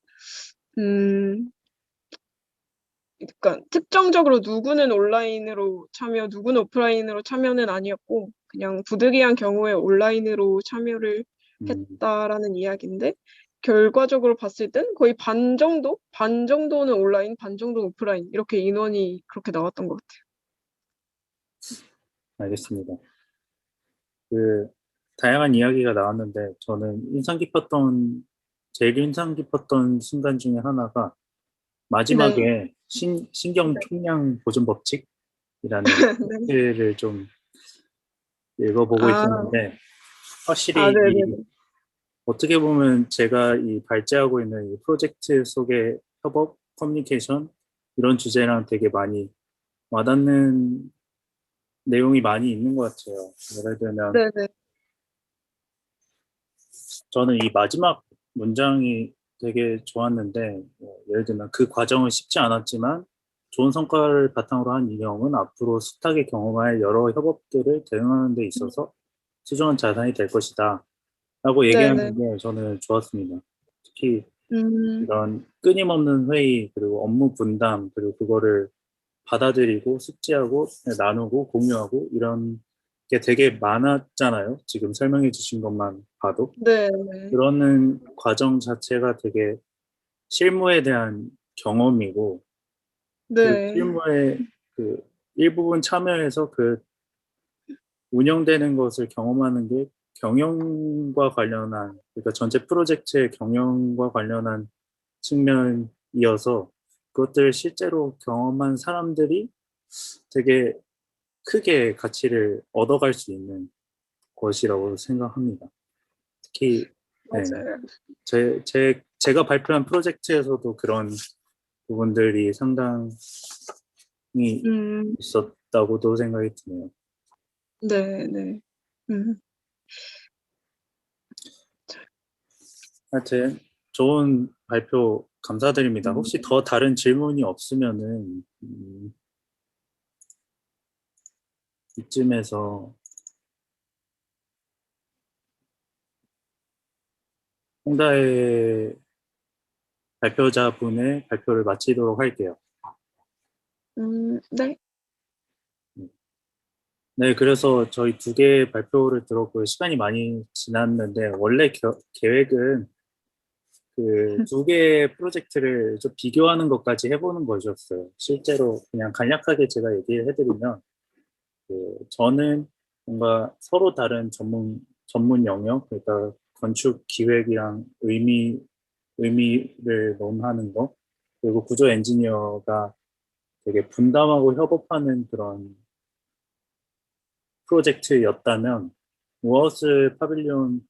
Speaker 2: 그러니까 특정적으로 누구는 온라인으로 참여, 누구는 오프라인으로 참여는 아니었고 그냥 부득이한 경우에 온라인으로 참여를
Speaker 1: 음,
Speaker 2: 했다라는 이야기인데 결과적으로 봤을 땐 거의 반 정도는 온라인, 반 정도는 오프라인 이렇게 인원이 그렇게 나왔던 것 같아요.
Speaker 1: 알겠습니다. 그 다양한 이야기가 나왔는데 저는 제일 인상 깊었던 순간 중에 하나가
Speaker 2: 네.
Speaker 1: 마지막에 신경
Speaker 2: 네.
Speaker 1: 총량 보존 법칙이라는
Speaker 2: 네.
Speaker 1: 책을 좀 읽어보고
Speaker 2: 아,
Speaker 1: 있었는데 확실히 이
Speaker 2: 네네네.
Speaker 1: 어떻게 보면 제가 이 발제하고 있는 이 프로젝트 속의 협업, 커뮤니케이션 이런 주제랑 되게 많이 와닿는 내용이 많이 있는 것 같아요. 예를 들면
Speaker 2: 네네.
Speaker 1: 저는 이 마지막 문장이 되게 좋았는데 예를 들면 그 과정은 쉽지 않았지만 좋은 성과를 바탕으로 한 인형은 앞으로 숱하게 경험할 여러 협업들을 대응하는 데 있어서 소중한 자산이 될 것이다 라고
Speaker 2: 네네.
Speaker 1: 얘기하는 게 저는 좋았습니다. 특히
Speaker 2: 음,
Speaker 1: 이런 끊임없는 회의 그리고 업무 분담 그리고 그거를 받아들이고 숙지하고 나누고 공유하고 이런 게 되게 많았잖아요. 지금 설명해 주신 것만 봐도.
Speaker 2: 네네.
Speaker 1: 그러는 과정 자체가 되게 실무에 대한 경험이고 그
Speaker 2: 네.
Speaker 1: 실무에 그 일부분 참여해서 그 운영되는 것을 경험하는 게 경영과 관련한 그러니까 전체 프로젝트의 경영과 관련한 측면이어서 그것들을 실제로 경험한 사람들이 되게 크게 가치를 얻어갈 수 있는 것이라고 생각합니다. 특히 네,
Speaker 2: 맞아요.
Speaker 1: 제가 발표한 프로젝트에서도 그런 부분들이 상당히
Speaker 2: 음,
Speaker 1: 있었다고도 생각이 드네요.
Speaker 2: 네네. 음,
Speaker 1: 하여튼 좋은 발표 감사드립니다.
Speaker 2: 음,
Speaker 1: 혹시 더 다른 질문이 없으면은 이쯤에서 홍다의 발표자분의 발표를 마치도록 할게요.
Speaker 2: 네.
Speaker 1: 네, 그래서 저희 두 개의 발표를 들었고요. 시간이 많이 지났는데 원래 계획은 그 두 개의 프로젝트를 좀 비교하는 것까지 해보는 것이었어요. 실제로 그냥 간략하게 제가 얘기를 해드리면 저는 뭔가 서로 다른 전문 영역, 그러니까 건축 기획이랑 의미를 논하는 거, 그리고 구조 엔지니어가 되게 분담하고 협업하는 그런 프로젝트였다면, 무어스 파빌리온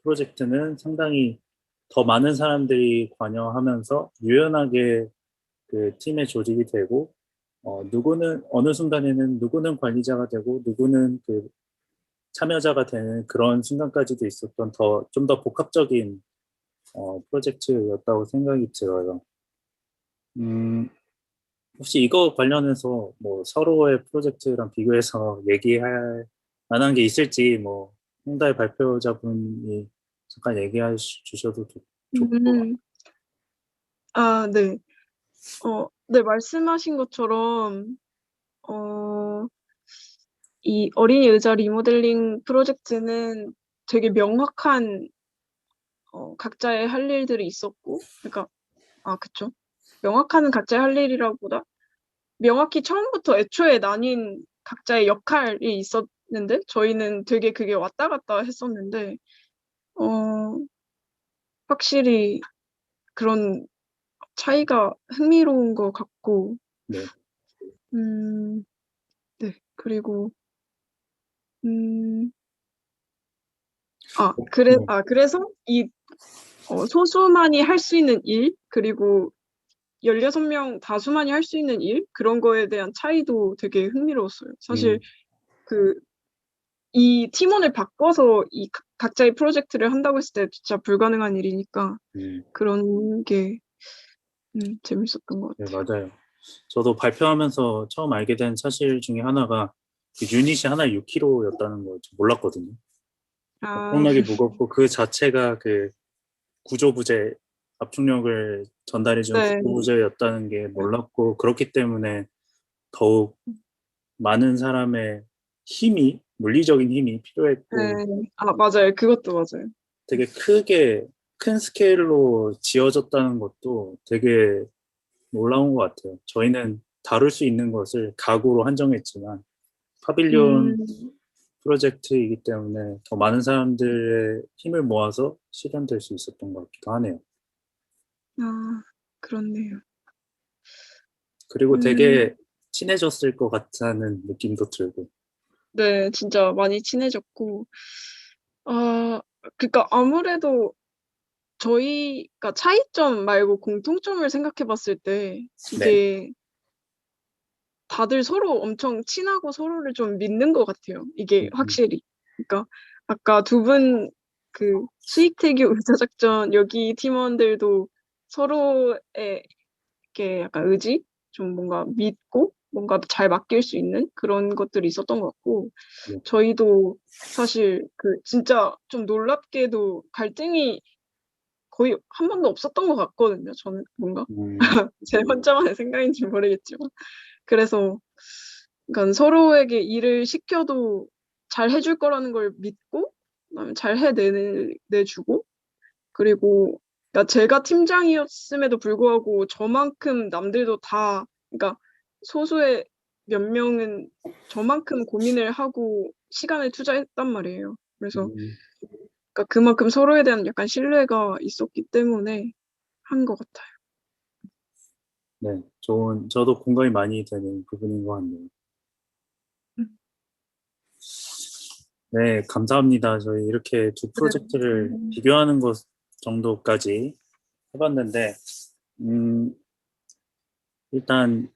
Speaker 1: 프로젝트는 상당히 더 많은 사람들이 관여하면서 유연하게 그 팀의 조직이 되고, 누구는, 어느 순간에는 누구는 관리자가 되고, 누구는 그 참여자가 되는 그런 순간까지도 있었던 좀 더 복합적인 프로젝트였다고 생각이 들어요. 음, 혹시 이거 관련해서 뭐 서로의 프로젝트랑 비교해서 얘기할 만한 게 있을지 뭐 홍다의 발표자분이 잠깐 얘기해 주셔도 좋고.
Speaker 2: 음, 아, 네. 네, 말씀하신 것처럼, 어, 이 어린이 의자 리모델링 프로젝트는 되게 명확한, 각자의 할 일들이 있었고, 그러니까, 그쵸. 명확한 각자의 할 일이라기보다 명확히 처음부터 애초에 나뉜 각자의 역할이 있었는데, 저희는 되게 그게 왔다 갔다 했었는데, 어, 확실히 그런 차이가 흥미로운 것 같고,
Speaker 1: 네.
Speaker 2: 음, 네. 그리고, 음,
Speaker 1: 네.
Speaker 2: 그래서 이 소수만이 할 수 있는 일, 그리고 16명 다수만이 할 수 있는 일, 그런 거에 대한 차이도 되게 흥미로웠어요. 사실
Speaker 1: 음,
Speaker 2: 그, 이 팀원을 바꿔서 이 각자의 프로젝트를 한다고 했을 때 진짜 불가능한 일이니까
Speaker 1: 음,
Speaker 2: 그런 게 재밌었던 것
Speaker 1: 네,
Speaker 2: 같아요.
Speaker 1: 맞아요. 저도 발표하면서 처음 알게 된 사실 중에 하나가 그 유닛이 하나에 6kg였다는 걸 몰랐거든요.
Speaker 2: 아,
Speaker 1: 엄청나게 무겁고 그 자체가 그 구조부재, 압축력을 전달해주는
Speaker 2: 네,
Speaker 1: 구조부재였다는 게 몰랐고, 그렇기 때문에 더욱 많은 사람의 힘이, 물리적인 힘이 필요했고,
Speaker 2: 네. 맞아요. 그것도 맞아요.
Speaker 1: 되게 큰 스케일로 지어졌다는 것도 되게 놀라운 것 같아요. 저희는 다룰 수 있는 것을 가구로 한정했지만, 파빌리온
Speaker 2: 음,
Speaker 1: 프로젝트이기 때문에 더 많은 사람들의 힘을 모아서 실현될 수 있었던 것 같기도 하네요.
Speaker 2: 그렇네요.
Speaker 1: 그리고
Speaker 2: 음,
Speaker 1: 되게 친해졌을 것 같다는 느낌도 들고.
Speaker 2: 네, 진짜 많이 친해졌고, 그러니까 아무래도 저희가 차이점 말고 공통점을 생각해 봤을 때
Speaker 1: 네.
Speaker 2: 이게 다들 서로 엄청 친하고 서로를 좀 믿는 것 같아요. 이게 확실히. 그러니까 아까 두 분 그 수익태교 의사작전 여기 팀원들도 서로의 이렇게 약간 의지? 좀 뭔가 믿고 뭔가 잘 맡길 수 있는 그런 것들이 있었던 것 같고
Speaker 1: 네.
Speaker 2: 저희도 사실 그 진짜 좀 놀랍게도 갈등이 거의 한 번도 없었던 것 같거든요. 저는 뭔가 제 혼자만의 생각인지 모르겠지만 그래서 그러니까 서로에게 일을 시켜도 잘 해줄 거라는 걸 믿고 그다음에 잘 내주고 그리고 그러니까 제가 팀장이었음에도 불구하고 저만큼 남들도 다 그러니까 소수의 몇 명은 저만큼 고민을 하고 시간을 투자했단 말이에요. 그래서 그러니까 그만큼 서로에 대한 약간 신뢰가 있었기 때문에 한 것 같아요.
Speaker 1: 네, 저도 공감이 많이 되는 부분인 것 같네요. 네, 감사합니다. 저희 이렇게 두 프로젝트를 비교하는 것 정도까지 해봤는데, 일단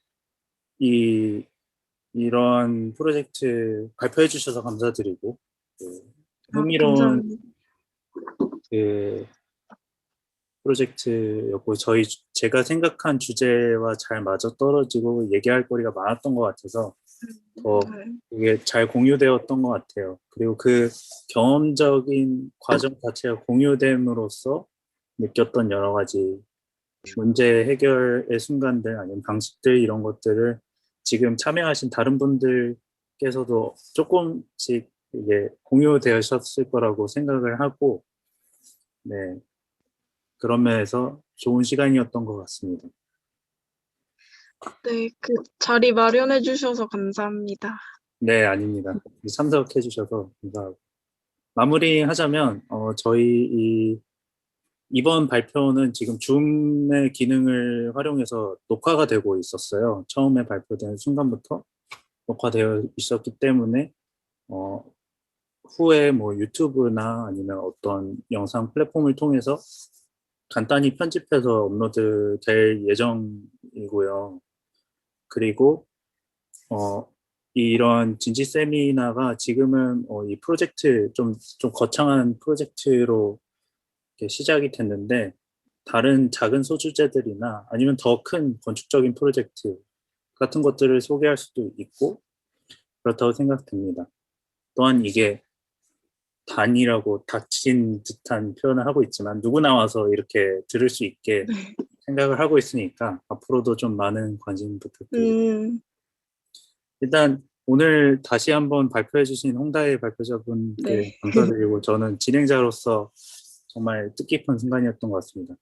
Speaker 1: 이런 프로젝트 발표해 주셔서 감사드리고, 흥미로운
Speaker 2: 감사합니다.
Speaker 1: 그 프로젝트였고, 제가 생각한 주제와 잘 맞아떨어지고 얘기할 거리가 많았던 것 같아서 더
Speaker 2: 네.
Speaker 1: 이게 잘 공유되었던 것 같아요. 그리고 그 경험적인 과정 자체가 공유됨으로써 느꼈던 여러 가지 문제 해결의 순간들 아니면 방식들 이런 것들을 지금 참여하신 다른 분들께서도 조금씩 이게 공유되셨을 거라고 생각을 하고, 네, 그런 면에서 좋은 시간이었던 것 같습니다.
Speaker 2: 네, 그 자리 마련해 주셔서 감사합니다.
Speaker 1: 네, 아닙니다. 참석해 주셔서 감사하고. 마무리하자면, 저희 이번 발표는 지금 줌의 기능을 활용해서 녹화가 되고 있었어요. 처음에 발표된 순간부터 녹화되어 있었기 때문에, 후에 뭐 유튜브나 아니면 어떤 영상 플랫폼을 통해서 간단히 편집해서 업로드 될 예정이고요. 그리고, 이런 진지 세미나가 지금은 이 프로젝트 좀 거창한 프로젝트로 이렇게 시작이 됐는데 다른 작은 소주제들이나 아니면 더 큰 건축적인 프로젝트 같은 것들을 소개할 수도 있고 그렇다고 생각됩니다. 또한 이게 단이라고 닫힌 듯한 표현을 하고 있지만 누구나 와서 이렇게 들을 수 있게
Speaker 2: 네.
Speaker 1: 생각을 하고 있으니까 앞으로도 좀 많은 관심 부탁드립니다. 일단 오늘 다시 한번 발표해 주신 홍다의 발표자분께
Speaker 2: 네.
Speaker 1: 감사드리고 저는 진행자로서 정말 뜻깊은 순간이었던 것 같습니다.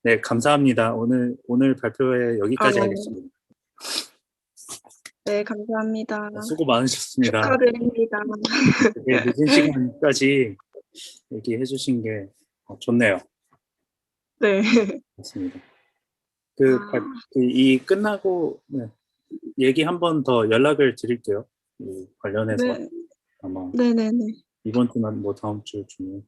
Speaker 1: 네, 감사합니다. 오늘 발표회 여기까지 하겠습니다.
Speaker 2: 네, 감사합니다.
Speaker 1: 수고 많으셨습니다.
Speaker 2: 축하드립니다.
Speaker 1: 되게 늦은 시간까지 얘기해 주신 게 좋네요.
Speaker 2: 네.
Speaker 1: 맞습니다. 이 끝나고 네, 얘기 한 번 더 연락을 드릴게요. 관련해서
Speaker 2: 네.
Speaker 1: 아마
Speaker 2: 네네네.
Speaker 1: 이번 주나 뭐 다음 주 중에